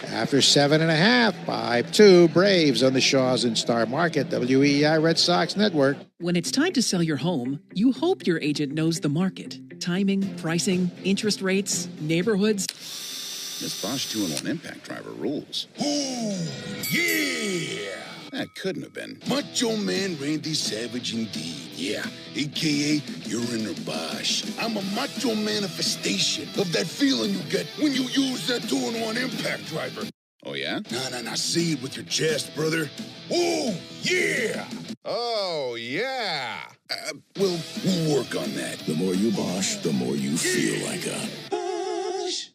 After 7.5, 5-2, Braves on the Shaws and Star Market, WEEI Red Sox Network.
When it's time to sell your home, you hope your agent knows the market. Timing, pricing, interest rates, neighborhoods.
This Bosch 2-in-1 impact driver rules. Oh, yeah! That couldn't have been.
Macho Man Randy Savage indeed, yeah. AKA, you're in a Bosch. I'm a macho manifestation of that feeling you get when you use that 2-in-1 impact driver.
Oh, yeah?
Nah, say it with your chest, brother. Oh, yeah!
Oh, yeah!
We'll work on that.
The more you Bosch, the more you feel like a
Bosch.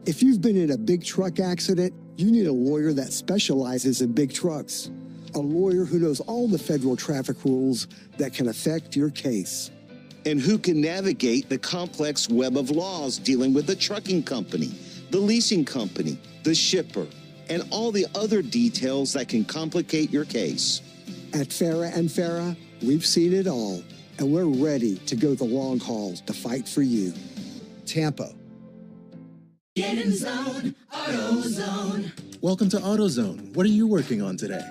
If you've been in a big truck accident, you need a lawyer that specializes in big trucks. A lawyer who knows all the federal traffic rules that can affect your case.
And who can navigate the complex web of laws dealing with the trucking company, the leasing company, the shipper, and all the other details that can complicate your case.
At Farah and Farah, we've seen it all, and we're ready to go the long haul to fight for you. Tampa.
Get in zone, AutoZone.
Welcome to AutoZone. What are you working on today?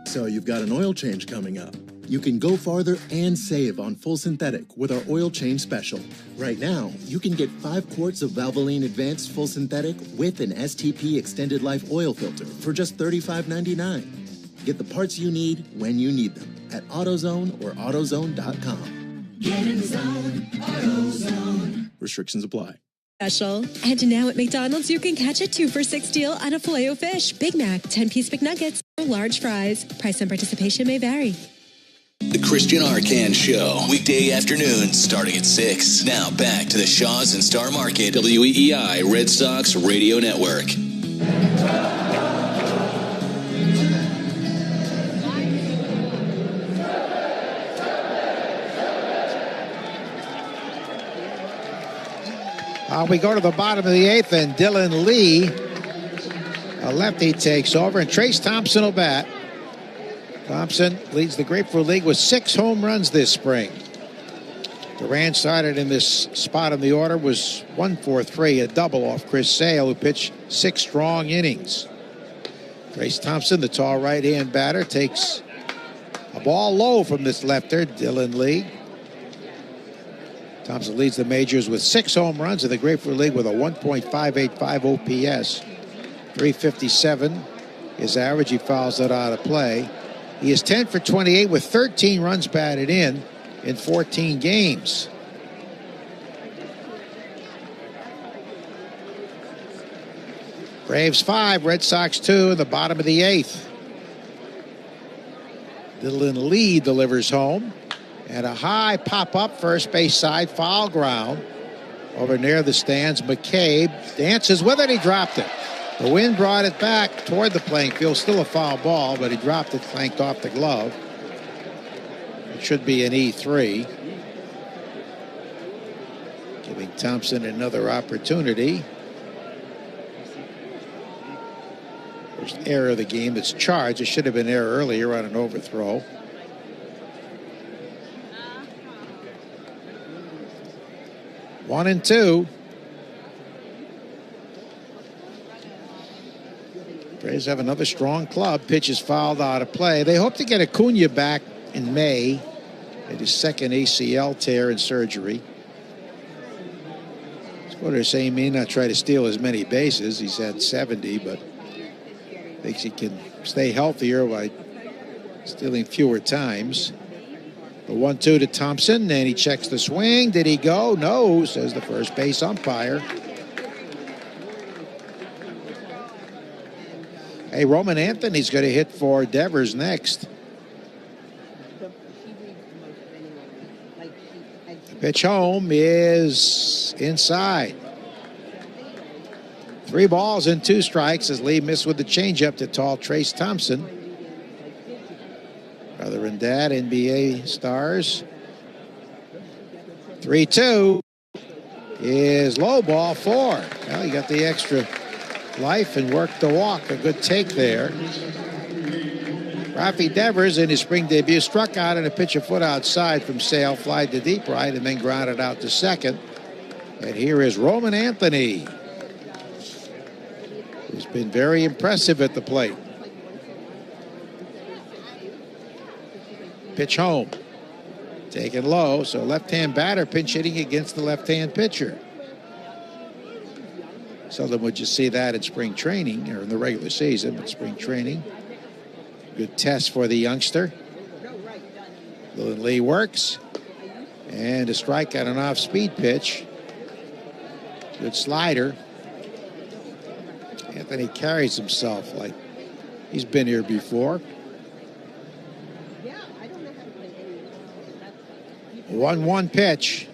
So you've got an oil change coming up. You can go farther and save on full synthetic with our oil change special. Right now, you can get 5 quarts of Valvoline Advanced Full Synthetic with an STP Extended Life oil filter for just $35.99. Get the parts you need when you need them at AutoZone or AutoZone.com.
Get in zone, AutoZone.
Restrictions apply.
Special. And now at McDonald's, you can catch a 2 for $6 deal on a Filet-O-Fish, Big Mac, 10-piece McNuggets, or large fries. Price and participation may vary.
The Christian Arcan Show, weekday afternoons starting at 6. Now back to the Shaws and Star Market, WEEI Red Sox Radio Network.
We go to the bottom of the 8th, and Dylan Lee, a lefty, takes over, and Trace Thompson will bat. Thompson leads the Grapefruit League with 6 home runs this spring. Duran started in this spot in the order, was 1-for-3, a double off Chris Sale, who pitched 6 strong innings. Trace Thompson, the tall right-hand batter, takes a ball low from this lefter, Dylan Lee. Thompson leads the majors with 6 home runs in the Grapefruit League with a 1.585 OPS. 357 is average. He fouls that out of play. He is 10 for 28 with 13 runs batted in 14 games. Braves 5, Red Sox 2 in the bottom of the 8th. Dylan Lee delivers home. And a high pop-up first base side, foul ground. Over near the stands, McCabe dances with it. He dropped it. The wind brought it back toward the playing field. Still a foul ball, but he dropped it, clanked off the glove. It should be an E3. Giving Thompson another opportunity. First error of the game that's charged. It should have been error earlier on an overthrow. One and two. Braves have another strong club. Pitch is fouled out of play. They hope to get Acuna back in May at his second ACL tear and surgery. Squatters say he may not try to steal as many bases. He's had 70, but thinks he can stay healthier by stealing fewer times. The 1-2 to Thompson, and he checks the swing. Did he go? No, says the first base umpire. Hey, Roman Anthony's going to hit for Devers next. The pitch home is inside. 3 balls and 2 strikes as Lee missed with the changeup to tall Trace Thompson. Brother and dad, NBA stars. 3-2 is low ball 4. Well, he got the extra life and worked the walk. A good take there. Rafi Devers, in his spring debut, struck out on a pitch a foot outside from Sale, fly to deep right, and then grounded out to second. And here is Roman Anthony, who's been very impressive at the plate. Pitch home. Taken low, so left-hand batter pinch hitting against the left-hand pitcher. Seldom would you see that in spring training, or in the regular season, but spring training. Good test for the youngster. Dylan Lee works. And a strike on an off-speed pitch. Good slider. Anthony carries himself like he's been here before. 1-1 pitch.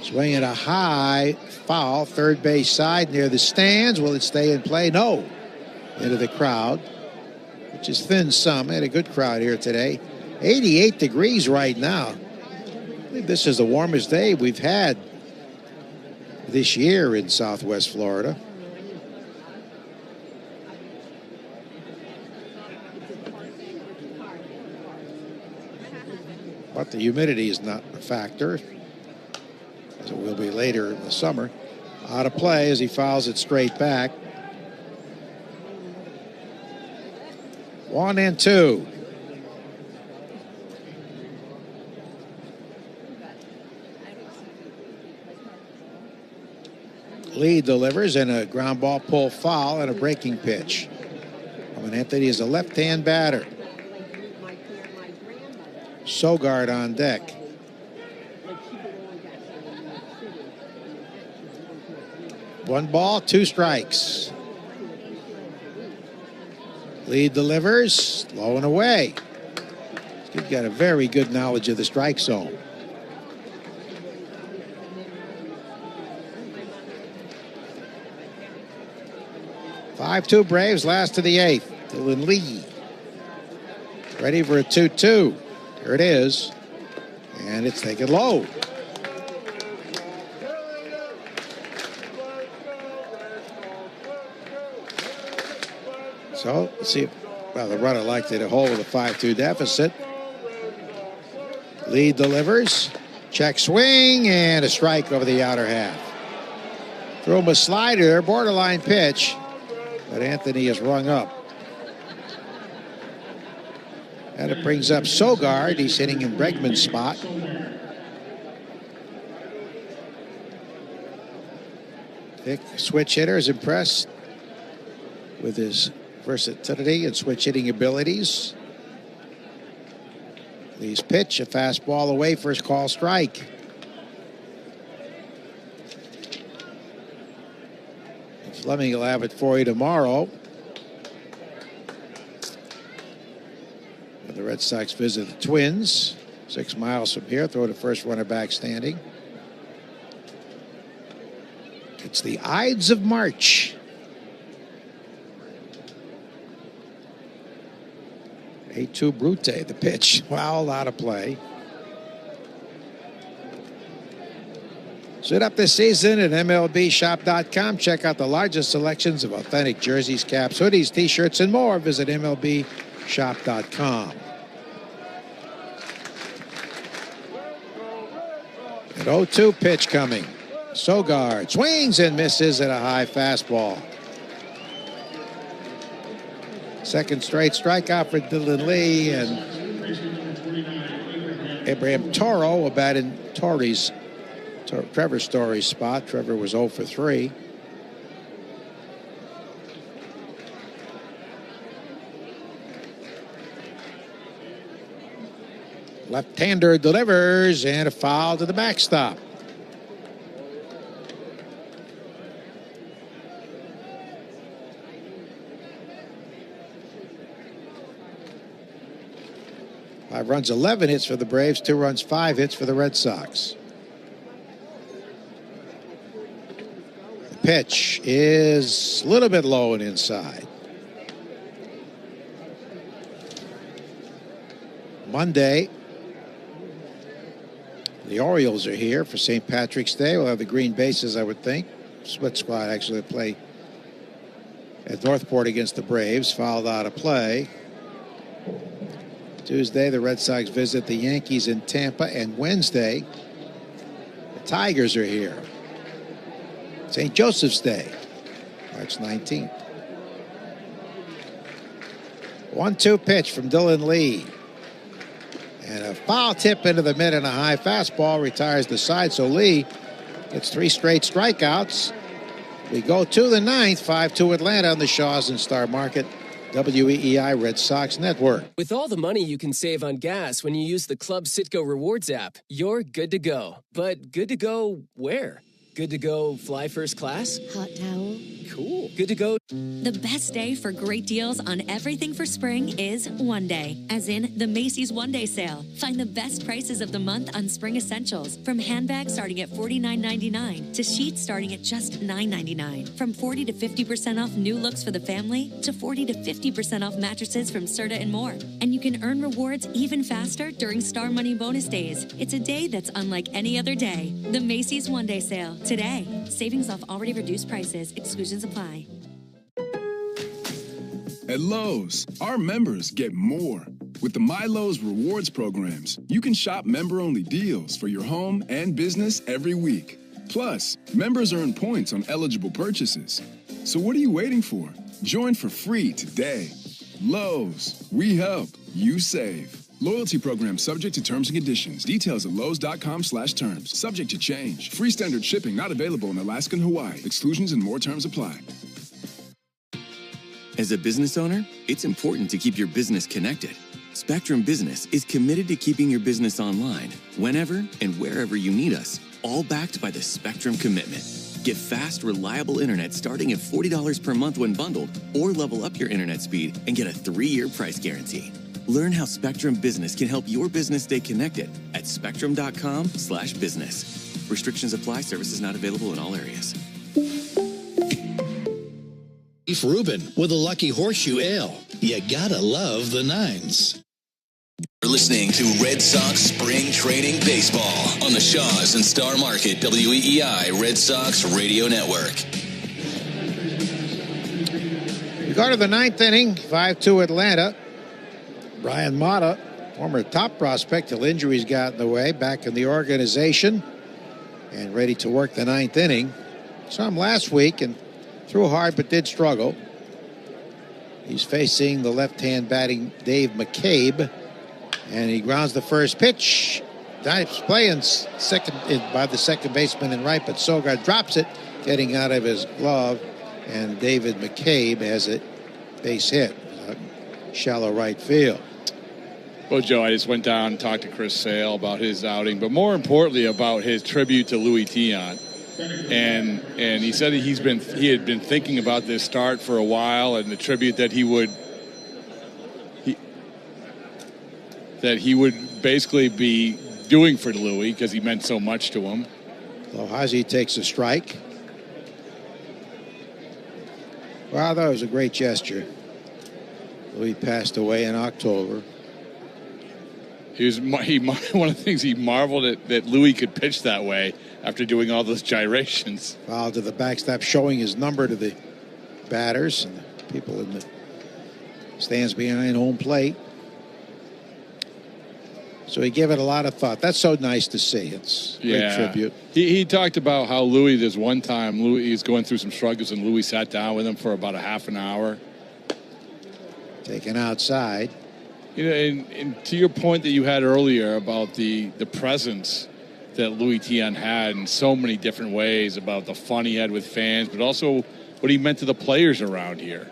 Swinging a high foul, third base side near the stands. Will it stay in play? No. Into the crowd, which is thin some. Had a good crowd here today. 88 degrees right now. I believe this is the warmest day we've had this year in Southwest Florida. But the humidity is not a factor, as it will be later in the summer. Out of play as he fouls it straight back. 1-2. Lee delivers and a ground ball pull foul and a breaking pitch. And Anthony is a left-hand batter. Sogard on deck. One ball, two strikes. Lead delivers, low and away. He's got a very good knowledge of the strike zone. Five-2 Braves, last of the eighth. Dylan Lee ready for a 2-2. There it is. And it's taken low. So let's see if the runner liked it a hole with a 5-2 deficit. Lead delivers. Check swing and a strike over the outer half. Throw him a slider, borderline pitch, but Anthony is rung up. And it brings up Sogard. He's hitting in Bregman's spot. Vic, switch hitter, is impressed with his versatility and switch hitting abilities. Lee's pitch, a fastball away, first call strike. Fleming will have it for you tomorrow. The Red Sox visit the Twins, 6 miles from here. Throw to first, runner back standing. It's the Ides of March. 8-2 Brute, the pitch. Fouled out of play. Suit up this season at MLBshop.com. Check out the largest selections of authentic jerseys, caps, hoodies, T-shirts, and more. Visit MLBshop.com. An 0-2 pitch coming. Sogard swings and misses at a high fastball. Second straight strikeout for Dylan Lee, and Abraham Toro will bat in Trevor Story's spot. Trevor was 0 for 3. Left-hander delivers and a foul to the backstop. Five runs, 11 hits for the Braves. 2 runs, 5 hits for the Red Sox. The pitch is a little bit low and inside. Monday, the Orioles are here for St. Patrick's Day. We'll have the green bases, I would think. Split squad actually play at Northport against the Braves. Fouled out of play. Tuesday, the Red Sox visit the Yankees in Tampa, and Wednesday, the Tigers are here. St. Joseph's Day, March 19th. 1-2 pitch from Dylan Lee. And a foul tip into the mid and a high fastball retires the side. So Lee gets 3 straight strikeouts. We go to the 9th, 5-2 Atlanta on the Shaws and Star Market, WEEI Red Sox Network.
With all the money you can save on gas when you use the Club Citgo Rewards app, you're good to go. But good to go where? Good to go fly first class?
Hot towel.
Cool. Good to go.
The best day for great deals on everything for spring is one day, as in the Macy's One Day Sale. Find the best prices of the month on spring essentials, from handbags starting at $49.99 to sheets starting at just $9.99. From 40 to 50% off new looks for the family to 40 to 50% off mattresses from Serta and more. And you can earn rewards even faster during Star Money bonus days. It's a day that's unlike any other day. The Macy's One Day Sale. Today. Savings off already reduced prices. Exclusions apply.
At Lowe's, our members get more. With the MyLowe's Rewards programs, you can shop member-only deals for your home and business every week. Plus, members earn points on eligible purchases. So what are you waiting for? Join for free today. Lowe's, we help, you save. Loyalty program subject to terms and conditions. Details at lowes.com/terms. Subject to change. Free standard shipping not available in Alaska and Hawaii. Exclusions and more terms apply.
As a business owner, it's important to keep your business connected. Spectrum Business is committed to keeping your business online whenever and wherever you need us, all backed by the Spectrum Commitment. Get fast, reliable internet starting at $40 per month when bundled, or level up your internet speed and get a 3-year price guarantee. Learn how Spectrum Business can help your business stay connected at spectrum.com/business. Restrictions apply. Services not available in all areas.
Beef Reuben with a Lucky Horseshoe Ale. You gotta love the nines. You're listening to Red Sox Spring Training Baseball on the Shaws and Star Market WEEI Red Sox Radio Network.
We go to the 9th inning, 5-2 Atlanta. Brian Mata, former top prospect till injuries got in the way, back in the organization and ready to work the 9th inning. Saw him last week and threw hard but did struggle. He's facing the left-hand batting Dave McCabe, and he grounds the first pitch. Nice play in second by the second baseman in right, but Sogard drops it, getting out of his glove, and David McCabe has a base hit, shallow right field.
Well, Joe, I just went down and talked to Chris Sale about his outing, but more importantly about his tribute to Louis Tiant. And he said he had been thinking about this start for a while, and the tribute that he would basically be doing for Louis because he meant so much to him.
Lohazy takes a strike. Wow, that was a great gesture. Louis passed away in October.
One of the things he marveled at that Louis could pitch that way after doing all those gyrations.
Foul to the backstop, showing his number to the batters and the people in the stands behind home plate. So he gave it a lot of thought. That's so nice to see. It's a great tribute.
He talked about how Louis, this one time, Louis was going through some struggles, and Louis sat down with him for about a half an hour.
Taken outside.
You know, and to your point that you had earlier about the presence that Louis Tiant had in so many different ways, about the fun he had with fans, but also what he meant to the players around here.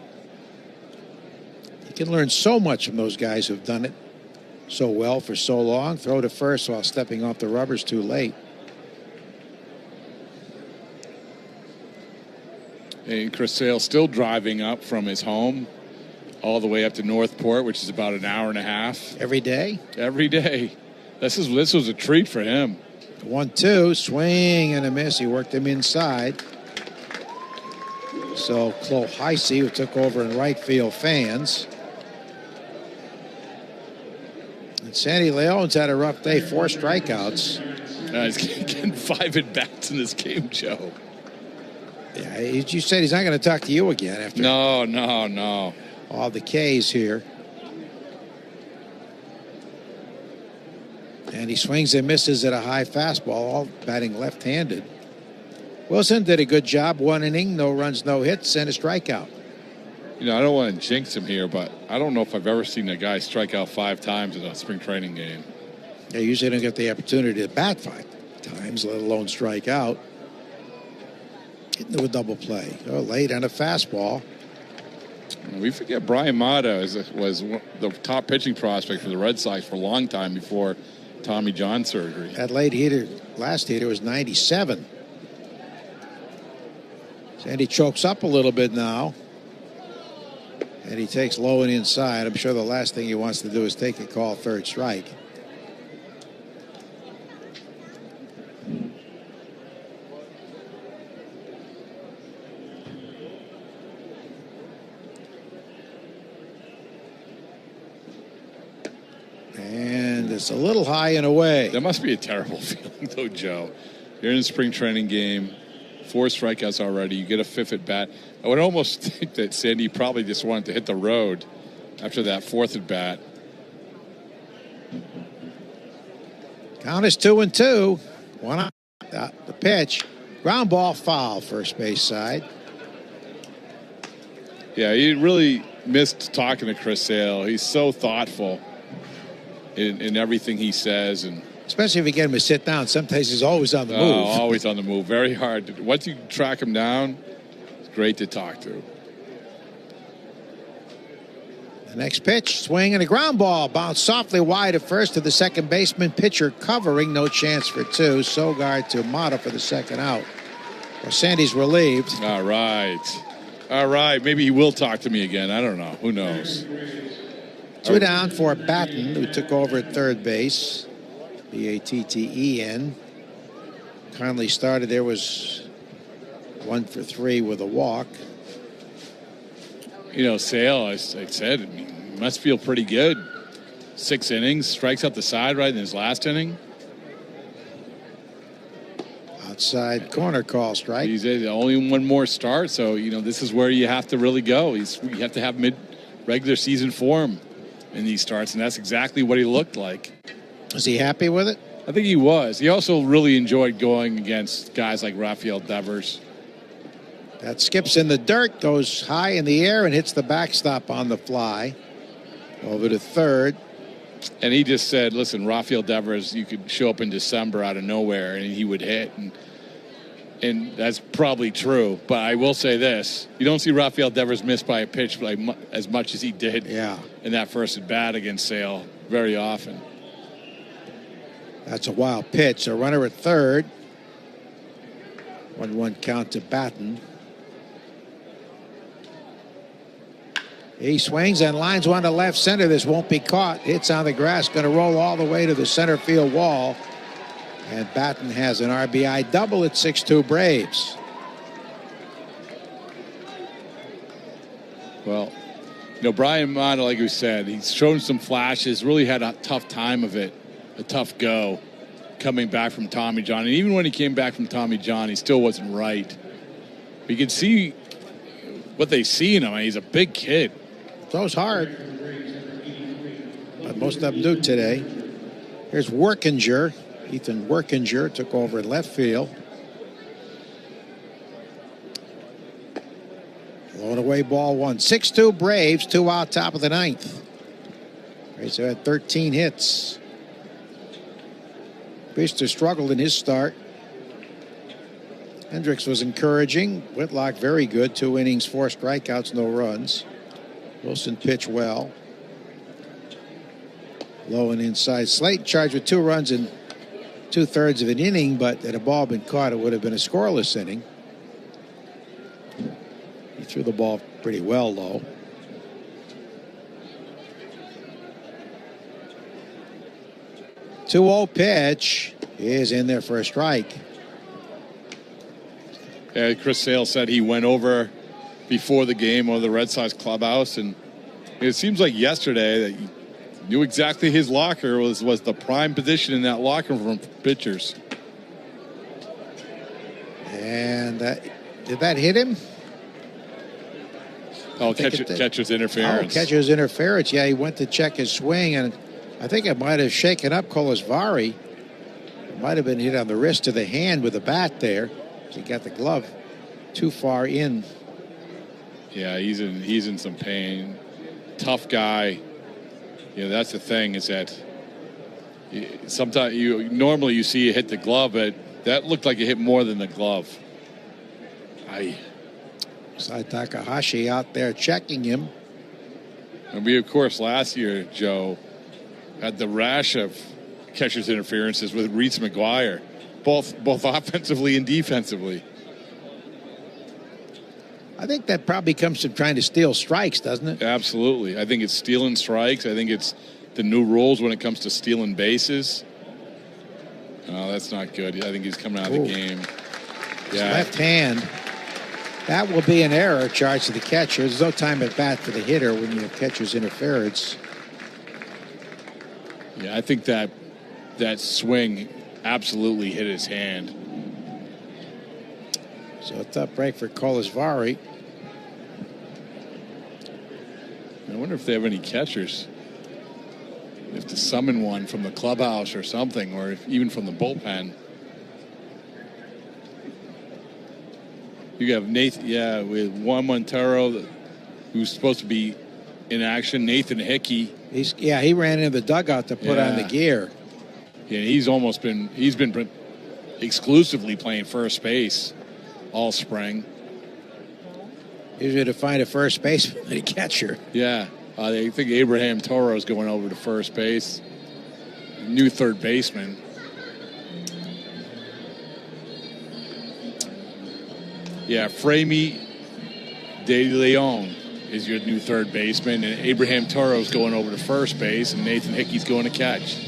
You can learn so much from those guys who've done it so well for so long. Throw to first while stepping off the rubbers too late.
And Chris Sale still driving up from his home all the way up to Northport, which is about an hour and a half.
Every day?
Every day. This was a treat for him.
1-2, swing and a miss. He worked him inside. So Cloheisey, who took over in right field, fans. And Sandy Leon's had a rough day, 4 strikeouts.
He's getting 5 at-bats in this game, Joe.
Yeah, you said he's not going to talk to you again after.
No.
All the K's here. And he swings and misses at a high fastball, all batting left-handed. Wilson did a good job. 1 inning, no runs, no hits, and a strikeout.
You know, I don't want to jinx him here, but I don't know if I've ever seen a guy strike out 5 times in a spring training game.
They usually don't get the opportunity to bat 5 times, let alone strike out. Into a double play. Oh, late on a fastball.
We forget Brian Mata was the top pitching prospect for the Red Sox for a long time before Tommy John surgery.
That last heater was 97. Sandy chokes up a little bit now. And he takes low and inside. I'm sure the last thing he wants to do is take a call, 3rd strike. And it's a little high and away.
That must be a terrible feeling, though, Joe. You're in a spring training game, 4 strikeouts already. You get a 5th at bat. I would almost think that Sandy probably just wanted to hit the road after that 4th at bat.
Count is 2-2. 1 out. The pitch. Ground ball, foul, first base side.
Yeah, he really missed talking to Chris Sale. He's so thoughtful in everything he says, and
especially if you get him to sit down. Sometimes he's always on the move.
Always on the move. Very hard. Once you track him down, it's great to talk to.
The next pitch, swing and a ground ball. Bounced softly wide at first to the second baseman. Pitcher covering, no chance for 2. Sogard to Mata for the 2nd out. Well, Sandy's relieved.
All right. Maybe he will talk to me again. I don't know. Who knows?
2 down for Batten, who took over at 3rd base. Batten. Conley started. There was 1 for 3 with a walk.
You know, Sale, I said, he must feel pretty good. 6 innings, strikes out the side right in his last inning.
Outside corner call strike.
He's only 1 more start, so, you know, this is where you have to really go. You have to have mid-regular season form in these starts, and that's exactly what he looked like.
Was he happy with it?
I think he was. He also really enjoyed going against guys like Rafael Devers.
That skips in the dirt, goes high in the air, and hits the backstop on the fly. Over to 3rd.
And he just said, listen, Rafael Devers, you could show up in December out of nowhere, and he would hit. And that's probably true. But I will say this. You don't see Rafael Devers miss by a pitch as much as he did in that first at-bat against Sale very often.
That's a wild pitch. A runner at 3rd. 1-1 count to Batten. He swings and lines one to left center. This won't be caught. Hits on the grass. Going to roll all the way to the center field wall. And Batten has an RBI double at 6-2 Braves.
Well, you know, Brian Mata, like we said, he's shown some flashes, really had a tough time of it, a tough go coming back from Tommy John. And even when he came back from Tommy John, he still wasn't right. But you can see what they see in him. I mean, he's a big kid.
Throws hard. But most of them do today. Here's Workinger. Ethan Workinger took over in left field. Blown away ball 1. 6-2 Braves, 2 out top of the 9th. Braves have had 13 hits. Bister struggled in his start. Hendricks was encouraging. Whitlock very good. 2 innings, 4 strikeouts, no runs. Wilson pitched well. Low and inside. Slate charged with 2 runs in 2/3 of an inning, but had a ball been caught, it would have been a scoreless inning. He threw the ball pretty well, though. Two-0 pitch is in there for a strike.
Yeah, Chris Sale said he went over before the game over the Red Sox clubhouse, and it seems like yesterday that he knew exactly his locker was the prime position in that locker room for pitchers.
And did that hit him?
Oh, catcher's interference.
Oh, catcher's interference. Yeah, he went to check his swing, and I think it might have shaken up Kolasvari. Might have been hit on the wrist to the hand with the bat there. He got the glove too far in.
Yeah, he's in some pain. Tough guy. You know, that's the thing is that sometimes normally you see you hit the glove, but that looked like it hit more than the glove.
Sai Takahashi out there checking him.
And we, of course, last year, Joe, had the rash of catcher's interferences with Reese McGuire, both offensively and defensively.
I think that probably comes from trying to steal strikes, doesn't it?
Absolutely. I think it's stealing strikes. I think it's the new rules when it comes to stealing bases. Oh, that's not good. I think he's coming out of the game. Yeah.
Left hand. That will be an error charged to the catcher. There's no time at bat for the hitter when you have catcher's interference.
Yeah, I think that swing absolutely hit his hand.
So a tough break for Kolasvari.
I wonder if they have any catchers. They have to summon one from the clubhouse or something, or even from the bullpen. You have Nathan, with Juan Montero, who's supposed to be in action. Nathan Hickey.
He ran into the dugout to put on the gear.
Yeah, he's been exclusively playing first base all spring.
Usually to find a first baseman and a catcher.
Yeah, I think Abraham Toro is going over to first base. New third baseman. Yeah, Framey De Leon is your new third baseman, and Abraham Toro's going over to first base, and Nathan Hickey's going to catch.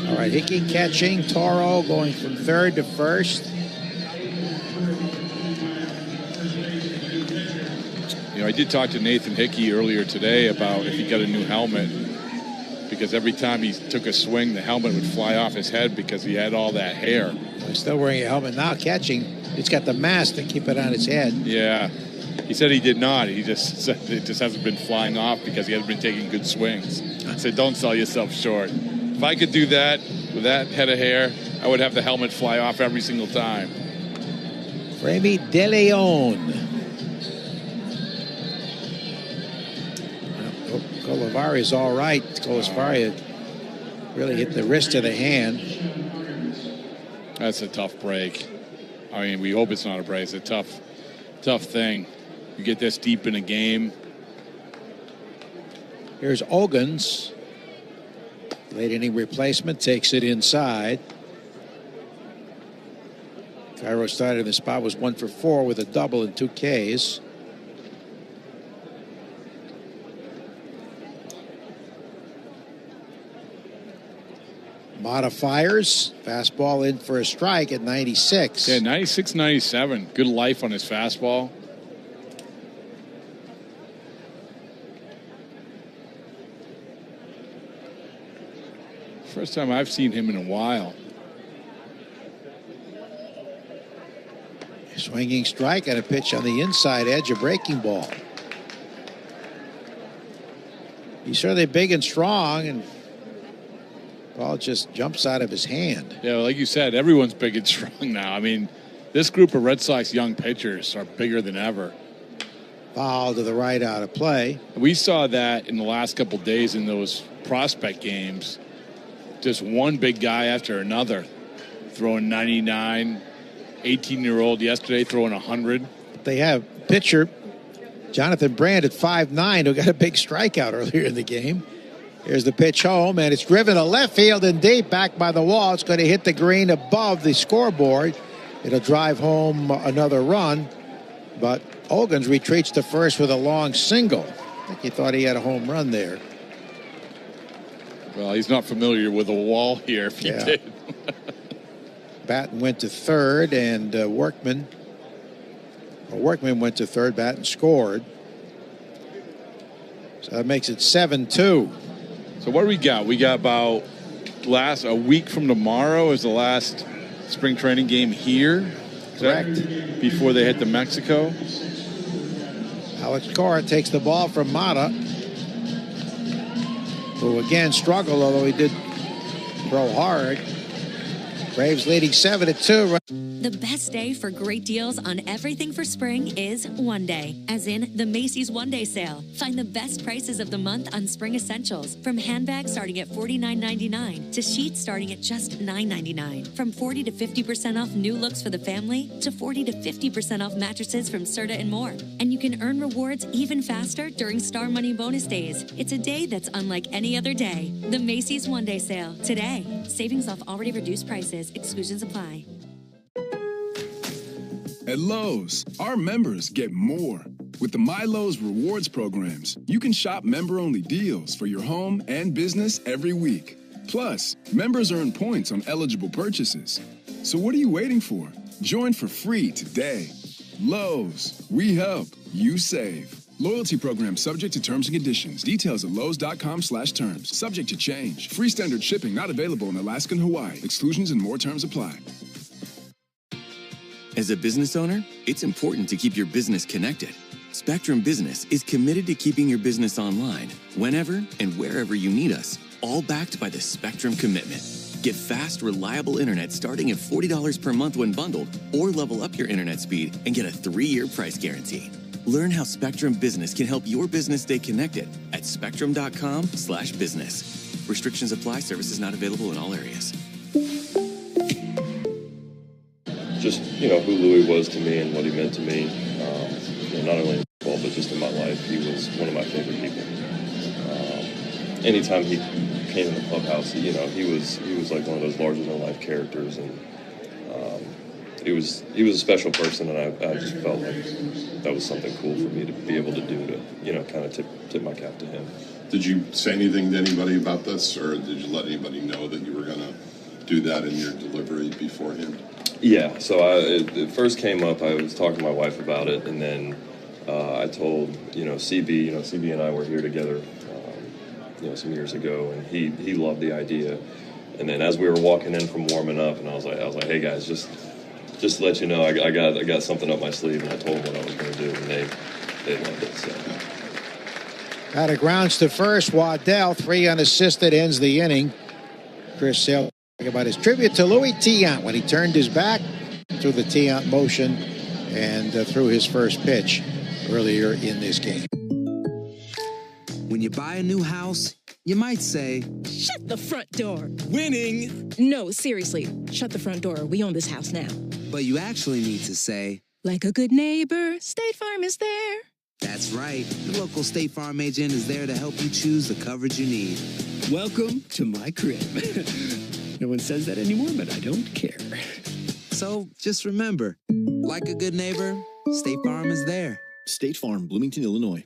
All right, Hickey catching, Toro going from third to first.
You know, I did talk to Nathan Hickey earlier today about if he got a new helmet, because every time he took a swing, the helmet would fly off his head because he had all that hair.
He's still wearing a helmet now, catching. He's got the mask to keep it on his head.
Yeah. He said he did not. He just said it just hasn't been flying off because he hasn't been taking good swings. I said, don't sell yourself short. If I could do that with that head of hair, I would have the helmet fly off every single time.
Framey De Leon. Kolasvari all right. Kolasvari really hit the wrist of the hand.
That's a tough break. I mean, we hope it's not a break. It's a tough thing. You get this deep in a game.
Here's Ogans. Late inning replacement, takes it inside. Cairo started in the spot, was 1 for 4 with a double and 2 Ks. Modifiers, fastball in for a strike at 96.
Yeah, 96, 97. Good life on his fastball. First time I've seen him in a while.
Swinging strike and a pitch on the inside edge, a breaking ball. He's certainly big and strong, and ball just jumps out of his hand.
Yeah, like you said, everyone's big and strong now. I mean, this group of Red Sox young pitchers are bigger than ever.
Foul to the right out of play.
We saw that in the last couple of days in those prospect games. Just one big guy after another. Throwing 99, 18-year-old yesterday throwing 100.
They have pitcher Jonathan Brand at 5'9", who got a big strikeout earlier in the game. Here's the pitch home, and it's driven to left field and deep, back by the wall. It's going to hit the green above the scoreboard. It'll drive home another run, but Ogans retreats to first with a long single. I think he thought he had a home run there.
Well, he's not familiar with a wall here if he did.
Batten went to third, and Workman went to third. Batten scored. So that makes it 7-2.
So what do we got? We got about a week from tomorrow is the last spring training game here.
Correct.
Before they head to Mexico.
Alex Cora takes the ball from Mata. who again struggled, although he did throw hard. Braves leading 7-2.
The best day for great deals on everything for spring is one day, as in the Macy's One Day Sale. Find the best prices of the month on spring essentials, from handbags starting at $49.99 to sheets starting at just $9.99. From 40 to 50% off new looks for the family to 40 to 50% off mattresses from Serta and more. And you can earn rewards even faster during Star Money bonus days. It's a day that's unlike any other day. The Macy's One Day Sale today. Savings off already reduced prices. Exclusions apply.
At Lowe's, our members get more. With the My Lowe's Rewards programs, you can shop member-only deals for your home and business every week. Plus, members earn points on eligible purchases. So what are you waiting for? Join for free today. Lowe's, we help, you save. Loyalty program subject to terms and conditions. Details at lowes.com/terms. Subject to change. Free standard shipping not available in Alaska and Hawaii. Exclusions and more terms apply.
As a business owner, it's important to keep your business connected. Spectrum Business is committed to keeping your business online whenever and wherever you need us, all backed by the Spectrum Commitment. Get fast, reliable internet starting at $40 per month when bundled, or level up your internet speed and get a 3-year price guarantee. Learn how Spectrum Business can help your business stay connected at spectrum.com/business. Restrictions apply. Services not available in all areas.
Just, who Louis was to me and what he meant to me, not only in football, but just in my life. He was one of my favorite people. Anytime he came in the clubhouse, he was like one of those larger-than-life characters, and he was a special person, and I just felt like that was something cool for me to be able to do, to, kind of tip my cap to him.
Did you say anything to anybody about this, or did you let anybody know that you were going to do that in your delivery beforehand?
Yeah, so it first came up. I was talking to my wife about it, and then I told CB. CB and I were here together, some years ago, and he loved the idea. And then as we were walking in from warming up, and I was like, hey guys, just to let you know, I got something up my sleeve, and I told them what I was going to do, and they loved it. So.
Out of grounds to first, Waddell, 3 unassisted, ends the inning. Chris Sale about his tribute to Louis Tiant when he turned his back through the Tiant motion and threw his first pitch earlier in this game.
When you buy a new house, you might say,
"Shut the front door."
Winning.
No, seriously, shut the front door. We own this house now.
But you actually need to say,
like a good neighbor, State Farm is there.
That's right. The local State Farm agent is there to help you choose the coverage you need.
Welcome to my crib. No one says that anymore, but I don't care.
So just remember, like a good neighbor, State Farm is there.
State Farm, Bloomington, Illinois.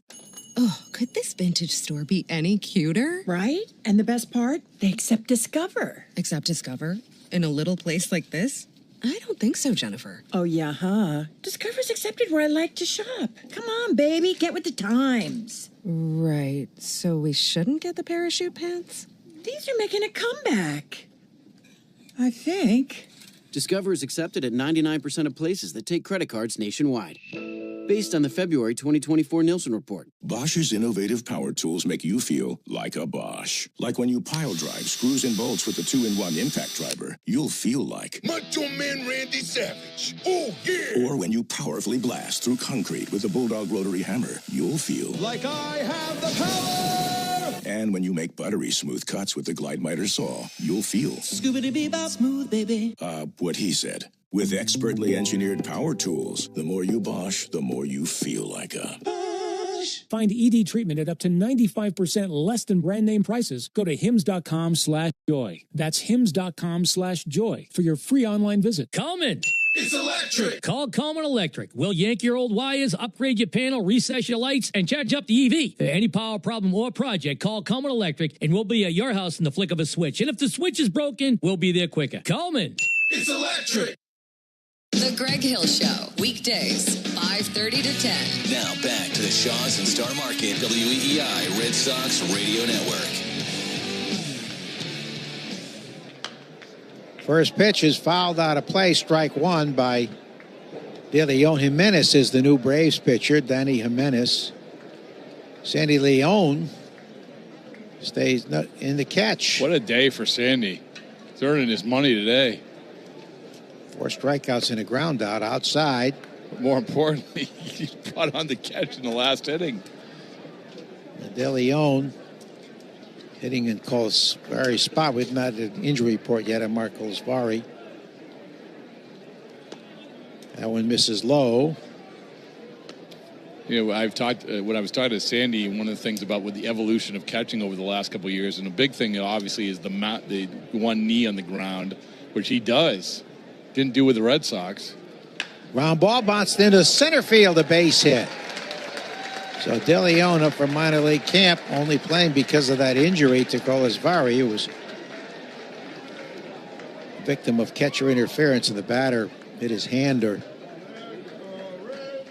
Oh, could this vintage store be any cuter?
Right? And the best part? They accept Discover.
Accept Discover? In a little place like this? I don't think so, Jennifer.
Oh, yeah, huh? Discover's accepted where I like to shop. Come on, baby, get with the times.
Right, so we shouldn't get the parachute pants?
These are making a comeback. I think.
Discover is accepted at 99% of places that take credit cards nationwide. Based on the February 2024 Nielsen report.
Bosch's innovative power tools make you feel like a Bosch. Like when you pile drive screws and bolts with the 2-in-1 impact driver, you'll feel like
Macho Man Randy Savage. Oh, yeah!
Or when you powerfully blast through concrete with the Bulldog rotary hammer, you'll feel
like I have the power!
And when you make buttery smooth cuts with the Glide Miter saw, you'll feel
Scoobity-bee-bop smooth, baby.
What he said. With expertly engineered power tools, the more you Bosch, the more you feel like a
Bosch.
Find ED treatment at up to 95% less than brand name prices. Go to hims.com/joy. That's hims.com/joy for your free online visit.
Coleman.
It's electric.
Call Coleman Electric. We'll yank your old wires, upgrade your panel, recess your lights, and charge up the EV. For any power problem or project, call Coleman Electric, and we'll be at your house in the flick of a switch. And if the switch is broken, we'll be there quicker. Coleman.
It's electric.
The Greg Hill Show, weekdays, 5:30 to 10.
Now back to the Shaws and Star Market WEEI Red Sox Radio Network.
First pitch is fouled out of play, strike one by De Leon. Jimenez is the new Braves pitcher, Danny Jimenez. Sandy Leon Stays in the catch.
What a day for Sandy. He's earning his money today.
4 strikeouts and a ground out outside.
But more importantly, he brought on the catch in the last inning.
De Leon hitting in Colsvari's spot. We've not had an injury report yet on Mark Colsvari. That one misses low.
You know, I've talked when I was talking to Sandy. One of the things about with the evolution of catching over the last couple of years, and a big thing obviously is the one knee on the ground, which he does. Didn't do with the Red Sox.
Ground ball bounced into center field, a base hit. So De Leon up from minor league camp, only playing because of that injury to Colsvari, who was a victim of catcher interference, and the batter hit his hand or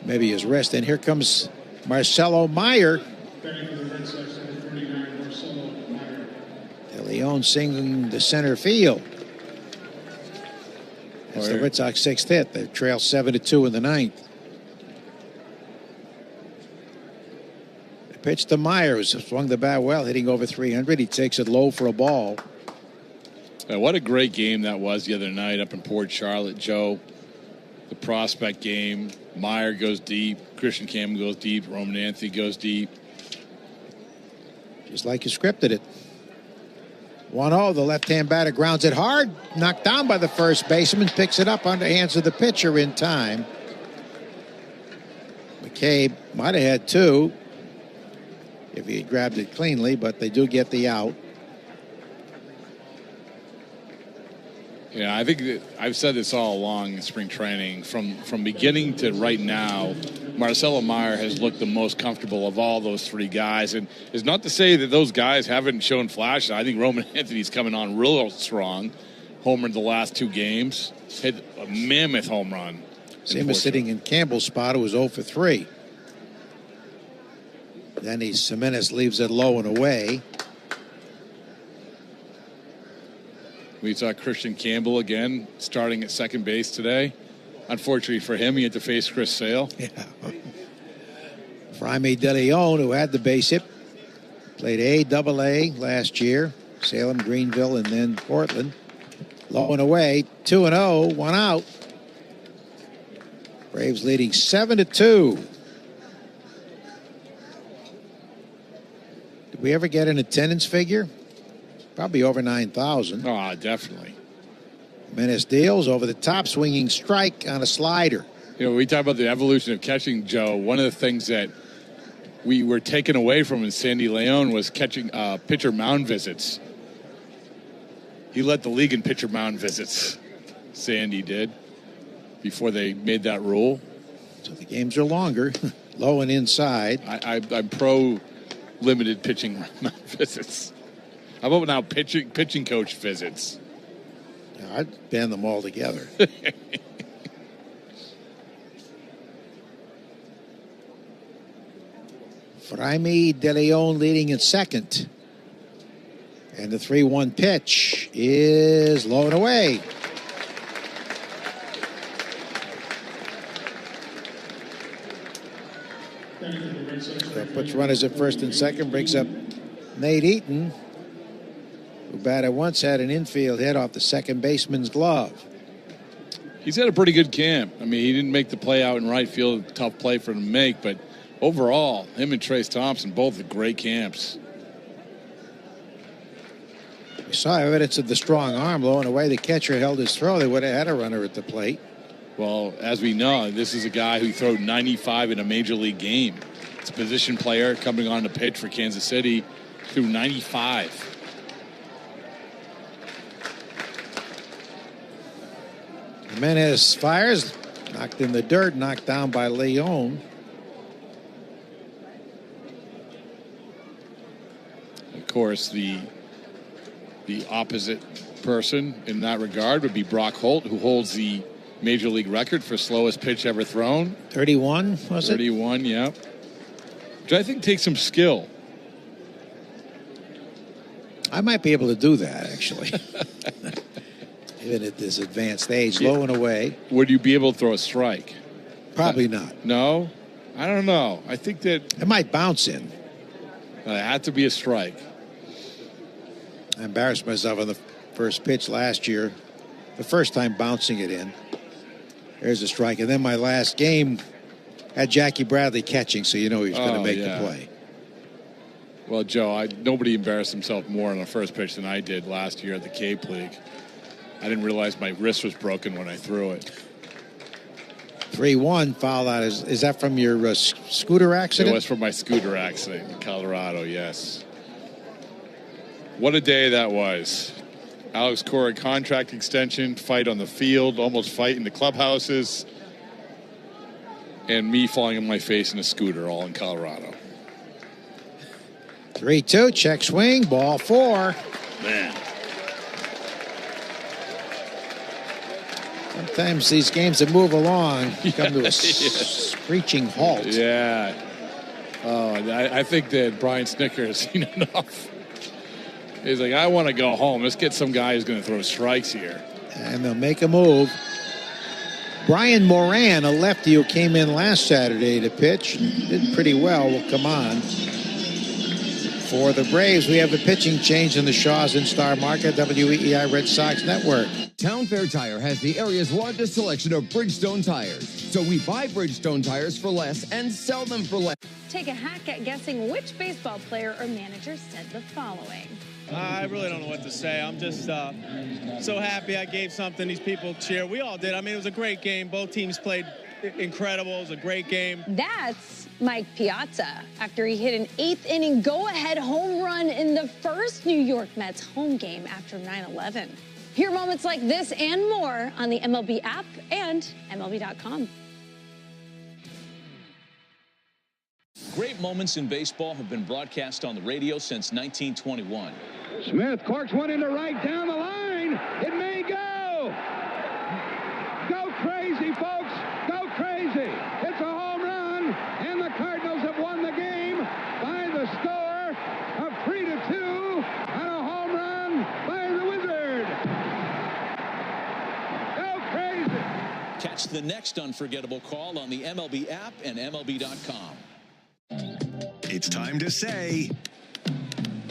maybe his wrist. And here comes Marcelo Meyer. De Leon singing to center field. That's the Red Sox 6th hit. They trail 7-2 in the 9th. The pitch to Meyer, who's swung the bat well, hitting over 300. He takes it low for a ball.
What a great game that was the other night up in Port Charlotte, Joe. The prospect game. Meyer goes deep. Christian Campbell goes deep. Roman Anthony goes deep.
Just like you scripted it. 1-0. The left-hand batter grounds it hard. Knocked down by the first baseman. Picks it up under hands of the pitcher in time. McCabe might have had 2 if he had grabbed it cleanly, but they do get the out.
Yeah, I think that I've said this all along in spring training. From beginning to right now, Marcelo Meyer has looked the most comfortable of all those 3 guys. And it's not to say that those guys haven't shown flashes. I think Roman Anthony's coming on real strong. Homered the last 2 games. Hit a mammoth home run.
Same as sitting in Campbell's spot, who was 0 for 3. Then Jimenez leaves it low and away.
We saw Christian Campbell again starting at second base today. Unfortunately for him, he had to face Chris Sale.
Yeah. Jaime De Leon, who had the base hit, played A-AA last year. Salem, Greenville, and then Portland. Low and away, 2-0, 1 out. Braves leading 7-2. Did we ever get an attendance figure? Probably over 9,000.
Oh, definitely.
Menace deals over the top, swinging strike on a slider.
You know, we talk about the evolution of catching, Joe. One of the things that we were taken away from in Sandy Leon was catching pitcher mound visits. He led the league in pitcher mound visits. Sandy did before they made that rule.
So the games are longer, low and inside.
I'm pro limited pitching mound visits. How about now pitching coach visits?
I'd ban them all together. Jaime De Leon leading in second. And the 3-1 pitch is low and away. So puts runners at first and second, brings up Nate Eaton, who batted once, had an infield hit off the second baseman's glove.
He's had a pretty good camp. I mean, he didn't make the play out in right field, tough play for him to make, but overall, him and Trace Thompson, both at great camps.
We saw evidence of the strong arm. Low and away, the catcher held his throw. They would have had a runner at the plate.
Well, as we know, this is a guy who threw 95 in a major league game. It's a position player coming on to pitch for Kansas City, threw 95.
Jimenez fires, knocked in the dirt, knocked down by Leon.
Of course, the opposite person in that regard would be Brock Holt, who holds the major league record for slowest pitch ever thrown.
31, was it?
31, yeah. Which I think takes some skill.
I might be able to do that, actually. Even at this advanced age, low and away.
Would you be able to throw a strike?
Probably not.
No? I don't know. I think that...
It might bounce in.
It had to be a strike.
I embarrassed myself on the first pitch last year, the first time bouncing it in. There's a strike. And then my last game had Jackie Bradley catching, so you know he was going to make the play.
Well, Joe, nobody embarrassed himself more on the first pitch than I did last year at the Cape League. I didn't realize my wrist was broken when I threw it.
3-1 foul out. Is that from your scooter accident?
It was from my scooter accident in Colorado, yes. What a day that was. Alex Cora contract extension, fight on the field, almost fight in the clubhouses, and me falling on my face in a scooter, all in Colorado.
3-2, check swing, ball 4.
Man.
Sometimes these games that move along come to a screeching halt.
Yeah. Oh, I think that Brian Snicker has seen enough. He's like, I want to go home. Let's get some guy who's going to throw strikes here.
And they'll make a move. Brian Moran, a lefty who came in last Saturday to pitch, did pretty well, will come on. For the Braves, we have a pitching change in the Shaws in Star Market, WEEI Red Sox Network.
Town Fair Tire has the area's largest selection of Bridgestone tires. So we buy Bridgestone tires for less and sell them for less.
Take a hack at guessing which baseball player or manager said the following.
I really don't know what to say. I'm just so happy I gave something. These people cheer. We all did. I mean, it was a great game. Both teams played incredible. It was a great game.
That's Mike Piazza after he hit an 8th inning go-ahead home run in the first New York Mets home game after 9/11. Hear moments like this and more on the MLB app and MLB.com.
Great moments in baseball have been broadcast on the radio since 1921.
Smith corks one into right down the line. It may go. Go crazy, folks. Go crazy. It's a home run, and the Cardinals have won the game by the score of 3-2 on a home run by the Wizard. Go crazy.
Catch the next unforgettable call on the MLB app and MLB.com.
It's time to say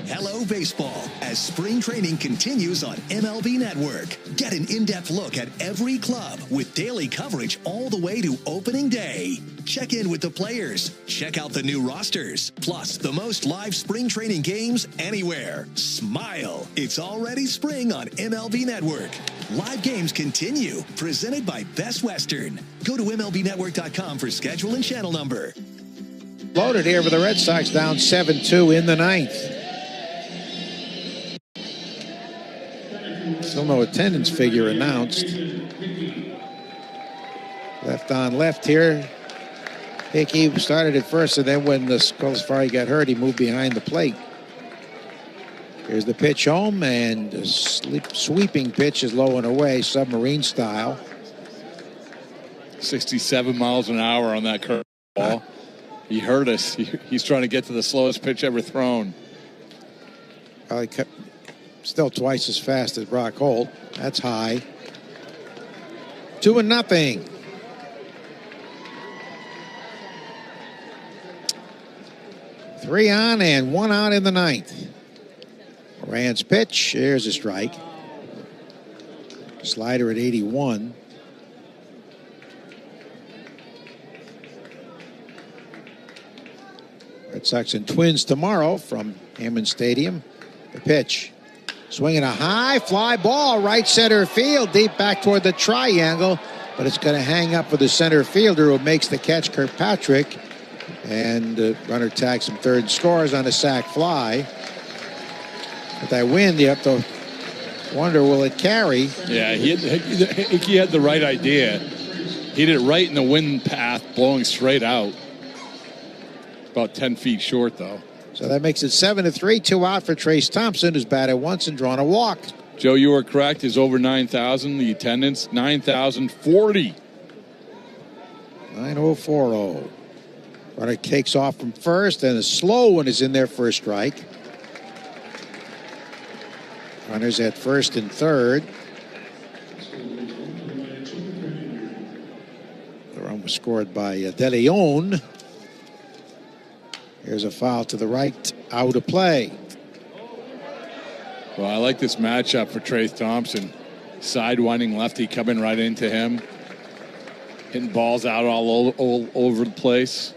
hello, baseball, as spring training continues on MLB Network. Get an in-depth look at every club with daily coverage all the way to opening day. Check in with the players. Check out the new rosters. Plus, the most live spring training games anywhere. Smile. It's already spring on MLB Network. Live games continue. Presented by Best Western. Go to MLBNetwork.com for schedule and channel number.
Loaded here for the Red Sox, down 7-2 in the 9th. Still no attendance figure announced. Left on left here. Hickey started at first, and then when Scolsfari got hurt, he moved behind the plate. Here's the pitch home, and the sweeping pitch is low and away, submarine style.
67 miles an hour on that curveball. He hurt us. He's trying to get to the slowest pitch ever thrown.
Probably still twice as fast as Brock Holt. That's high. 2-0. Three on and 1 out in the 9th. Moran's pitch. Here's a strike. Slider at 81. Red Sox and Twins tomorrow from Hammond Stadium. The pitch. Swinging a high fly ball, right center field, deep back toward the triangle. But it's going to hang up with the center fielder who makes the catch, Kirkpatrick. And the runner tags him third and scores on a sac fly. With that wind, you have to wonder, will it carry?
Yeah, he had the right idea. He did it right in the wind path, blowing straight out. About 10 feet short, though.
So that makes it 7-3, 2 out for Trace Thompson, who's batted once and drawn a walk.
Joe, you were correct. Is over 9,000. The attendance, 9,040.
9,040. Runner takes off from first, and a slow one is in there for a strike. Runners at first and third. The run was scored by De Leon. Here's a foul to the right, out of play.
Well, I like this matchup for Trace Thompson. Sidewinding lefty coming right into him. Hitting balls out all over the place.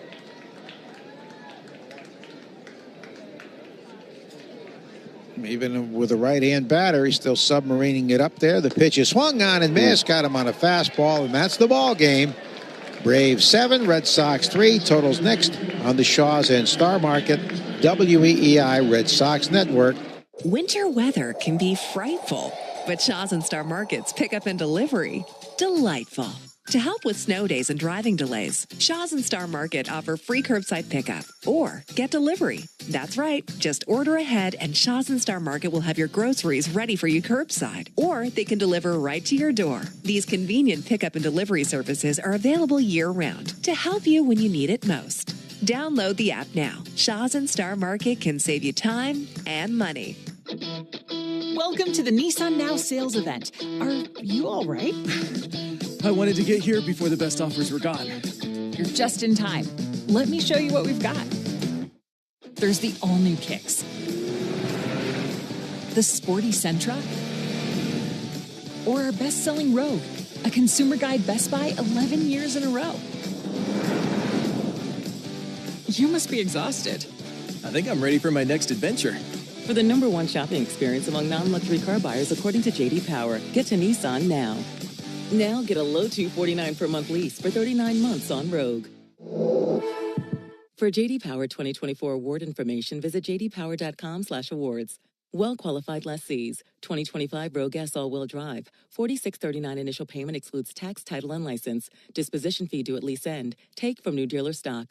Even with a right-hand batter, he's still submarining it up there. The pitch is swung on and missed. Got him on a fastball, and that's the ball game. Braves 7, Red Sox 3. Totals next on the Shaws and Star Market, WEEI Red Sox Network.
Winter weather can be frightful, but Shaws and Star Market's pickup and delivery, delightful. To help with snow days and driving delays, Shaws and Star Market offer free curbside pickup or get delivery. That's right. Just order ahead and Shaws and Star Market will have your groceries ready for you curbside, or they can deliver right to your door. These convenient pickup and delivery services are available year-round to help you when you need it most. Download the app now. Shaws and Star Market can save you time and money.
Welcome to the Nissan Now sales event. Are you all right?
I wanted to get here before the best offers were gone.
You're just in time. Let me show you what we've got. There's the all-new Kicks. The sporty Sentra. Or our best-selling Rogue, a Consumer Guide Best Buy 11 years in a row. You must be exhausted.
I think I'm ready for my next adventure.
For the #1 shopping experience among non-luxury car buyers, according to J.D. Power, get to Nissan now. Now get a low $249 per month lease for 39 months on Rogue. For J.D. Power 2024 award information, visit jdpower.com/awards. Well-qualified lessees. 2025 Rogue S all-wheel drive. $46.39 initial payment excludes tax, title, and license. Disposition fee due at lease end. Take from new dealer stock.